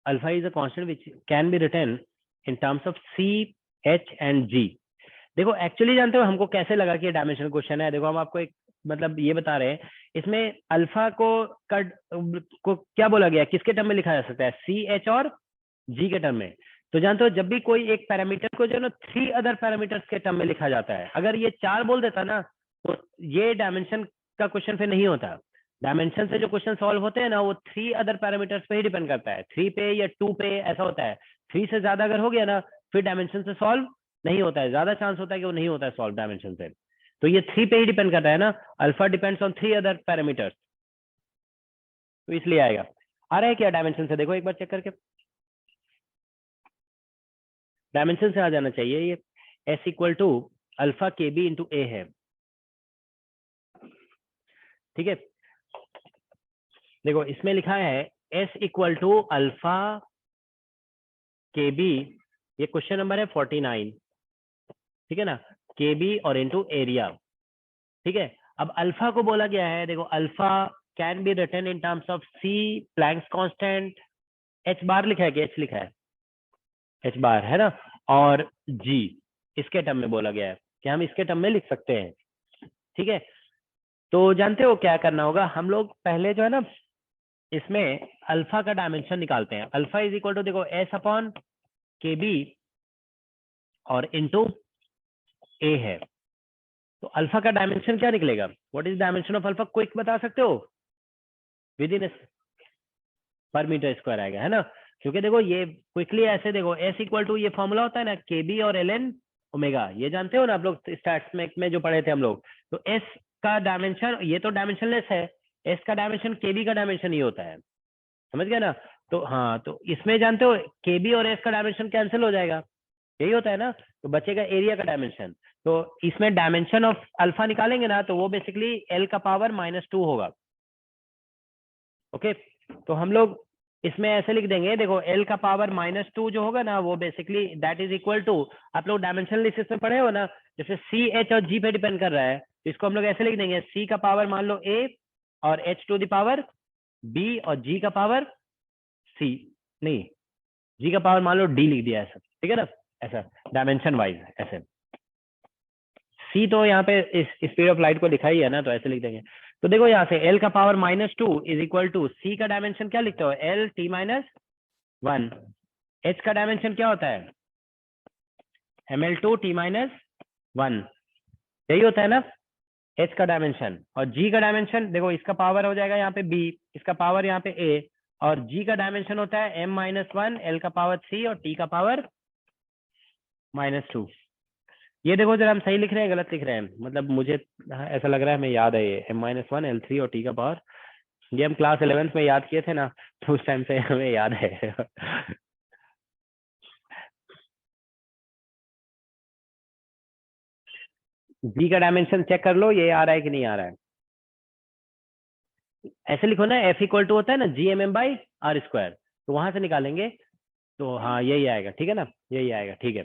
alpha is a constant which can be written in terms of C, H and G. देखो actually जानते हो हमको कैसे लगा कि ये डायमेंशनल क्वेश्चन है, देखो हम आपको एक मतलब ये बता रहे हैं, इसमें अल्फा को क्या बोला गया, किसके टर्म में लिखा जा सकता है, सी, एच और जी के टर्म में। तो जानते हो जब भी कोई एक पैरामीटर को जो ना 3 अदर पैरामीटर्स के टर्म में लिखा जाता है, अगर ये 4 बोल देता ना, तो ये डायमेंशन का क्वेश्चन फिर नहीं होता। डायमेंशन से जो क्वेश्चन सॉल्व होते हैं ना, वो 3 अदर पैरामीटर्स पे ही डिपेंड करता है, 3 पे या 2 पे, ऐसा होता है। 3 से ज्यादा अगर हो गया ना, फिर डायमेंशन से सॉल्व नहीं होता है, ज्यादा चांस होता है कि वो नहीं होता है सॉल्व डायमेंशन से। तो ये 3 पे ही डिपेंड करता है ना, alpha depends on 3 other parameters, तो इसलिए आएगा। आ रहा है क्या डायमेंशन से, देखो एक बार चेक करके, डायमेंशन से आ जाना चाहिए ये, S equal to alpha K B into ए है, ठीक है। देखो इसमें लिखा है S equal to alpha K B, ये क्वेश्चन नंबर है 49, ठीक है ना, के बी और इंटू एरिया, ठीक है। अब अल्फा को बोला गया है, देखो alpha can be written in terms of C Planck's constant, H bar लिखा है कि एच लिखा है, एच बार है ना, और जी इसके टर्म में बोला गया है कि हम इसके टर्म में लिख सकते हैं, ठीक है। तो जानते हो क्या करना होगा, हम लोग पहले जो है ना इसमें अल्फा का डायमेंशन निकालते हैं। अल्फा इज इक्वल टू देखो एस अपॉन के बी और इंटू ए है, तो अल्फा का डायमेंशन क्या निकलेगा, what is dimension of alpha, quick बता सकते हो, विद इन पर मीटर स्क्वायर आएगा, है ना, क्योंकि देखो ये क्विकली ऐसे देखो एस इक्वल टू ये फॉर्मूला होता है ना, के बी और एल एन ओमेगा, ये जानते हो ना आप लोग स्टैट्स में जो पढ़े थे हम लोग। तो एस का डायमेंशन, ये तो डायमेंशनलेस है, एस का डायमेंशन के बी का डायमेंशन ही होता है, समझ गए ना। तो हाँ, तो इसमें जानते हो के बी और एस का डायमेंशन कैंसिल हो जाएगा, यही होता है ना, तो बचेगा एरिया का डायमेंशन। तो इसमें डायमेंशन ऑफ अल्फा निकालेंगे ना, तो वो बेसिकली एल का पावर -2 होगा, ओके। तो हम लोग इसमें ऐसे लिख देंगे, देखो एल का पावर -2 जो होगा ना, वो basically that is equal to, आप लोग डायमेंशनल लिस्ट में पढ़े हो ना, जैसे सी, एच और जी पे डिपेंड कर रहा है, तो इसको हम लोग ऐसे लिख देंगे, सी का पावर मान लो ए और H to the power B और जी का पावर सी, नहीं जी का पावर मान लो डी लिख दिया, ऐसा ठीक है ना, ऐसा डायमेंशन वाइज ऐसे। सी तो यहाँ पे इस स्पीड ऑफ लाइट को लिखा ही है ना, तो ऐसे लिख देंगे। तो देखो यहाँ से एल का पावर -2 इज इक्वल टू सी का डायमेंशन क्या लिखते हो, एल टी -1, एच का डायमेंशन क्या होता है, ml2 t -1, यही होता है ना एच का डायमेंशन। और जी का डायमेंशन देखो, इसका पावर हो जाएगा यहाँ पे बी, इसका पावर यहाँ पे ए, और जी का डायमेंशन होता है m-1, एल का पावर 3 और टी का पावर -2। ये देखो जरा हम सही लिख रहे हैं गलत लिख रहे हैं, मतलब मुझे ऐसा लग रहा है हमें याद है ये m-1 L3 और टी का पावर, ये हम क्लास 11th में याद किए थे ना, तो उस टाइम से हमें याद है। जी का डायमेंशन चेक कर लो, ये आ रहा है कि नहीं आ रहा है। ऐसे लिखो ना, F इक्वल टू होता है ना GMM/R², तो वहां से निकालेंगे तो हाँ यही आएगा, ठीक है ना, यही आएगा, ठीक है।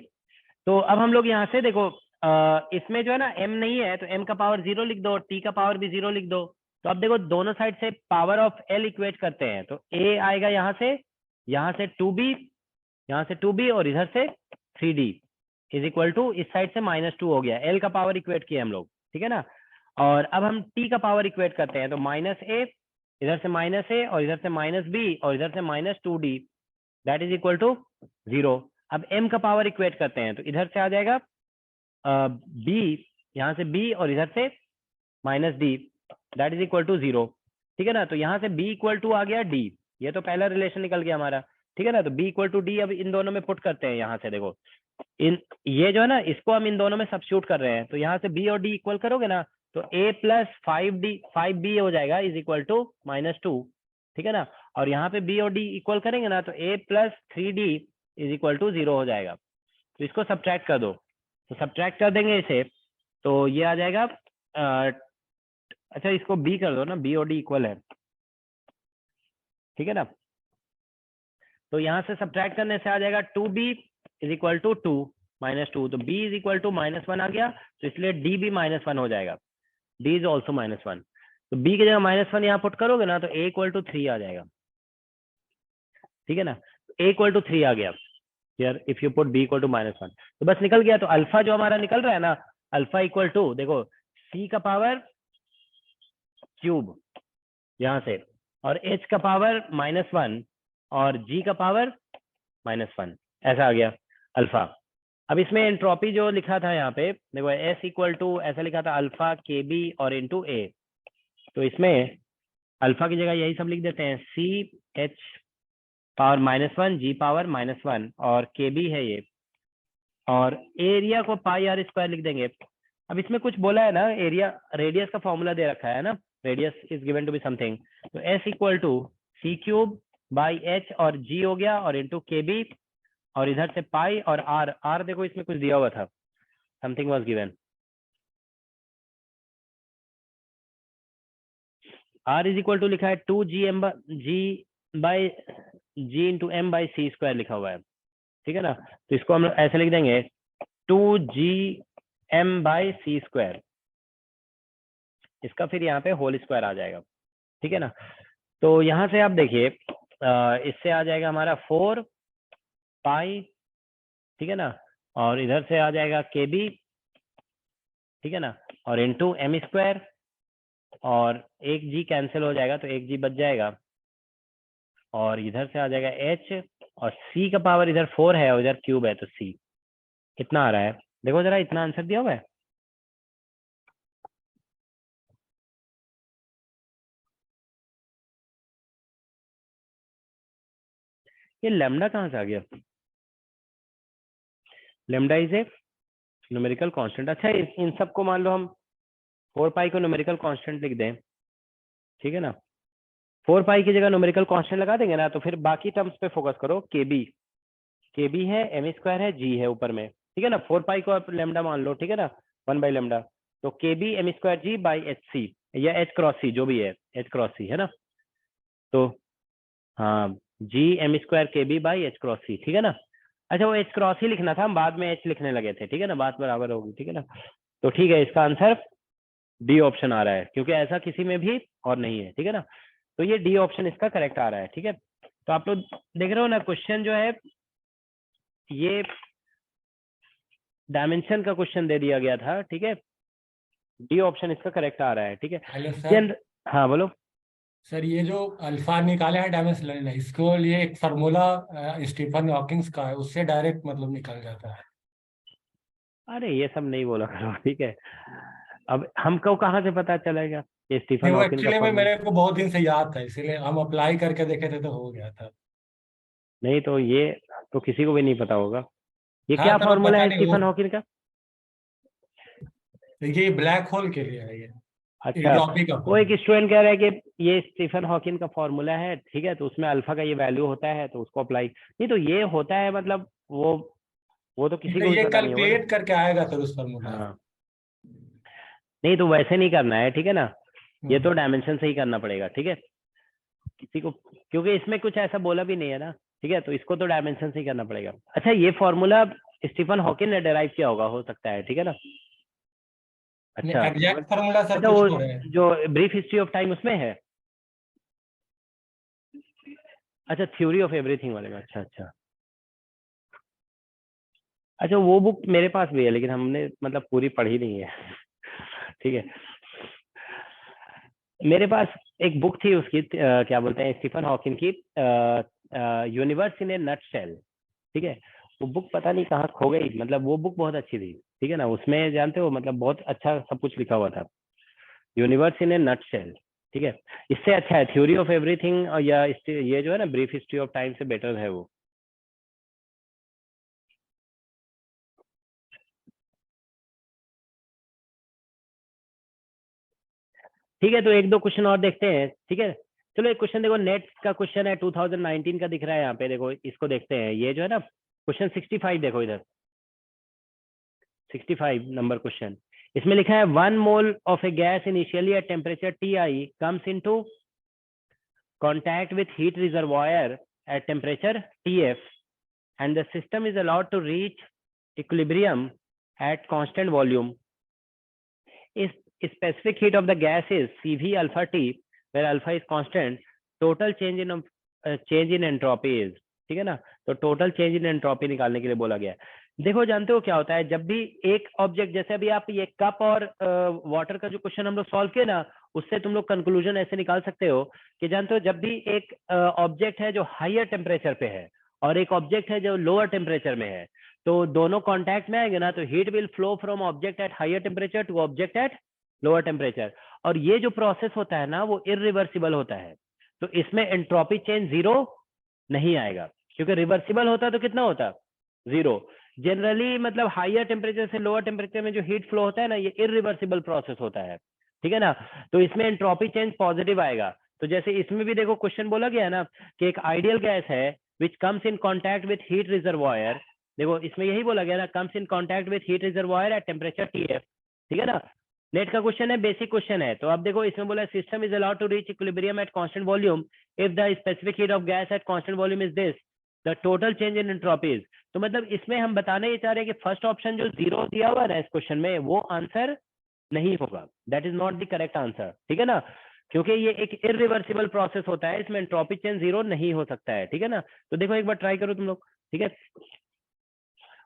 तो अब हम लोग यहाँ से देखो, इसमें जो है ना m नहीं है, तो m का पावर 0 लिख दो, t का पावर भी 0 लिख दो। तो अब देखो दोनों साइड से पावर ऑफ l इक्वेट करते हैं, तो a आएगा यहाँ से 2b, यहाँ से 2b, और इधर से 3d इज इक्वल टू, इस साइड से -2 हो गया, l का पावर इक्वेट किया हम लोग, ठीक है ना। और अब हम t का पावर इक्वेट करते हैं, तो -a, इधर से -a, और इधर से -b, और इधर से -2d, that is equal to 0। अब m का पावर इक्वेट करते हैं, तो इधर से आ जाएगा b, यहाँ से b, और इधर से -d, that is equal to 0, ठीक है ना। तो यहाँ से b इक्वल टू आ गया d, ये तो पहला रिलेशन निकल गया हमारा, ठीक है ना। तो b इक्वल टू डी अब इन दोनों में पुट करते हैं, यहाँ से देखो ये जो है ना, इसको हम इन दोनों में सब्स्टिट्यूट कर रहे हैं, तो यहाँ से b और d इक्वल करोगे ना, तो a प्लस 5b हो जाएगा इज इक्वल टू -2, ठीक है ना। और यहाँ पे b और d इक्वल करेंगे ना, तो a plus 3d is equal to 0 हो जाएगा। तो इसको सब्ट्रैक्ट कर दो, तो सब्ट्रैक्ट कर देंगे इसे, तो ये आ जाएगा अच्छा इसको b कर दो ना, b और d इक्वल है, ठीक है ना। तो यहाँ से सब्ट्रैक्ट करने से आ जाएगा 2b इज इक्वल टू 2 -2, तो b इज इक्वल टू -1 आ गया, तो इसलिए d भी -1 हो जाएगा, d इज ऑल्सो -1। तो b की जगह -1 यहाँ पुट करोगे ना, तो a इक्वल टू 3 आ जाएगा, ठीक है ना। a इक्वल टू 3 आ गया यार, if you put b equal to -1, तो बस निकल गया। तो अल्फा जो हमारा निकल रहा है ना, अल्फा इक्वल टू देखो c का पावर क्यूब यहाँ से, और h का पावर -1, और g का पावर -1, ऐसा आ गया अल्फा। अब इसमें एंट्रोपी जो लिखा था यहाँ पे देखो, s इक्वल टू ऐसा लिखा था अल्फा kb और इंटू a, तो इसमें अल्फा की जगह यही सब लिख देते हैं, c h power -1, g power -1, और kb है ये, और एरिया को πr² लिख देंगे। अब इसमें कुछ बोला है ना, एरिया रेडियस का फॉर्मूला दे रखा है ना, radius is given to be something, तो s इक्वल टू c³/h, और g हो गया, और इंटू kb, और इधर से पाई, और r देखो इसमें कुछ दिया हुआ था, something was given, r is equal to लिखा है 2g इंटू m/c² लिखा हुआ है, ठीक है ना। तो इसको हम ऐसे लिख देंगे 2gm/c², इसका फिर यहाँ पे होल स्क्वायर आ जाएगा, ठीक है ना। तो यहाँ से आप देखिए इससे आ जाएगा हमारा 4 पाई, ठीक है ना, और इधर से आ जाएगा kb, ठीक है ना, और इंटू m², और एक g कैंसिल हो जाएगा, तो एक g बच जाएगा, और इधर से आ जाएगा h, और c का पावर इधर 4 है और इधर क्यूब है, तो c कितना आ रहा है देखो जरा, इतना आंसर दिया हुआ है। ये लेमडा कहाँ से आ गया, lambda is a numerical constant. अच्छा इन सबको मान लो हम 4 पाई को न्यूमेरिकल कांस्टेंट लिख दें, ठीक है ना, 4 पाई की जगह न्यूमेरिकल कांस्टेंट लगा देंगे ना, तो फिर बाकी टर्म्स पे फोकस करो, kb है, m² है, g है ऊपर में, ठीक है ना। 4 पाई को आप लेमडा मान लो, ठीक है ना, 1/λ, तो kb m²g/hc, या h×c जो भी है, h×c है ना, तो हाँ g m² kb/h×c, ठीक है ना। अच्छा वो h× ही लिखना था, हम बाद में h लिखने लगे थे, ठीक है ना, बात बराबर होगी, ठीक है ना। तो ठीक है, इसका आंसर डी ऑप्शन आ रहा है, क्योंकि ऐसा किसी में भी और नहीं है, ठीक है ना। तो ये डी ऑप्शन इसका करेक्ट आ रहा है, ठीक है। तो आप लोग देख रहे हो ना, क्वेश्चन जो है ये डायमेंशन का क्वेश्चन दे दिया गया था, ठीक है, डी ऑप्शन इसका करेक्ट आ रहा है, ठीक है। Hello sir. हाँ बोलो। सर ये जो अल्फा निकाला है डायमेंशन, इसको ये एक फार्मूला स्टीफन हॉकिंग्स का है, उससे डायरेक्ट मतलब निकल जाता है। अरे ये सब नहीं बोला करो, ठीक है। अब हमको कहाँ से पता चलेगा ये नहीं स्टीफन वो हॉकिंग का एक्चुअली में फॉर्मूला? मेरे को बहुत दिन से याद था, इसीलिए हम अप्लाई करके देखे थे तो हो गया था। नहीं तो ये तो किसी को भी नहीं पता होगा, ये हाँ क्या सर वो फॉर्मूला पता है नहीं, स्टीफन हॉकिंग का? ये ब्लैक होल के लिए है ये, अच्छा एंट्रोपी का वो एक formula। स्टूडेंट कह रहा है कि ये स्टीफन हॉकिंग का फॉर्मूला है, ठीक है, तो उसमें अल्फा का ये वैल्यू होता है, तो उसको अप्लाई नहीं, तो ये होता है मतलब वो तो किसी तो को भी ये पता नहीं होगा ना। कैलकुलेट करके आएगा सर उस फार्मूला। हाँ नहीं तो वैसे नहीं करना है, ठीक है ना, ये तो डायमेंशन से ही करना पड़ेगा, ठीक है, किसी को, क्योंकि इसमें कुछ ऐसा बोला भी नहीं है ना, ठीक है, तो इसको तो डायमेंशन से ही करना पड़ेगा। अच्छा, ये फॉर्मूला स्टीफन हॉकिंग ने डेराइव किया होगा, हो सकता है, ठीक है ना। अच्छा एग्जैक्ट फार्मूला सर अच्छा, कुछ वो और है। जो ब्रीफ हिस्ट्री ऑफ टाइम उसमें है, अच्छा थ्योरी ऑफ एवरीथिंग वाले में, अच्छा अच्छा अच्छा, वो बुक मेरे पास भी है, लेकिन हमने मतलब पूरी पढ़ी नहीं है ठीक है, मेरे पास एक बुक थी उसकी, क्या बोलते हैं, स्टीफन हॉकिंग की, यूनिवर्स इन ए नटशेल, ठीक है, वो बुक पता नहीं कहाँ खो गई, मतलब वो बुक बहुत अच्छी थी, ठीक है ना, उसमें जानते हो मतलब बहुत अच्छा सब कुछ लिखा हुआ था, यूनिवर्स इन ए नटशेल, ठीक है, इससे अच्छा है थ्योरी ऑफ एवरीथिंग, या ये जो है ना ब्रीफ हिस्ट्री ऑफ टाइम से बेटर है वो। ठीक है, तो एक दो क्वेश्चन और देखते हैं, ठीक है, चलो एक क्वेश्चन देखो, नेट का क्वेश्चन है 2019 का दिख रहा है यहाँ पे, देखो इसको देखते हैं, ये जो है ना क्वेश्चन 65, देखो इधर 65 नंबर क्वेश्चन, इसमें लिखा है 1 mole of A gas initially at temperature Ti comes into contact with heat reservoir at temperature Tf and the system is allowed to reach equilibrium at constant volume. If specific heat of the gas is Cv alpha T, where alpha is constant, total change in entropy is, ठीक है ना, तो total change in entropy निकालने के लिए बोला गया है। देखो जानते हो क्या होता है, जब भी एक ऑब्जेक्ट, जैसे अभी आप ये कप और वाटर का जो क्वेश्चन हम लोग सॉल्व किए ना, उससे तुम लोग कंक्लूजन ऐसे निकाल सकते हो कि जानते हो, जब भी एक ऑब्जेक्ट है जो हायर टेम्परेचर पे है और एक ऑब्जेक्ट है जो लोअर टेम्परेचर में है, तो दोनों कॉन्टैक्ट में आएंगे ना, तो heat will flow from object at higher temperature to object at lower temperature, और ये जो प्रोसेस होता है ना वो इरिवर्सिबल होता है, तो इसमें एंट्रोपी चेंज जीरो नहीं आएगा, क्योंकि रिवर्सिबल होता तो कितना होता, जीरो। जनरली मतलब हायर टेम्परेचर से लोअर टेम्परेचर में जो हीट फ्लो होता है ना, ये इरिवर्सिबल प्रोसेस होता है, ठीक है ना, तो इसमें एंट्रोपी चेंज पॉजिटिव आएगा। तो जैसे इसमें भी देखो क्वेश्चन बोला गया है ना कि एक आइडियल गैस है which comes in contact with heat reservoir, देखो इसमें यही बोला गया ना, comes in contact with heat reservoir at temperature Tf, ठीक है ना, नेट का क्वेश्चन है, बेसिक क्वेश्चन है, तो अब देखो इसमें बोला system is allowed to reach equilibrium at constant volume if the specific heat of gas at constant volume is this, the total change in entropy is, तो मतलब इसमें हम बताना ये चाह रहे हैं कि फर्स्ट ऑप्शन जो जीरो दिया हुआ है ना इस क्वेश्चन में, वो आंसर नहीं होगा, that is not the correct answer, ठीक है ना, क्योंकि ये एक इरिवर्सिबल प्रोसेस होता है, इसमें एंट्रोपी चेंज जीरो नहीं हो सकता है, ठीक है ना, तो देखो एक बार ट्राई करो तुम लोग, ठीक है,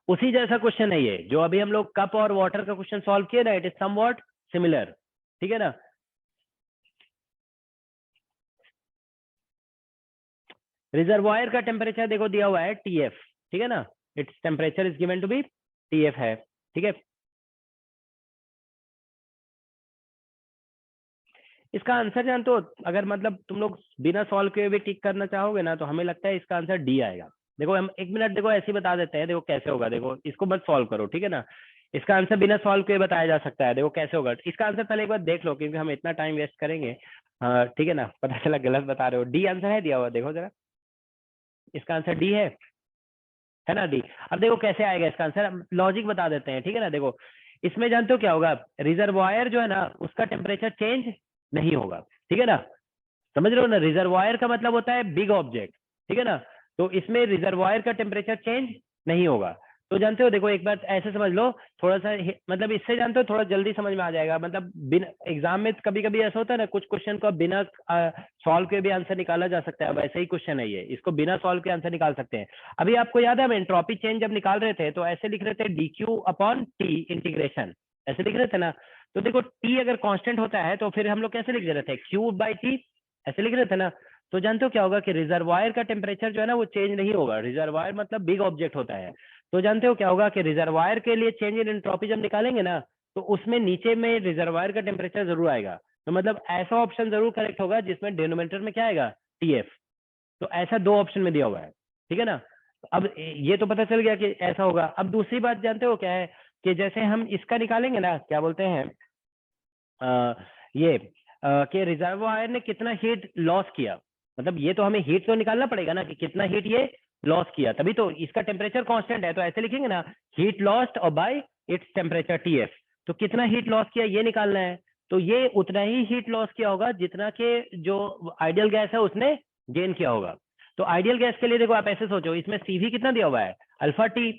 उसी जैसा क्वेश्चन है ये, जो अभी हम लोग कप और वाटर का क्वेश्चन सॉल्व किए ना, इट इज समवॉट सिमिलर, ठीक है ना, रिजर्वायर का टेम्परेचर देखो दिया हुआ है Tf, ठीक है ना, its temperature is given to be Tf है, ठीक है, इसका आंसर जानते हो, अगर मतलब तुम लोग बिना सॉल्व किए भी टिक करना चाहोगे ना, तो हमें लगता है इसका आंसर डी आएगा। देखो हम एक मिनट देखो ऐसे ही बता देते हैं, देखो कैसे होगा, देखो इसको बस सॉल्व करो, ठीक है ना, इसका आंसर बिना सॉल्व किए बताया जा सकता है, देखो कैसे होगा, इसका आंसर पहले एक बार देख लो, क्योंकि हम इतना टाइम वेस्ट करेंगे, हाँ ठीक है ना, पता चला गलत बता रहे हो, डी आंसर है दिया हुआ, देखो जरा इसका आंसर डी है ना, डी। अब देखो कैसे आएगा इसका आंसर, लॉजिक बता देते हैं, ठीक है ना, देखो इसमें जानते हो क्या होगा, रिजर्वायर जो है ना उसका टेम्परेचर चेंज नहीं होगा, ठीक है ना, समझ रहे हो ना, रिजर्वायर का मतलब होता है बिग ऑब्जेक्ट, ठीक है ना, तो इसमें रिजर्वायर का टेम्परेचर चेंज नहीं होगा, तो जानते हो देखो एक बार ऐसे समझ लो, थोड़ा सा मतलब इससे जानते हो थोड़ा जल्दी समझ में आ जाएगा, मतलब बिना एग्जाम में कभी कभी ऐसा होता है ना, कुछ क्वेश्चन को बिना सॉल्व के भी आंसर निकाला जा सकता है, अब ऐसे ही क्वेश्चन है ये, इसको बिना सॉल्व के आंसर निकाल सकते हैं। अभी आपको याद है हम एंट्रोपी चेंज जब निकाल रहे थे तो ऐसे लिख रहे थे dq अपॉन टी इंटीग्रेशन, ऐसे लिख रहे थे ना, तो देखो टी अगर कांस्टेंट होता है तो फिर हम लोग कैसे लिख रहे थे, q बाई टी, ऐसे लिख रहे थे ना, तो जानते हो क्या होगा कि रिजर्वायर का टेम्परेचर जो है ना वो चेंज नहीं होगा, रिजर्वायर मतलब बिग ऑब्जेक्ट होता है, तो जानते हो क्या होगा कि रिजर्वायर के लिए चेंज इन एंट्रोपी जब निकालेंगे ना, तो उसमें नीचे में रिजर्वायर का टेम्परेचर जरूर आएगा, तो मतलब ऐसा ऑप्शन जरूर करेक्ट होगा जिसमें डिनोमिनेटर में क्या आएगा, Tf, तो ऐसा दो ऑप्शन में दिया हुआ है, ठीक है ना, अब ये तो पता चल गया कि ऐसा होगा। अब दूसरी बात जानते हो क्या है कि जैसे हम इसका निकालेंगे ना, क्या बोलते हैं ये कि रिजर्वायर ने कितना हीट लॉस किया, मतलब ये तो हमें हीट तो निकालना पड़ेगा ना कि कितना हीट ये लॉस किया, तभी तो इसका टेम्परेचर कांस्टेंट है, तो ऐसे लिखेंगे ना हीट लॉस्ट और बाय इट्स टेम्परेचर Tf, तो कितना हीट लॉस किया ये निकालना है। तो ये उतना ही हीट लॉस किया होगा जितना के जो आइडियल गैस है उसने गेन किया होगा। तो आइडियल गैस के लिए देखो आप ऐसे सोचो, इसमें CV कितना दिया हुआ है अल्फा टी,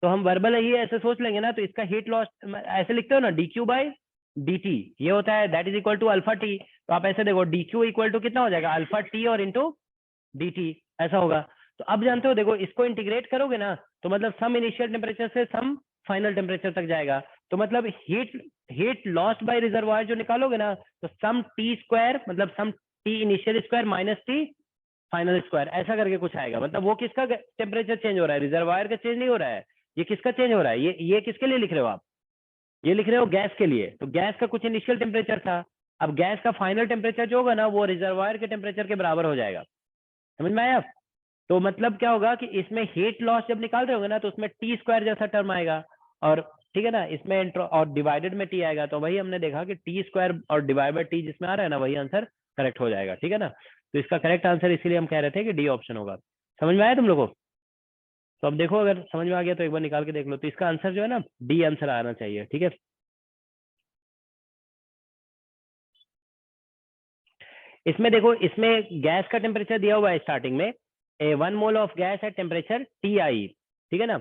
तो हम वर्बल ही ऐसे सोच लेंगे ना, तो इसका हीट लॉस ऐसे लिखते हो ना dQ/dt, ये होता है that is equal to alpha T. तो आप ऐसे देखो dQ इक्वल टू कितना हो जाएगा अल्फा टी और इंटू dt, ऐसा होगा। तो अब जानते हो देखो इसको इंटीग्रेट करोगे ना तो मतलब सम इनिशियल टेम्परेचर से सम फाइनल टेम्परेचर तक जाएगा। तो मतलब हीट लॉस्ट बाय रिजर्वायर जो निकालोगे ना तो सम टी स्क्वायर मतलब sum T initial square minus T final square, ऐसा करके कुछ आएगा। मतलब वो किसका टेम्परेचर चेंज हो रहा है, रिजर्वायर का चेंज नहीं हो रहा है, ये किसका चेंज हो रहा है, ये किसके लिए लिख रहे हो आप, ये लिख रहे हो गैस के लिए। तो गैस का कुछ इनिशियल टेम्परेचर था, अब गैस का फाइनल टेम्परेचर जो होगा ना वो रिजर्वायर के टेम्परेचर के बराबर हो जाएगा। समझ में आया? तो मतलब क्या होगा कि इसमें हीट लॉस जब निकाल रहे होंगे ना तो उसमें टी स्क्वायर जैसा टर्म आएगा, और ठीक है ना, इसमें और डिवाइडेड में टी आएगा। तो वही हमने देखा कि टी स्क्वायर और डिवाइड बाय टी जिसमें आ रहा है ना वही आंसर करेक्ट हो जाएगा। ठीक है ना, तो इसका करेक्ट आंसर इसीलिए हम कह रहे थे कि डी ऑप्शन होगा। समझ में आया तुम लोगों को? तो अब देखो अगर समझ में आ गया तो एक बार निकाल के देख लो। तो इसका आंसर जो है ना डी आंसर आना चाहिए। ठीक है, इसमें देखो इसमें गैस का टेम्परेचर दिया हुआ है स्टार्टिंग में, 1 mole of gas at temperature TI, ठीक है ना,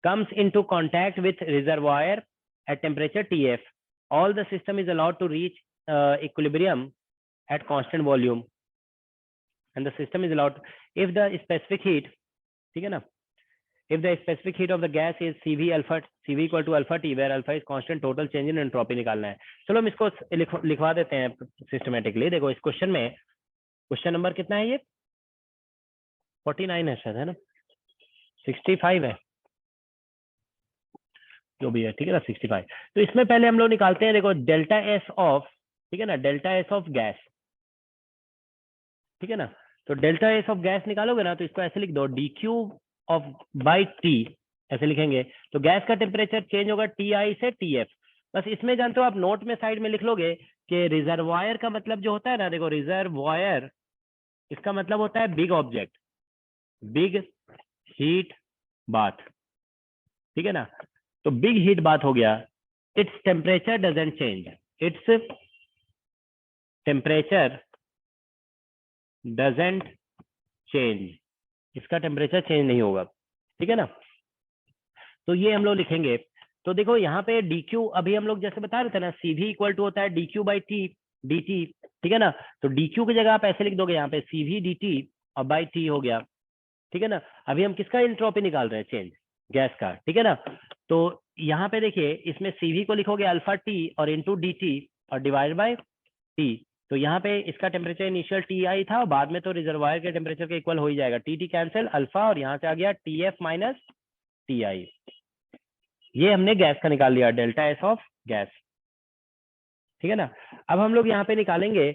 comes into contact with reservoir at temperature TF. All the system is allowed to reach equilibrium at constant volume, and the system is allowed if the specific heat, ठीक है ना, if the specific heat of the gas is CV equal to alpha T, where alpha is constant, total change in entropy निकालना है। चलो हम इसको लिखवा देते हैं सिस्टमेटिकली। देखो इस क्वेश्चन में, क्वेश्चन नंबर कितना है, ये 49 है शायद, है ना, 65 है जो भी है, ठीक है ना, 65। तो इसमें पहले हम लोग निकालते हैं, देखो डेल्टा एस ऑफ, ठीक है ना, डेल्टा एस ऑफ गैस, ठीक है ना। तो डेल्टा एस ऑफ गैस निकालोगे ना तो इसको ऐसे लिख दो dQ ऑफ बाई टी, ऐसे लिखेंगे। तो गैस का टेम्परेचर चेंज होगा TI से TF। बस इसमें जानते हो आप नोट में साइड में लिख लोगे कि रिजर्वायर का मतलब जो होता है ना, देखो रिजर्वायर इसका मतलब होता है big object, big heat bath, ठीक है ना। तो बिग हीट बात हो गया, its temperature doesn't change, its temperature doesn't change, इसका टेम्परेचर चेंज नहीं होगा, ठीक है ना। तो ये हम लोग लिखेंगे। तो देखो यहाँ पे dQ अभी हम लोग जैसे बता रहे थे ना, CV इक्वल टू होता है dQ बाई टी dt, ठीक है ना। तो dQ की जगह आप ऐसे लिख दोगे यहाँ पे CV dt और बाई टी हो गया, ठीक है ना। अभी हम किसका एंट्रोपी निकाल रहे हैं, चेंज गैस का, ठीक है ना। तो यहाँ पे देखिए इसमें CV को लिखोगे अल्फा टी और इंटू dt और डिवाइड बाय टी। तो यहाँ पे इसका टेम्परेचर इनिशियल TI था और बाद में तो रिजर्वायर के टेम्परेचर के इक्वल हो ही जाएगा, TT कैंसिल अल्फा और यहाँ से आ गया TF माइनस TI। ये हमने गैस का निकाल लिया, डेल्टा एस ऑफ गैस, ठीक है ना। अब हम लोग यहाँ पे निकालेंगे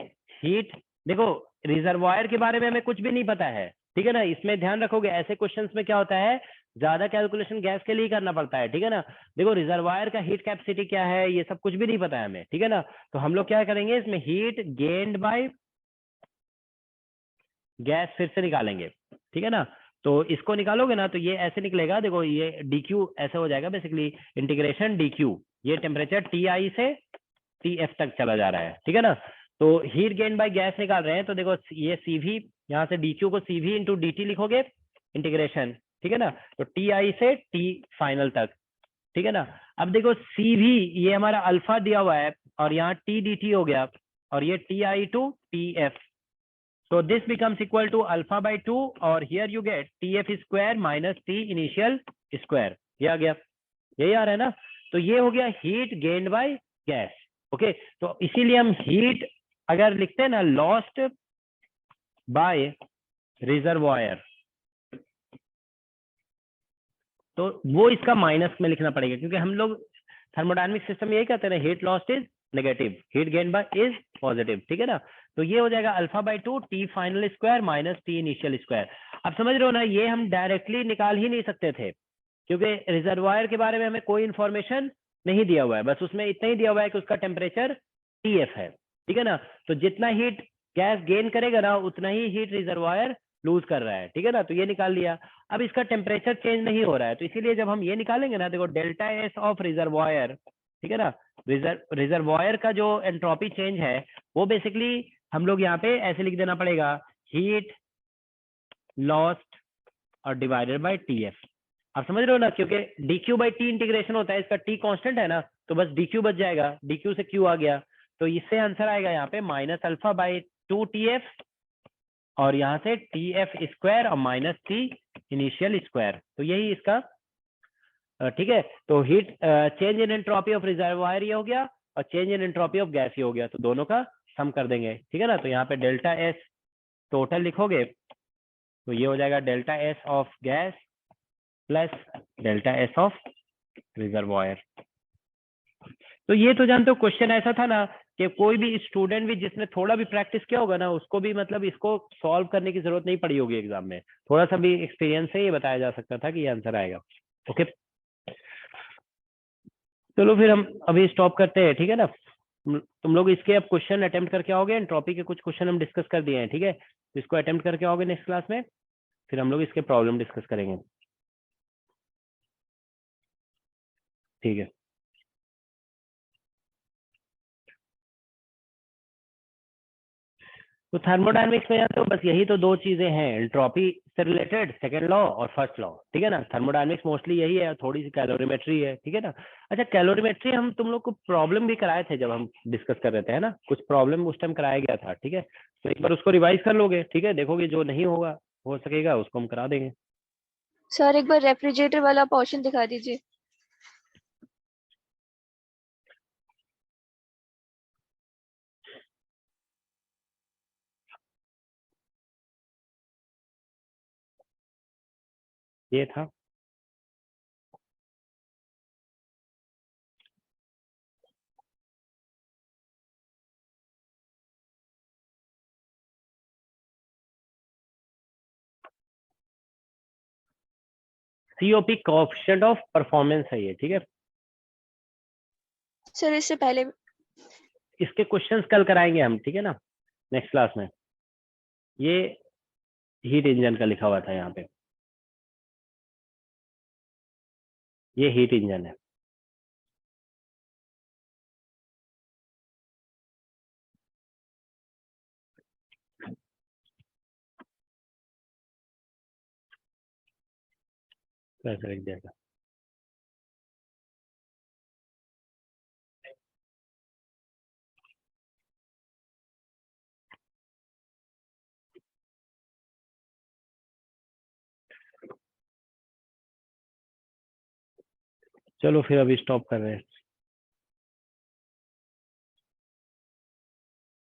हीट। देखो रिजर्वायर के बारे में हमें कुछ भी नहीं पता है, ठीक है ना, इसमें ध्यान रखोगे ऐसे क्वेश्चंस में क्या होता है, ज्यादा कैलकुलेशन गैस के लिए करना पड़ता है, ठीक है ना। देखो रिजर्वायर का हीट कैपेसिटी क्या है ये सब कुछ भी नहीं पता है हमें, ठीक है ना। तो हम लोग क्या करेंगे, इसमें हीट गेन्ड बाय गैस फिर से निकालेंगे, ठीक है ना। तो इसको निकालोगे ना तो ये ऐसे निकलेगा, देखो ये dQ ऐसे हो जाएगा, बेसिकली इंटीग्रेशन dQ, ये टेम्परेचर TI से TF तक चला जा रहा है, ठीक है ना। तो हीट गेन बाय गैस निकाल रहे हैं, तो देखो ये CV, यहाँ से dQ को CV इंटू dt लिखोगे इंटीग्रेशन, ठीक है ना। तो TI से T फाइनल तक, ठीक है ना। अब देखो CV ये हमारा अल्फा दिया हुआ है और यहाँ T dt हो गया और ये TI to TF। So this becomes equal to alpha by 2 और here you get TF square minus T initial square, ये आ गया, यही आ रहा है ना। तो ये हो गया heat gained by gas, okay. तो इसीलिए हम हीट अगर लिखते हैं ना लॉस्ट बाय रिजर्वायर, तो वो इसका माइनस में लिखना पड़ेगा, क्योंकि हम लोग थर्मोडायनेमिक सिस्टम यही कहते हैं, heat lost is negative, heat gain by is positive, ठीक है ना। तो ये हो जाएगा alpha by 2 T final square minus T initial square. अब समझ रहे हो ना, ये हम डायरेक्टली निकाल ही नहीं सकते थे, क्योंकि रिजर्वायर के बारे में हमें कोई इंफॉर्मेशन नहीं दिया हुआ है, बस उसमें इतना ही दिया हुआ है कि उसका टेम्परेचर TF है, ठीक है ना। तो जितना हीट गैस गेन करेगा ना उतना ही हीट रिजर्वायर लूज कर रहा है, ठीक है ना। तो ये निकाल लिया। अब इसका टेम्परेचर चेंज नहीं हो रहा है, तो इसीलिए जब हम ये निकालेंगे ना, देखो डेल्टा एस ऑफ रिजर्वायर, ठीक है ना, रिजर्वॉयर का जो एंट्रोपी चेंज है वो बेसिकली हम लोग यहाँ पे ऐसे लिख देना पड़ेगा, हीट लॉस्ट और डिवाइडेड बाय TF। आप समझ रहे हो ना, क्योंकि dq बाई टी इंटीग्रेशन होता है, इसका t कांस्टेंट है ना, तो बस dq बच जाएगा, dq से q आ गया, तो इससे आंसर आएगा यहाँ पे -α/2TF और यहाँ से TF स्क्वायर और -T इनिशियल स्क्वायर। तो यही इसका ठीक है। तो heat change in entropy of reservoir ये हो गया और change in entropy of gas ये हो गया, तो दोनों का सम कर देंगे, ठीक है ना। तो यहाँ पे डेल्टा एस टोटल लिखोगे तो ये हो जाएगा delta S of gas plus delta S of reservoir. तो ये तो जानते हो क्वेश्चन ऐसा था ना कि कोई भी स्टूडेंट भी जिसने थोड़ा भी प्रैक्टिस किया होगा ना, उसको भी मतलब इसको सॉल्व करने की जरूरत नहीं पड़ी होगी एग्जाम में, थोड़ा सा भी एक्सपीरियंस से ये बताया जा सकता था कि ये आंसर आएगा। ओके, चलो फिर हम अभी स्टॉप करते हैं, ठीक है ना। तुम लोग इसके अब क्वेश्चन अटेम्प्ट करके आओगे, एंट्रोपी के कुछ क्वेश्चन हम डिस्कस कर दिए हैं, ठीक है, तो इसको अटेम्प्ट करके आओगे नेक्स्ट क्लास में, फिर हम लोग इसके प्रॉब्लम डिस्कस करेंगे, ठीक है। तो थर्मोडायनेमिक्स में तो बस यही तो दो चीजें हैं, एंट्रोपी से रिलेटेड सेकंड लॉ और फर्स्ट लॉ, ठीक है ना। थर्मोडायनेमिक्स मोस्टली यही है, थोड़ी सी कैलोरीमेट्री है, ठीक है ना। अच्छा, कैलोरीमेट्री हम तुम लोग को प्रॉब्लम भी कराए थे जब हम डिस्कस कर रहे थे, है ना, कुछ प्रॉब्लम उस टाइम कराया गया था, ठीक है। तो एक बार उसको रिवाइज कर लोगे, ठीक है, देखोगे जो नहीं होगा हो सकेगा उसको हम करा देंगे। सर एक बार रेफ्रिजरेटर वाला पोर्शन दिखा दीजिए। ये था, COP कोएफिशिएंट ऑफ परफॉर्मेंस है ये, ठीक है। सर इससे पहले इसके क्वेश्चंस कल कराएंगे हम, ठीक है ना, नेक्स्ट क्लास में। ये हीट इंजन का लिखा हुआ था यहाँ पे, ये हीट इंजन है। कैसे लिख दिया था? चलो फिर अभी स्टॉप कर रहे हैं।